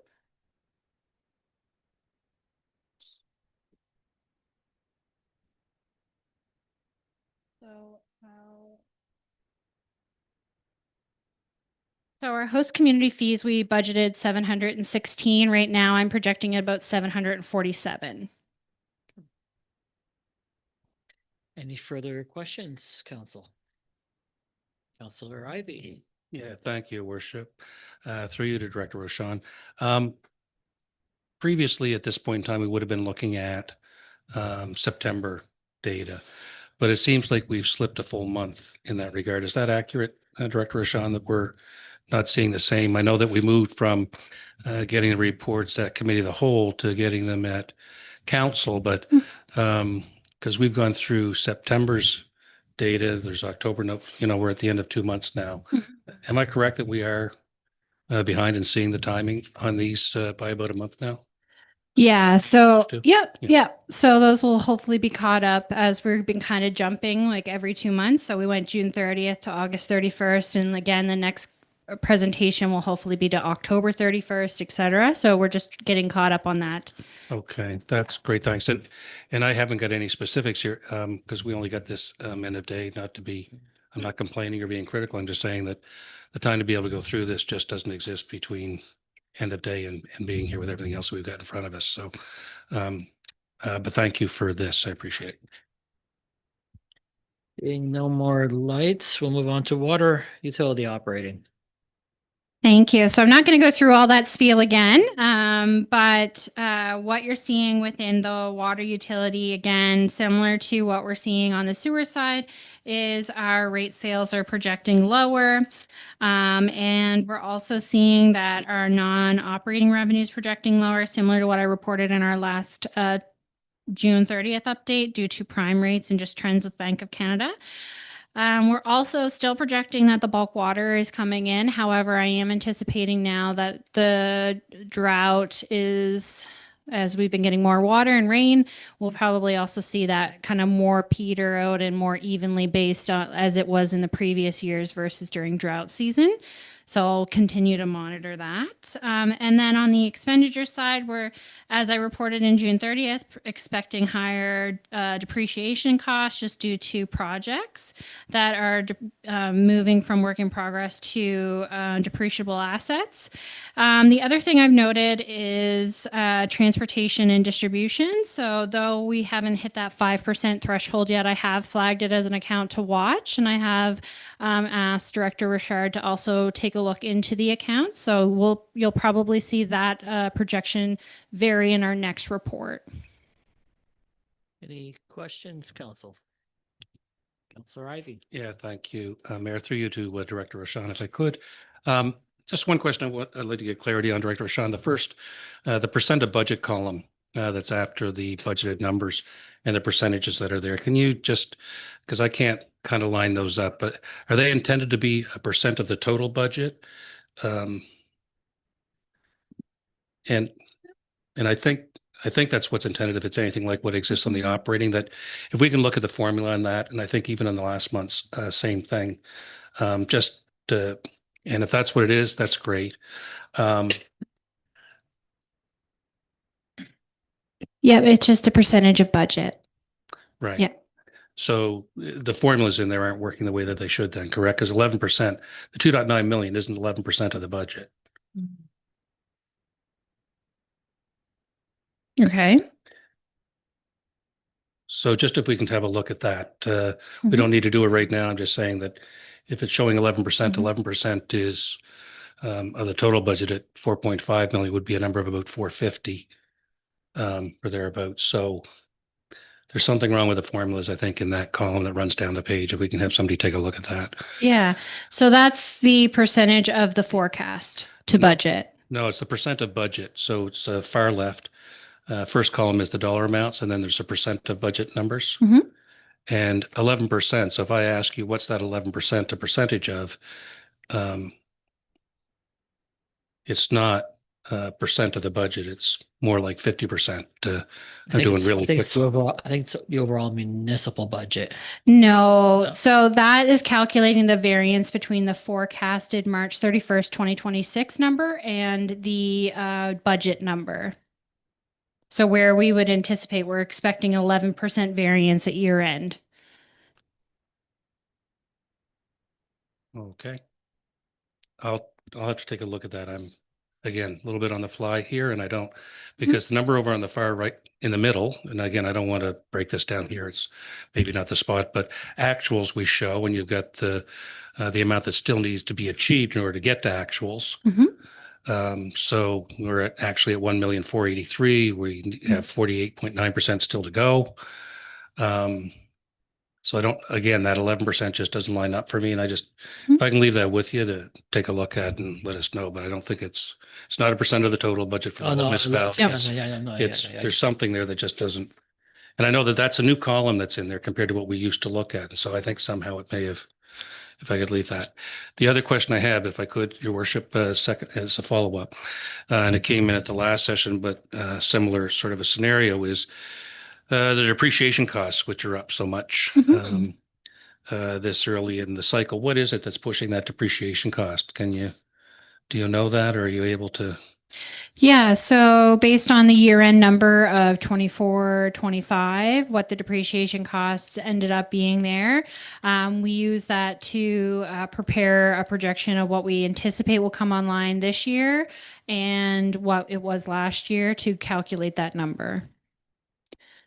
R: So our host community fees, we budgeted 716. Right now, I'm projecting at about 747.
A: Any further questions, Council? Councillor Ivey.
F: Yeah, thank you, Worship. Through you to Director Rashawn. Previously, at this point in time, we would have been looking at September data, but it seems like we've slipped a full month in that regard. Is that accurate, Director Rashawn, that we're not seeing the same? I know that we moved from getting the reports at Committee of the Whole to getting them at Council, but because we've gone through September's data, there's October, we're at the end of 2 months now. Am I correct that we are behind in seeing the timing on these by about a month now?
R: Yeah. So,
F: too?
R: yep.
F: Yeah.
R: Yep. So those will hopefully be caught up as we've been kind of jumping like every 2 months. So we went June 30th to August 31st. And again, the next presentation will hopefully be to October 31st, et cetera. So we're just getting caught up on that.
F: Okay, that's great. Thanks. And I haven't got any specifics here because we only got this end of day, not to be, I'm not complaining or being critical. I'm just saying that the time to be able to go through this just doesn't exist between end of day and being here with everything else we've got in front of us. So, but thank you for this. I appreciate it.
A: Being no more lights, we'll move on to water utility operating.
R: Thank you. So I'm not going to go through all that spiel again, but what you're seeing within the water utility, again, similar to what we're seeing on the sewer side, is our rate sales are projecting lower. And we're also seeing that our non-operating revenues projecting lower, similar to what I reported in our last June 30th update due to prime rates and just trends with Bank of Canada. We're also still projecting that the bulk water is coming in. However, I am anticipating now that the drought is, as we've been getting more water and rain, we'll probably also see that kind of more peter out and more evenly based on as it was in the previous years versus during drought season. So I'll continue to monitor that. And then on the expenditure side, we're, as I reported in June 30th, expecting higher depreciation costs just due to projects that are moving from work in progress to depreciable assets. The other thing I've noted is transportation and distribution. So though we haven't hit that 5% threshold yet, I have flagged it as an account to watch, and I have asked Director Richard to also take a look into the account. So you'll probably see that projection vary in our next report.
A: Any questions, Council? Councillor Ivey.
F: Yeah, thank you, Mayor. Through you to Director Rashan, if I could. Just one question I'd like to get clarity on, Director Rashan. The first, the percent of budget column that's after the budgeted numbers and the percentages that are there. Can you just, because I can't kind of line those up, but are they intended to be a percent of the total budget? And I think that's what's intended if it's anything like what exists on the operating, that if we can look at the formula on that, and I think even in the last month's same thing, and if that's what it is, that's great.
R: Yeah, it's just a percentage of budget.
F: Right.
R: Yeah.
F: So the formulas in there aren't working the way that they should then, correct? Because 11%, the 2.9 million isn't 11% of the budget.
R: Okay.
F: So just if we can have a look at that, we don't need to do it right now. I'm just saying that if it's showing 11%, 11% is of the total budget at 4.5 million would be a number of about 450 or thereabouts. So there's something wrong with the formulas, I think, in that column that runs down the page. If we can have somebody take a look at that.
R: Yeah. So that's the percentage of the forecast to budget.
F: No, it's the percent of budget. So it's far left. First column is the dollar amounts, and then there's a percent of budget numbers. And 11%. So if I ask you, what's that 11% a percentage of? It's not a percent of the budget. It's more like 50%. I'm doing really quick.
A: I think it's the overall municipal budget.
R: No. So that is calculating the variance between the forecasted March 31st, 2026 number and the budget number. So where we would anticipate, we're expecting 11% variance at year end.
F: Okay. I'll have to take a look at that. I'm again a little bit on the fly here, and I don't, because the number over on the far right in the middle, and again, I don't want to break this down here. It's maybe not the spot, but actuals we show, and you've got the amount that still needs to be achieved in order to get to actuals. So we're actually at 1,483,000. We have 48.9% still to go. So I don't, again, that 11% just doesn't line up for me. And I just, if I can leave that with you to take a look at and let us know, but I don't think it's not a percent of the total budget for the whole municipality. There's something there that just doesn't, and I know that that's a new column that's in there compared to what we used to look at. And so I think somehow it may have if I could leave that. The other question I have, if I could, Your Worship, second as a follow-up, and it came in at the last session, but similar sort of a scenario is the depreciation costs, which are up so much this early in the cycle. What is it that's pushing that depreciation cost? Do you know that, or are you able to?
R: Yeah, so based on the year-end number of 24, 25, what the depreciation costs ended up being there, we use that to prepare a projection of what we anticipate will come online this year and what it was last year to calculate that number.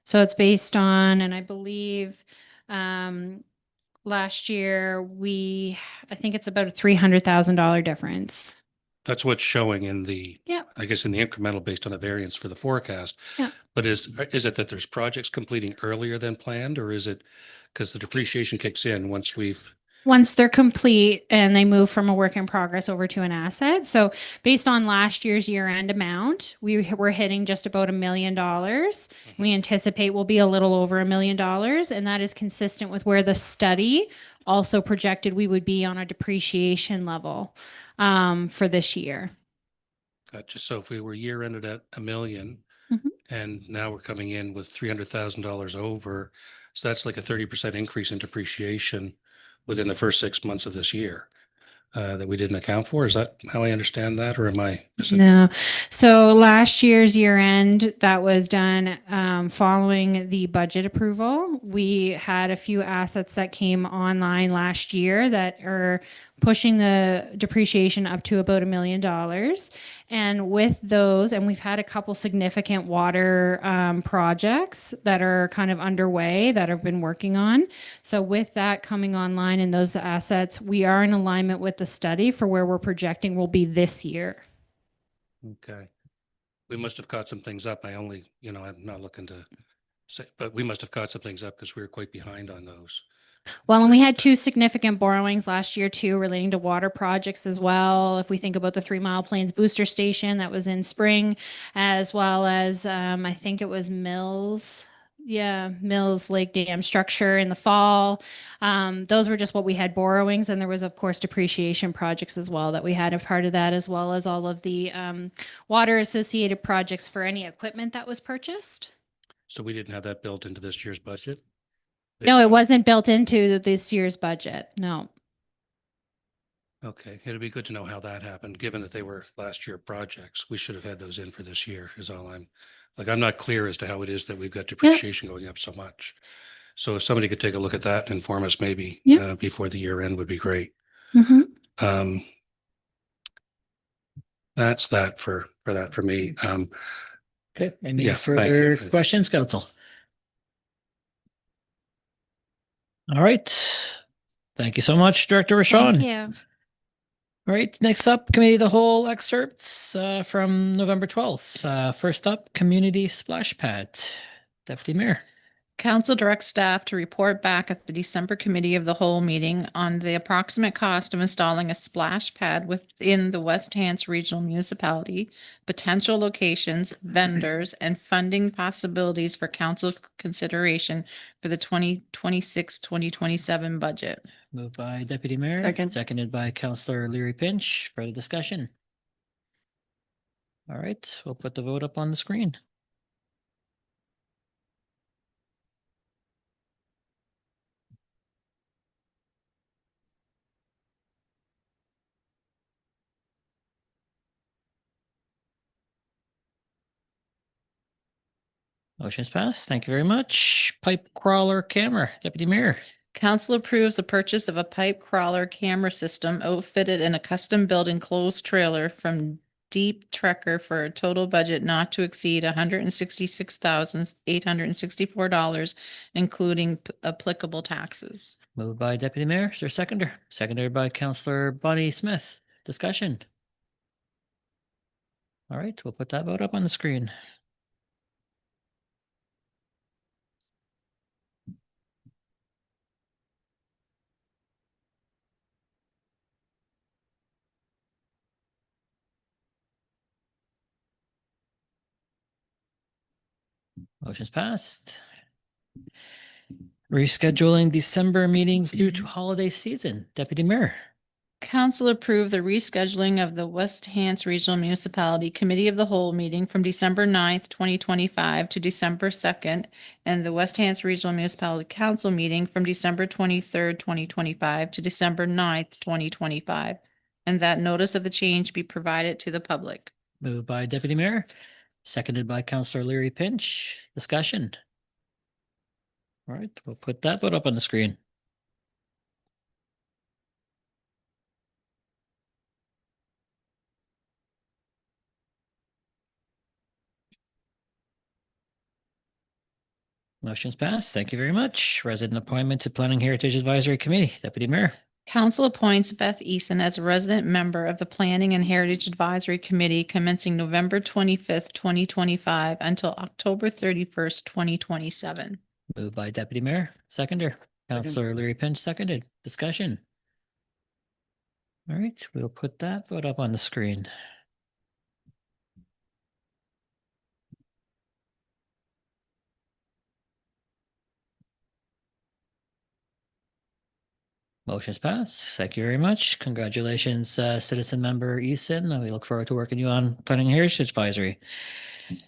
R: So it's based on, and I believe last year I think it's about a $300,000 difference.
F: That's what's showing in
R: Yeah.
F: I guess in the incremental based on the variance for the forecast.
R: Yeah.
F: But is it that there's projects completing earlier than planned, or is it because the depreciation kicks in
R: Once they're complete and they move from a work in progress over to an asset. So based on last year's year-end amount, we're hitting just about $1 million. We anticipate we'll be a little over $1 million, and that is consistent with where the study also projected we would be on a depreciation level for this year.
F: Gotcha. So if we were year ended at $1 million and now we're coming in with $300,000 over, so that's like a 30% increase in depreciation within the first 6 months of this year that we didn't account for. Is that how I understand that, or am I missing?
R: No. So last year's year end, that was done following the budget approval. We had a few assets that came online last year that are pushing the depreciation up to about $1 million. And with those, and we've had a couple significant water projects that are kind of underway that I've been working on. So with that coming online and those assets, we are in alignment with the study for where we're projecting will be this year.
F: Okay. We must have caught some things up. I'm not looking to say, but we must have caught some things up because we were quite behind on those.
R: Well, and we had two significant borrowings last year too, relating to water projects as well. If we think about the 3 Mile Plains Booster Station that was in spring, as well as I think it was Mills Lake Dam structure in the fall. Those were just what we had borrowings, and there was of course depreciation projects as well that we had a part of that, as well as all of the water associated projects for any equipment that was purchased.
F: So we didn't have that built into this year's budget?
R: No, it wasn't built into this year's budget. No.
F: Okay, it'd be good to know how that happened, given that they were last year projects. We should have had those in for this year is all I'm not clear as to how it is that we've got depreciation going up so much. So if somebody could take a look at that and inform us maybe before the year end would be great. That's that for me.
A: Okay. Any
F: Yeah,
A: further
F: thank you.
A: questions, Council? All right. Thank you so much, Director Rashawn.
R: Thank you.
A: All right. Next up, Committee of the Whole excerpts from November 12th. First up, Community Splash Pad. Deputy Mayor.
T: Council directs staff to report back at the December Committee of the Whole meeting on the approximate cost of installing a splash pad within the West Hants Regional Municipality, potential locations, vendors, and funding possibilities for council consideration for the 2026-2027 budget.
A: Moved by Deputy Mayor. Seconded by Councillor Leary Pinch. Further discussion? All right. We'll put the vote up on the screen. Motion's passed. Thank you very much. Pipe crawler camera, Deputy Mayor.
T: Council approves the purchase of a pipe crawler camera system outfitted in a custom built enclosed trailer from Deep Trekker for a total budget not to exceed $166,864, including applicable taxes.
A: Moved by Deputy Mayor. Is there a seconder? Seconded by Councillor Bonnie Smith. Discussion. All right. We'll put that vote up on the screen. Motion's passed. Rescheduling December meetings due to holiday season. Deputy Mayor.
T: Council approved the rescheduling of the West Hants Regional Municipality Committee of the Whole meeting from December 9th, 2025 to December 2nd, and the West Hants Regional Municipality Council meeting from December 23rd, 2025 to December 9th, 2025, and that notice of the change be provided to the public.
A: Moved by Deputy Mayor, seconded by Councillor Leary Pinch. Discussion. All right, we'll put that vote up on the screen. Motion's passed. Thank you very much. Resident appointment to Planning Heritage Advisory Committee. Deputy Mayor.
T: Council appoints Beth Eason as a resident member of the Planning and Heritage Advisory Committee commencing November 25th, 2025 until October 31st, 2027.
A: Moved by Deputy Mayor. Seconder. Councillor Leary Pinch seconded. Discussion. All right, we'll put that vote up on the screen. Motion's passed. Thank you very much. Congratulations, citizen member Eason. And we look forward to working you on Planning and Heritage Advisory.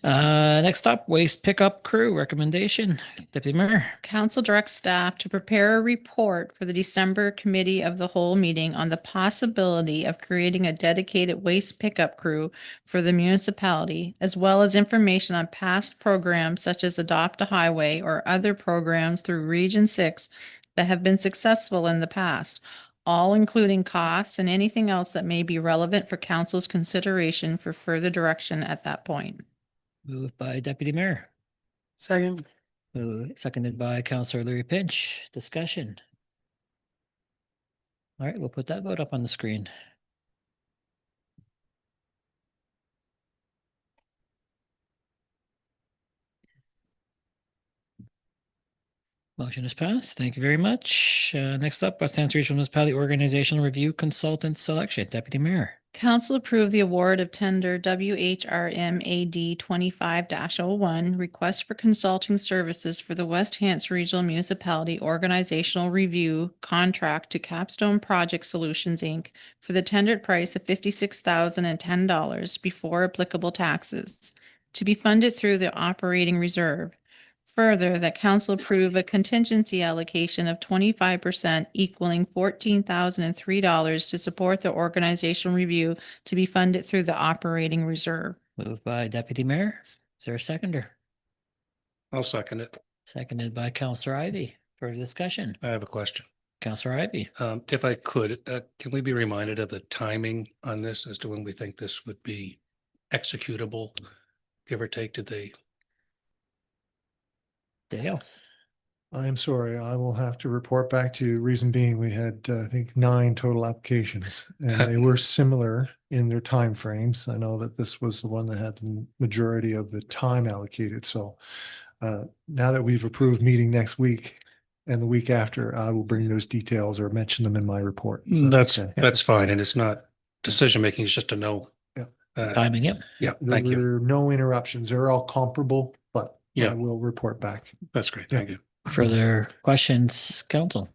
A: Next up, waste pickup crew recommendation. Deputy Mayor.
T: Council directs staff to prepare a report for the December Committee of the Whole meeting on the possibility of creating a dedicated waste pickup crew for the municipality, as well as information on past programs such as Adopt a Highway or other programs through Region 6 that have been successful in the past, all including costs and anything else that may be relevant for council's consideration for further direction at that point.
A: Moved by Deputy Mayor.
K: Second.
A: Seconded by Councillor Leary Pinch. Discussion. All right, we'll put that vote up on the screen. Motion is passed. Thank you very much. Next up, West Hants Regional Municipality Organizational Review Consultant Selection. Deputy Mayor.
T: Council approved the award of tender WHRMAD 25-01, request for consulting services for the West Hants Regional Municipality Organizational Review contract to Capstone Project Solutions, Inc. for the tendered price of $56,010 before applicable taxes, to be funded through the operating reserve. Further, that council approve a contingency allocation of 25% equaling $14,003 to support the organizational review to be funded through the operating reserve.
A: Moved by Deputy Mayor. Is there a seconder?
F: I'll second it.
A: Seconded by Councillor Ivy. Further discussion.
F: I have a question.
A: Councillor Ivy.
F: If I could, can we be reminded of the timing on this as to when we think this would be executable, give or take? Did they?
A: Dale.
U: I'm sorry, I will have to report back to you. Reason being, we had, I think, 9 total applications, and they were similar in their timeframes. I know that this was the one that had the majority of the time allocated. So now that we've approved meeting next week and the week after, I will bring those details or mention them in my report.
F: That's fine, and it's not decision making. It's just to know.
U: Yeah.
A: Timing. Yep.
F: Yeah.
U: There
F: Thank you.
U: were no interruptions. They're all comparable, but
F: Yeah.
U: I will report back.
F: That's great. Thank you.
A: Further questions, council?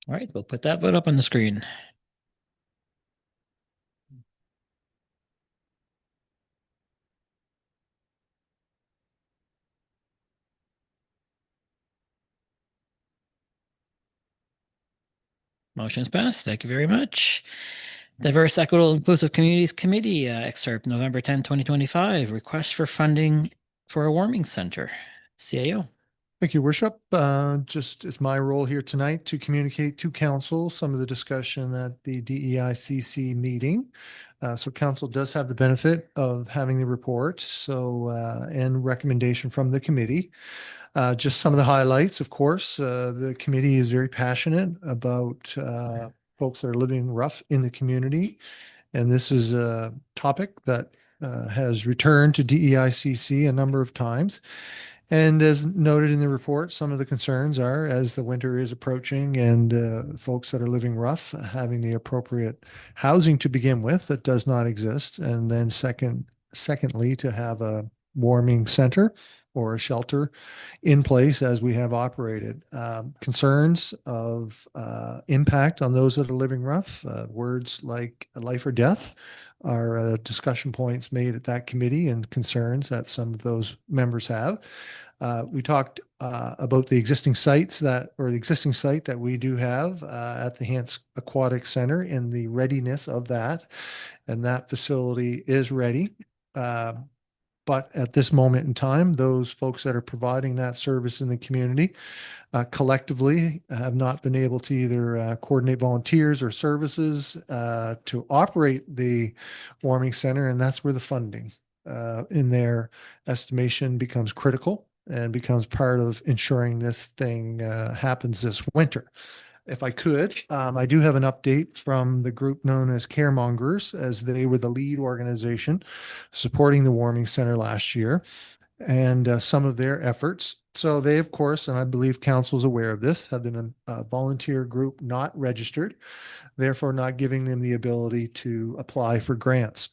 A: All right, we'll put that vote up on the screen. Motion's passed. Thank you very much. Diverse, Equitable, Inclusive Communities Committee excerpt, November 10, 2025. Request for funding for a warming center. CAO.
U: Thank you, Worship. Just as my role here tonight to communicate to council some of the discussion at the DEICC meeting. So council does have the benefit of having the report, and recommendation from the committee. Just some of the highlights, of course, the committee is very passionate about folks that are living rough in the community. And this is a topic that has returned to DEICC a number of times. And as noted in the report, some of the concerns are, as the winter is approaching and folks that are living rough, having the appropriate housing to begin with that does not exist. And then secondly, to have a warming center or a shelter in place as we have operated. Concerns of impact on those that are living rough, words like life or death are discussion points made at that committee and concerns that some of those members have. We talked about the existing sites the existing site that we do have at the Hants Aquatic Center and the readiness of that. And that facility is ready. But at this moment in time, those folks that are providing that service in the community collectively have not been able to either coordinate volunteers or services to operate the warming center. And that's where the funding in their estimation becomes critical and becomes part of ensuring this thing happens this winter. If I could, I do have an update from the group known as Caremongers, as they were the lead organization supporting the warming center last year and some of their efforts. So they, of course, and I believe council is aware of this, have been a volunteer group not registered, therefore not giving them the ability to apply for grants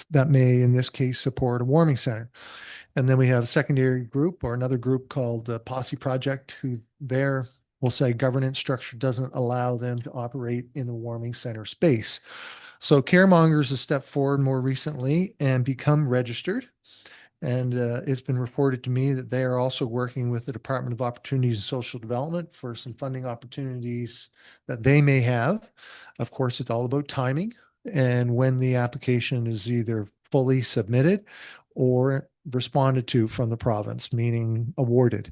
U: that may, in this case, support a warming center. And then we have a secondary group or another group called the Posse Project, who their, we'll say, governance structure doesn't allow them to operate in the warming center space. So Caremongers has stepped forward more recently and become registered. And it's been reported to me that they are also working with the Department of Opportunities and Social Development for some funding opportunities that they may have. Of course, it's all about timing and when the application is either fully submitted or responded to from the province, meaning awarded.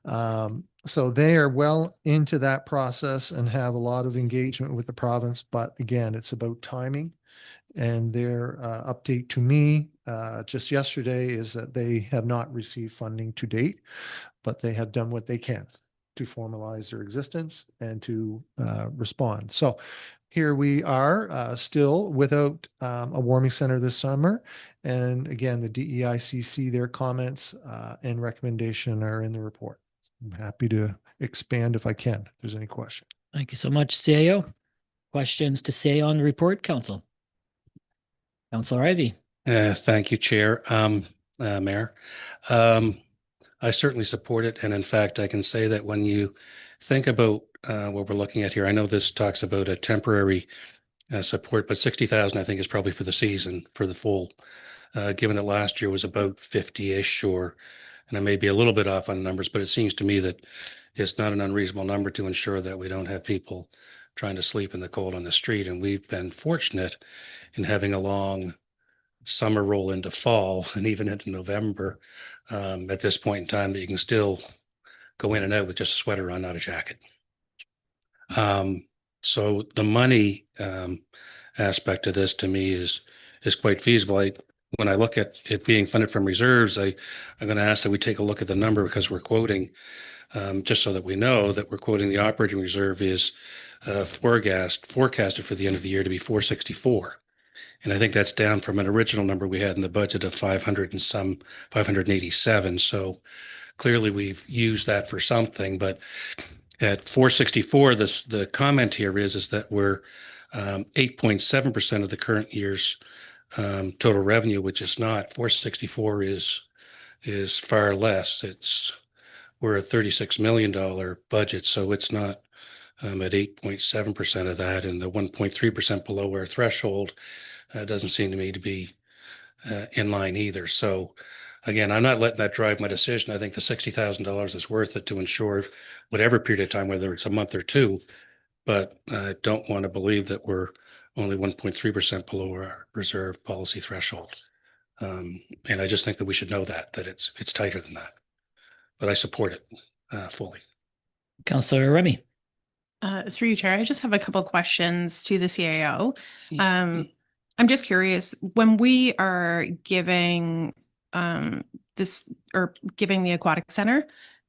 U: So they are well into that process and have a lot of engagement with the province. But again, it's about timing. And their update to me just yesterday is that they have not received funding to date, but they have done what they can to formalize their existence and to respond. So here we are still without a warming center this summer. And again, the DEICC, their comments and recommendation are in the report. I'm happy to expand if I can, if there's any question.
A: Thank you so much, CAO. Questions to say on the report, Council? Councilor Ivey.
F: Thank you, Chair. Mayor. I certainly support it. And in fact, I can say that when you think about what we're looking at here, I know this talks about a temporary support, but 60,000, I think, is probably for the season, for the full, given that last year was about 50-ish, and I may be a little bit off on numbers, but it seems to me that it's not an unreasonable number to ensure that we don't have people trying to sleep in the cold on the street. And we've been fortunate in having a long summer roll into fall and even into November at this point in time that you can still go in and out with just a sweater on, not a jacket. So the money aspect of this to me is quite feasible. When I look at it being funded from reserves, I'm going to ask that we take a look at the number because we're quoting, just so that we know that we're quoting the operating reserve is forecasted for the end of the year to be 464. And I think that's down from an original number we had in the budget of 587. So clearly we've used that for something, but at 464, the comment here is that we're 8.7% of the current year's total revenue, which is not. 464 is far less. We're a $36 million budget, so it's not at 8.7% of that, and the 1.3% below our threshold doesn't seem to me to be in line either. So again, I'm not letting that drive my decision. I think the $60,000 is worth it to ensure whatever period of time, whether it's a month or two, but I don't want to believe that we're only 1.3% below our reserve policy threshold. And I just think that we should know that it's tighter than that, but I support it fully.
A: Councilor Remy.
B: Through you, Chair, I just have a couple of questions to the CAO. I'm just curious, when we are giving giving the aquatic center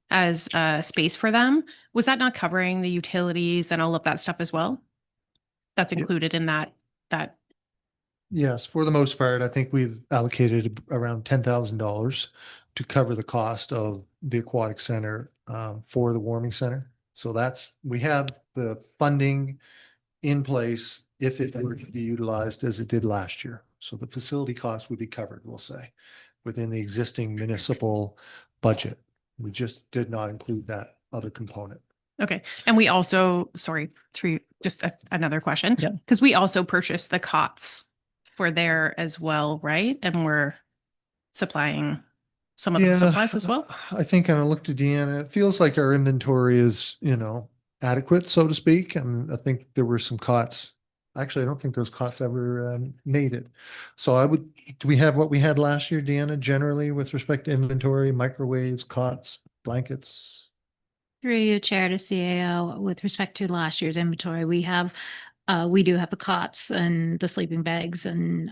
B: as space for them, was that not covering the utilities and all of that stuff as well? That's included in that.
U: Yes, for the most part, I think we've allocated around $10,000 to cover the cost of the aquatic center for the warming center. So we have the funding in place if it were to be utilized as it did last year. So the facility cost would be covered, we'll say, within the existing municipal budget. We just did not include that other component.
B: Okay. And we also, sorry, another question.
A: Yeah.
B: Because we also purchased the cots for there as well, right? And we're supplying some of the supplies as well.
U: I think, and I looked at Deanna, it feels like our inventory is, adequate, so to speak. I think there were some cots. Actually, I don't think those cots ever made it. So do we have what we had last year, Deanna, generally with respect to inventory, microwaves, cots, blankets?
H: Through you, Chair, to CAO, with respect to last year's inventory, we do have the cots and the sleeping bags and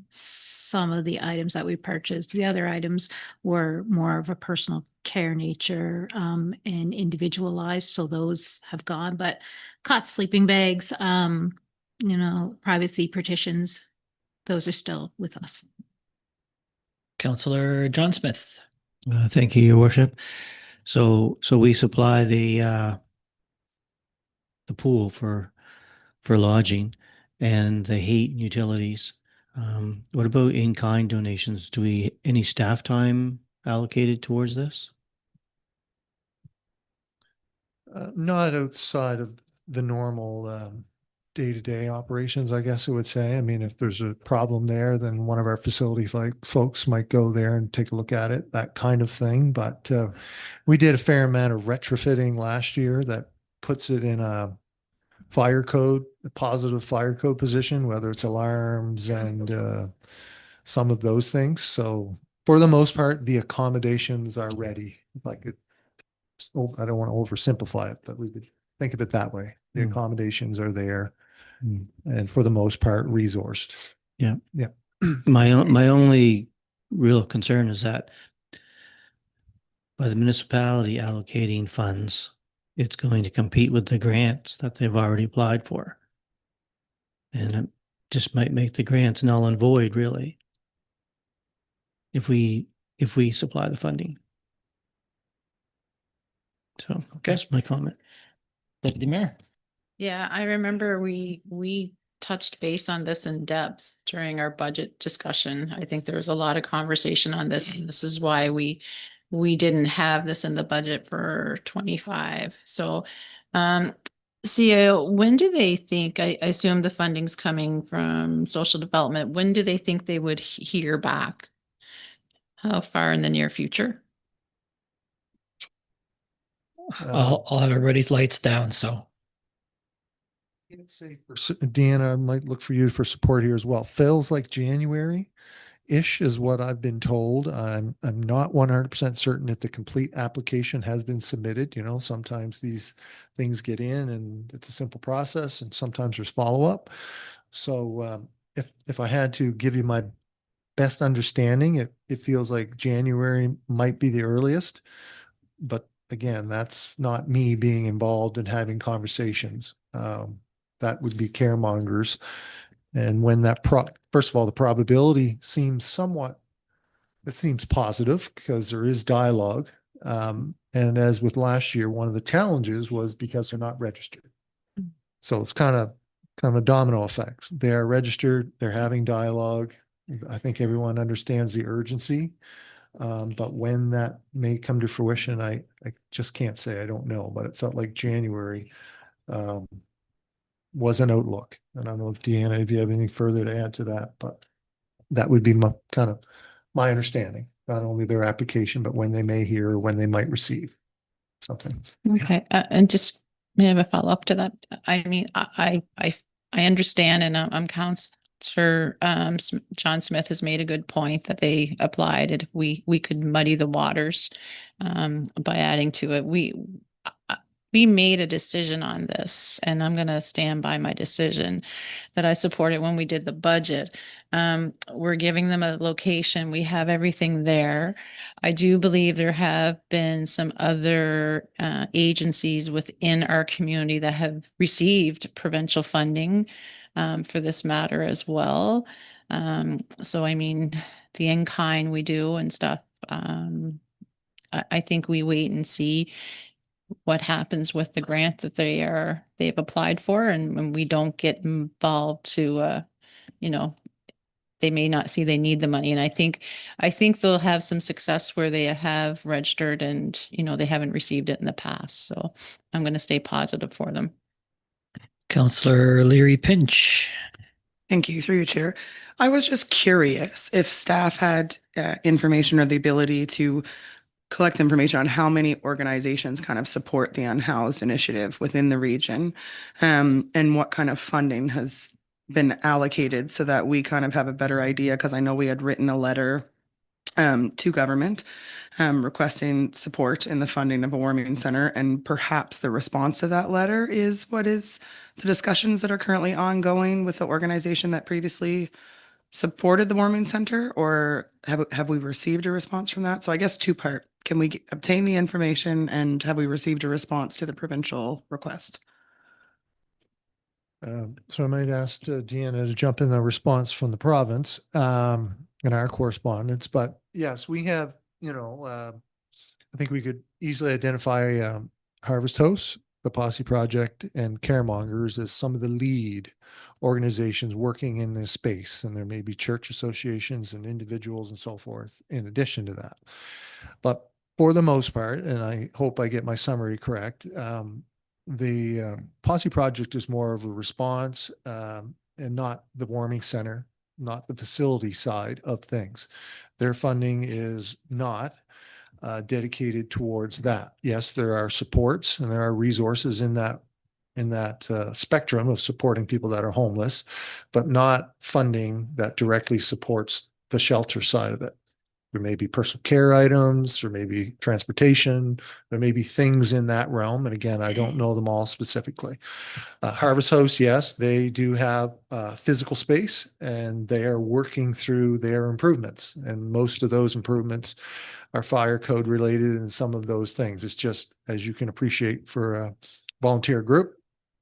H: some of the items that we purchased. The other items were more of a personal care nature and individualized, so those have gone. But cots, sleeping bags, privacy partitions, those are still with us.
A: Councillor John Smith.
P: Thank you, Your Worship. So we supply the pool for lodging and the heat and utilities. What about in-kind donations? Do we any staff time allocated towards this?
U: Not outside of the normal day-to-day operations, I guess I would say. I mean, if there's a problem there, then one of our facility folks might go there and take a look at it, that kind of thing. But we did a fair amount of retrofitting last year that puts it in a fire code, a positive fire code position, whether it's alarms and some of those things. So for the most part, the accommodations are ready. I don't want to oversimplify it, but we could think of it that way. The accommodations are there. And for the most part, resourced.
P: Yeah.
U: Yeah.
P: My only real concern is that by the municipality allocating funds, it's going to compete with the grants that they've already applied for. And it just might make the grants null and void, really, if we supply the funding. So that's my comment.
A: Deputy Mayor.
T: Yeah, I remember we touched base on this in depth during our budget discussion. I think there was a lot of conversation on this. And this is why we didn't have this in the budget for 25. So CEO, when do they think, I assume the funding's coming from social development, when do they think they would hear back? How far in the near future?
A: I'll have everybody's lights down, so.
U: Deanna, I might look for you for support here as well. Feels like January-ish is what I've been told. I'm not 100% certain if the complete application has been submitted. Sometimes these things get in and it's a simple process, and sometimes there's follow-up. So if I had to give you my best understanding, it feels like January might be the earliest. But again, that's not me being involved and having conversations. That would be caremongers. And when first of all, the probability seems positive because there is dialogue. And as with last year, one of the challenges was because they're not registered. So it's kind of a domino effect. They are registered, they're having dialogue. I think everyone understands the urgency. But when that may come to fruition, I just can't say. I don't know, but it felt like January was an outlook. And I don't know if Deanna, if you have anything further to add to that, but that would be my understanding, not only their application, but when they may hear or when they might receive something.
T: Okay. And just may I have a follow up to that? I mean, I understand, and I'm Councillor John Smith has made a good point that they applied it. We could muddy the waters by adding to it. We made a decision on this, and I'm going to stand by my decision that I supported when we did the budget. We're giving them a location. We have everything there. I do believe there have been some other agencies within our community that have received provincial funding for this matter as well. So, I mean, the in-kind we do and stuff. I think we wait and see what happens with the grant that they've applied for, and when we don't get involved to they may not see they need the money. And I think they'll have some success where they have registered and, you know, they haven't received it in the past. So I'm going to stay positive for them.
A: Councillor Leary Pinch.
E: Thank you, through you, Chair. I was just curious if staff had information or the ability to collect information on how many organizations kind of support the Unhoused initiative within the region, and what kind of funding has been allocated so that we kind of have a better idea, because I know we had written a letter to government requesting support in the funding of a warming center, and perhaps the response to that letter is what is the discussions that are currently ongoing with the organization that previously supported the warming center, or have we received a response from that? So I guess two-part. Can we obtain the information, and have we received a response to the provincial request?
U: So I might ask Deanna to jump in the response from the province in our correspondence. But yes, we have, I think we could easily identify Harvest Hosts, the Posse Project, and Caremongers as some of the lead organizations working in this space. And there may be church associations and individuals and so forth in addition to that. But for the most part, and I hope I get my summary correct, the Posse Project is more of a response and not the warming center, not the facility side of things. Their funding is not dedicated towards that. Yes, there are supports and there are resources in that spectrum of supporting people that are homeless, but not funding that directly supports the shelter side of it. There may be personal care items, there may be transportation, there may be things in that realm. And again, I don't know them all specifically. Harvest Host, yes, they do have physical space and they are working through their improvements. And most of those improvements are fire code related and some of those things. It's just, as you can appreciate for a volunteer group,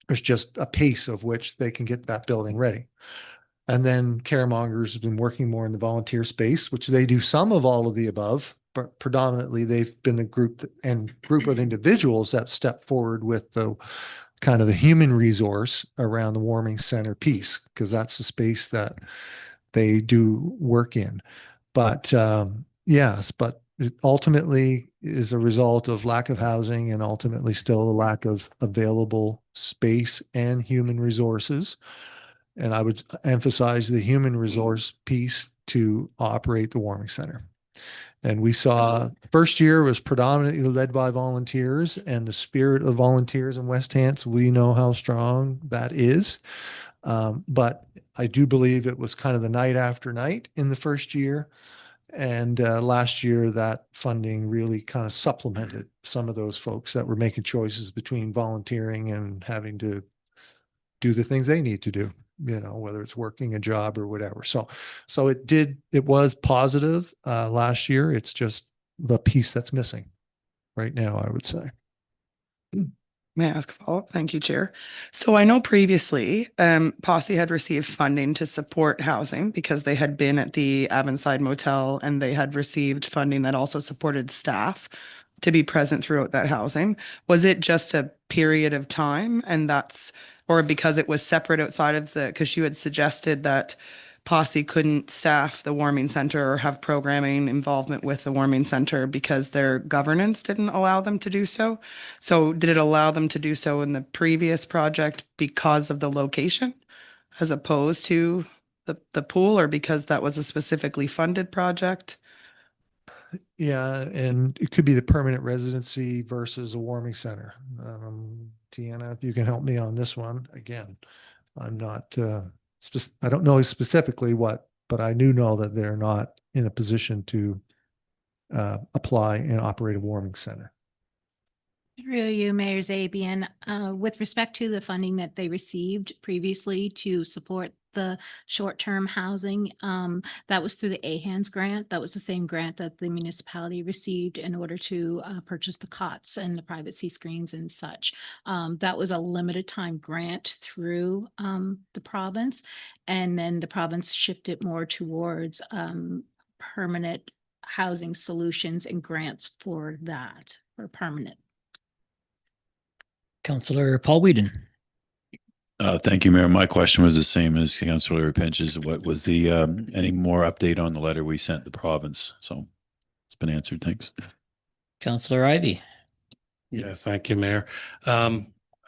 U: there's just a pace of which they can get that building ready. And then Caremongers have been working more in the volunteer space, which they do some of all of the above, but predominantly they've been the group of individuals that step forward with the kind of the human resource around the warming center piece, because that's the space that they do work in. But yes, but it ultimately is a result of lack of housing and ultimately still a lack of available space and human resources. And I would emphasize the human resource piece to operate the warming center. And we saw first year was predominantly led by volunteers, and the spirit of volunteers in West Hants, we know how strong that is. But I do believe it was kind of the night after night in the first year. And last year, that funding really kind of supplemented some of those folks that were making choices between volunteering and having to do the things they need to do, whether it's working a job or whatever. So it was positive last year. It's just the piece that's missing right now, I would say.
E: May I ask a follow-up? Thank you, Chair. So I know previously Posse had received funding to support housing because they had been at the Avonside Motel, and they had received funding that also supported staff to be present throughout that housing. Was it just a period of time, and or because it was separate outside of because you had suggested that Posse couldn't staff the warming center or have programming involvement with the warming center because their governance didn't allow them to do so. So did it allow them to do so in the previous project because of the location as opposed to the pool, or because that was a specifically funded project?
U: Yeah, and it could be the permanent residency versus a warming center. Deanna, if you can help me on this one. Again, I'm not, I don't know specifically what, but I do know that they're not in a position to apply and operate a warming center.
H: Through you, Mayor Zabian, with respect to the funding that they received previously to support the short-term housing, that was through the AHANS grant. That was the same grant that the municipality received in order to purchase the cots and the private C screens and such. That was a limited time grant through the province, and then the province shifted more towards permanent housing solutions and grants for that, for permanent.
A: Councillor Paul Whedon.
C: Thank you, Mayor. My question was the same as Councilor Pinch's. What was the, any more update on the letter we sent the province? So it's been answered. Thanks.
A: Councillor Ivy.
F: Yeah, thank you, Mayor.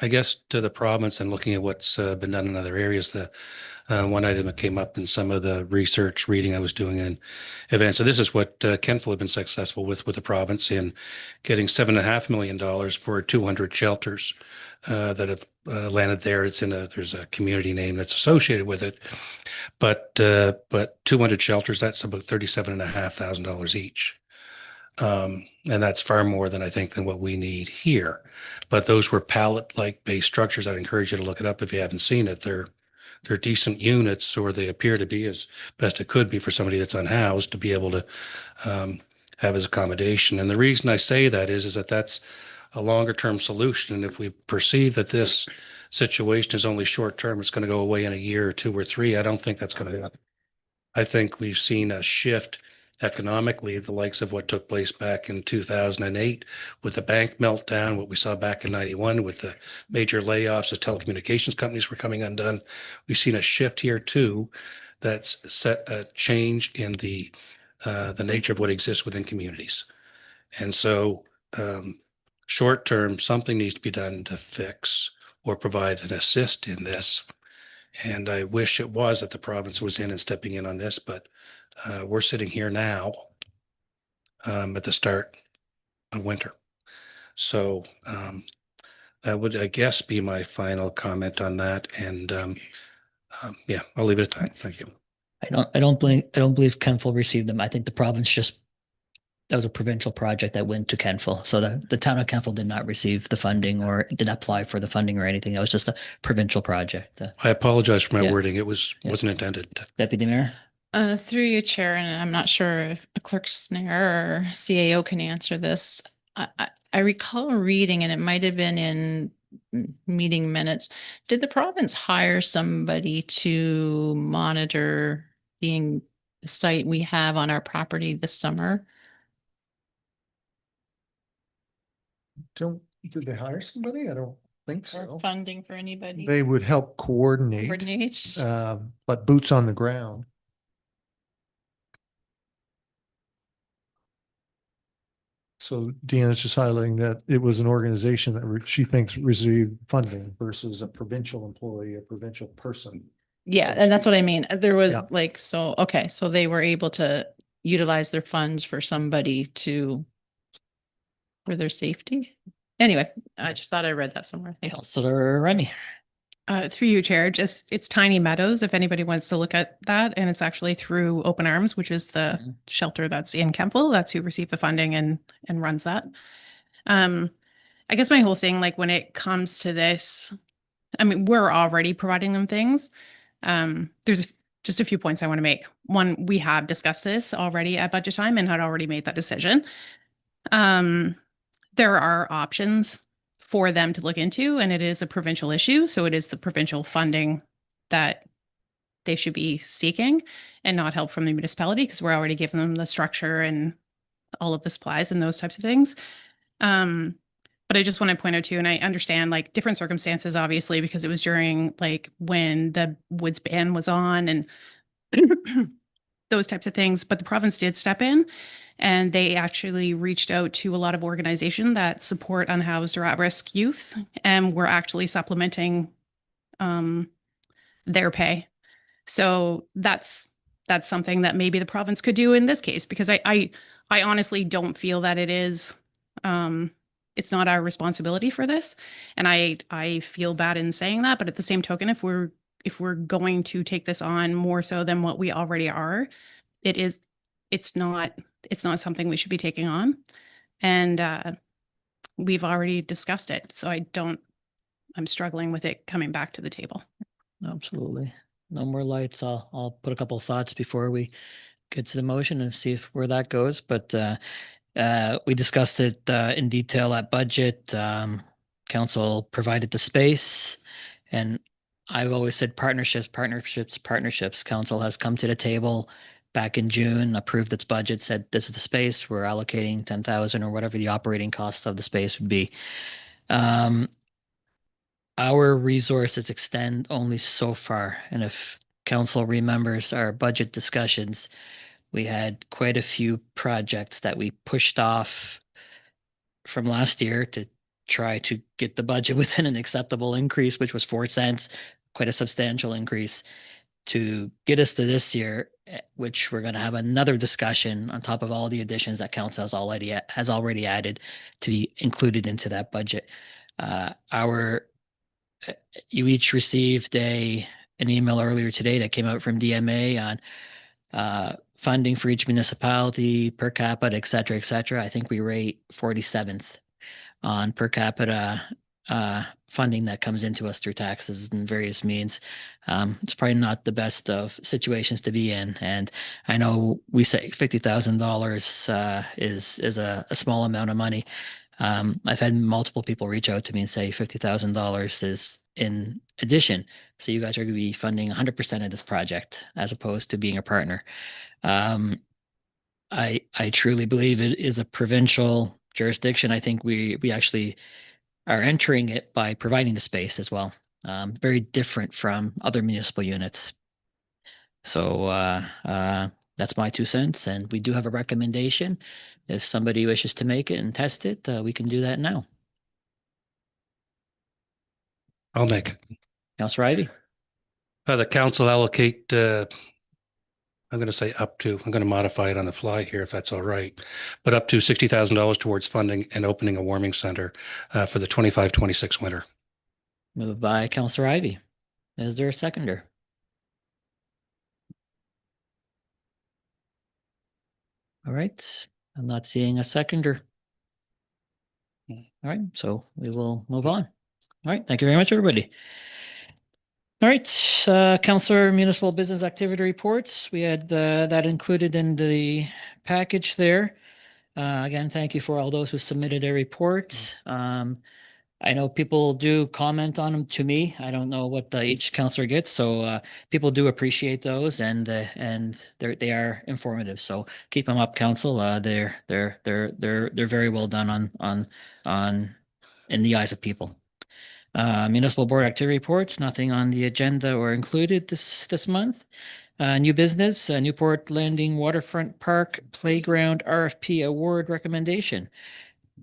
F: I guess to the province and looking at what's been done in other areas, the one item that came up in some of the research reading I was doing in events. So this is what Kentville had been successful with the province in getting $7.5 million for 200 shelters that have landed there. There's a community name that's associated with it, but 200 shelters, that's about $37,500 each. And that's far more than I think than what we need here. But those were pallet-like based structures. I'd encourage you to look it up if you haven't seen it. They're decent units, or they appear to be as best it could be for somebody that's unhoused to be able to have as accommodation. And the reason I say that is that that's a longer term solution. And if we perceive that this situation is only short term, it's going to go away in a year or 2 or 3, I don't think that's going to happen. I think we've seen a shift economically, the likes of what took place back in 2008 with the bank meltdown, what we saw back in 91 with the major layoffs as telecommunications companies were coming undone. We've seen a shift here too that's set a change in the nature of what exists within communities. And so short term, something needs to be done to fix or provide an assist in this. And I wish it was that the province was in and stepping in on this, but we're sitting here now at the start of winter. So that would, I guess, be my final comment on that. And yeah, I'll leave it at that. Thank you.
A: I don't believe Kentville received them. I think the province that was a provincial project that went to Kentville. So the town of Kentville did not receive the funding or did not apply for the funding or anything. It was just a provincial project.
F: I apologize for my
A: Yeah.
F: wording. It wasn't intended.
A: Deputy Mayor.
T: Through you, Chair, and I'm not sure if a clerk snare or CAO can answer this. I recall reading, and it might have been in meeting minutes. Did the province hire somebody to monitor the site we have on our property this summer?
U: Did they hire somebody? I don't think so.
T: Or funding for anybody?
U: They would help coordinate, but boots on the ground. So Deanna's just highlighting that it was an organization that she thinks received funding versus a provincial employee, a provincial person.
T: Yeah, and that's what I mean. There was
U: Yeah.
T: okay, so they were able to utilize their funds for somebody for their safety. Anyway, I just thought I read that somewhere. Thank you.
A: Councillor Remy.
B: Through you, Chair, it's Tiny Meadows, if anybody wants to look at that. And it's actually through Open Arms, which is the shelter that's in Kentville. That's who received the funding and runs that. I guess my whole thing, like when it comes to this, I mean, we're already providing them things. There's just a few points I want to make. One, we have discussed this already at budget time and had already made that decision. There are options for them to look into, and it is a provincial issue. So it is the provincial funding that they should be seeking and not help from the municipality, because we're already giving them the structure and all of the supplies and those types of things. But I just want to point out too, and I understand like different circumstances, obviously, because it was during like when the woods ban was on and those types of things. But the province did step in, and they actually reached out to a lot of organizations that support unhoused or at-risk youth, and we're actually supplementing their pay. So that's something that maybe the province could do in this case, because I honestly don't feel that it is. It's not our responsibility for this, and I feel bad in saying that. But at the same token, if we're going to take this on more so than what we already are, it's not something we should be taking on. And we've already discussed it. So I'm struggling with it coming back to the table.
A: Absolutely. No more lights. I'll put a couple of thoughts before we get to the motion and see where that goes. But we discussed it in detail at budget. Council provided the space, and I've always said partnerships. Council has come to the table back in June, approved its budget, said this is the space, we're allocating 10,000 or whatever the operating cost of the space would be. our resources extend only so far. And if council remembers our budget discussions, we had quite a few projects that we pushed off from last year to try to get the budget within an acceptable increase, which was 4 cents, quite a substantial increase to get us to this year, which we're going to have another discussion on top of all the additions that council has already added to be included into that budget. You each received an email earlier today that came out from DMA on funding for each municipality per capita, et cetera, et cetera. I think we rate 47th on per capita funding that comes into us through taxes and various means. It's probably not the best of situations to be in. And I know we say $50,000 is a small amount of money. I've had multiple people reach out to me and say $50,000 is in addition. So you guys are going to be funding 100% of this project as opposed to being a partner. I truly believe it is a provincial jurisdiction. I think we actually are entering it by providing the space as well. Very different from other municipal units. So that's my 2 cents. And we do have a recommendation. If somebody wishes to make it and test it, we can do that now.
F: I'll make it.
A: Councillor Ivey.
F: The council allocate, I'm going to say I'm going to modify it on the fly here if that's all right, but up to $60,000 towards funding and opening a warming center for the 25-26 winter.
A: Moved by Councillor Ivey. Is there a seconder? All right. I'm not seeing a seconder. All right. So we will move on. All right. Thank you very much, everybody. All right. Councillor Municipal Business Activity Reports. We had that included in the package there. Again, thank you for all those who submitted a report. I know people do comment on them to me. I don't know what each councillor gets, so people do appreciate those, and they are informative. So keep them up, council. They're very well done on in the eyes of people. Municipal board activity reports. Nothing on the agenda or included this month. New business. Newport Landing Waterfront Park Playground RFP award recommendation.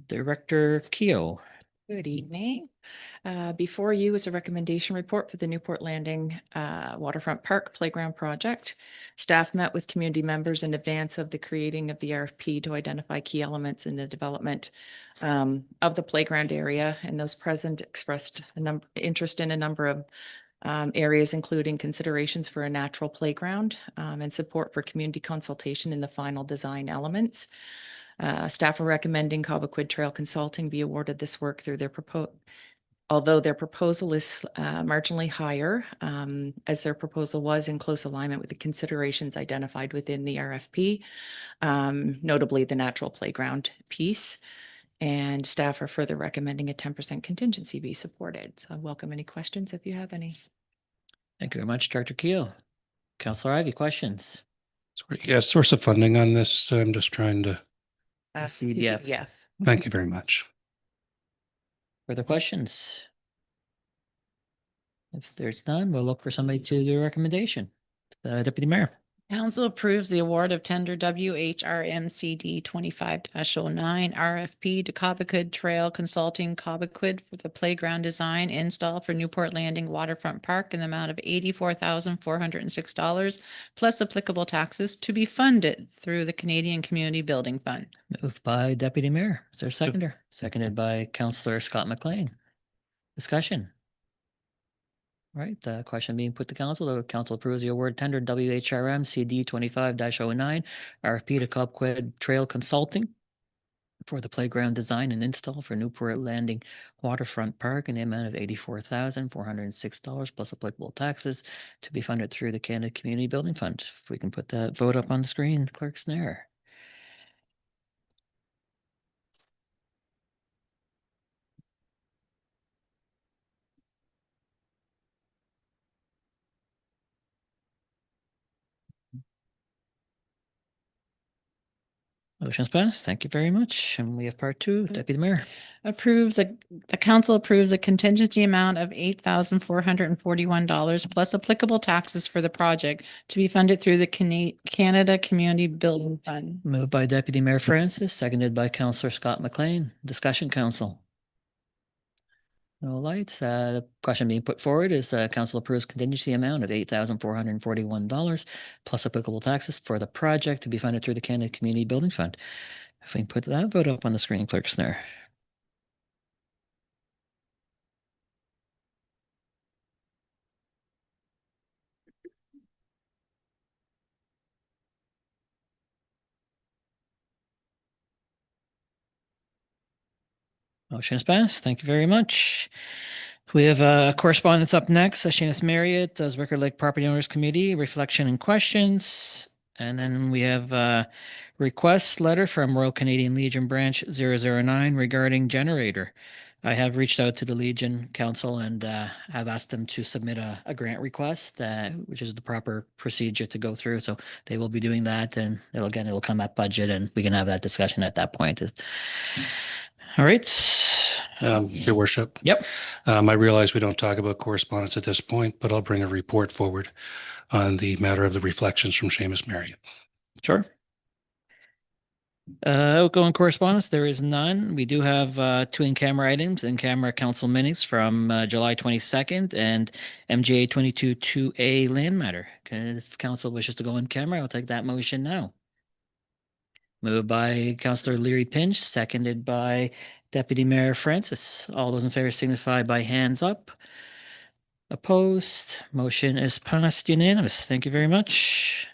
A: Director Keogh.
I: Good evening. Before you is a recommendation report for the Newport Landing Waterfront Park Playground Project. Staff met with community members in advance of the creating of the RFP to identify key elements in the development of the playground area, and those present expressed interest in a number of areas, including considerations for a natural playground and support for community consultation in the final design elements. Staff are recommending Cobequid Trail Consulting be awarded this work through their although their proposal is marginally higher, as their proposal was in close alignment with the considerations identified within the RFP, notably the natural playground piece. And staff are further recommending a 10% contingency be supported. So I welcome any questions if you have any.
A: Thank you very much, Director Keogh. Councillor Ivey, questions?
F: Yeah, source of funding on this. I'm just trying to.
A: CDF.
F: Thank you very much.
A: Further questions? If there's none, we'll look for somebody to do a recommendation. Deputy Mayor.
T: Council approves the award of tender WHRMCD 25-09 RFP to Cobequid Trail Consulting Cobequid for the playground design install for Newport Landing Waterfront Park in the amount of $84,406 plus applicable taxes to be funded through the Canadian Community Building Fund.
A: Moved by Deputy Mayor. Is there a seconder? Seconded by Councillor Scott McLean. Discussion. All right, the question being put to council. The council approves the award tender WHRM CD 25-09 RFP to Cobequid Trail Consulting for the playground design and install for Newport Landing Waterfront Park in the amount of $84,406 plus applicable taxes to be funded through the Canada Community Building Fund. If we can put that vote up on the screen, Clerk Snare. Motion's passed. Thank you very much. And we have part two, Deputy Mayor.
T: The council approves a contingency amount of $8,441 plus applicable taxes for the project to be funded through the Canada Community Building Fund.
A: Moved by Deputy Mayor Francis, seconded by Councillor Scott McLean. Discussion, council. No lights. The question being put forward is council approves contingency amount of $8,441 plus applicable taxes for the project to be funded through the Canada Community Building Fund. If we can put that vote up on the screen, Clerk Snare. Motion is passed. Thank you very much. We have correspondence up next. Seamus Marriott does Record Lake Property Owners Committee, reflection and questions. And then we have a request letter from Royal Canadian Legion Branch 009 regarding generator. I have reached out to the Legion Council and have asked them to submit a grant request, which is the proper procedure to go through. So they will be doing that, and it'll come at budget, and we can have that discussion at that point. All right.
F: Your worship.
A: Yep.
F: I realize we don't talk about correspondence at this point, but I'll bring a report forward on the matter of the reflections from Seamus Marriott.
A: Sure. Outgoing correspondence, there is none. We do have two in-camera items, in-camera council minutes from July 22nd and MGA 22-2A land matter. If council wishes to go in camera, I'll take that motion now. Moved by Councillor Leary Pinch, seconded by Deputy Mayor Francis. All those in favor signify by hands up. Opposed, motion is passed unanimous. Thank you very much.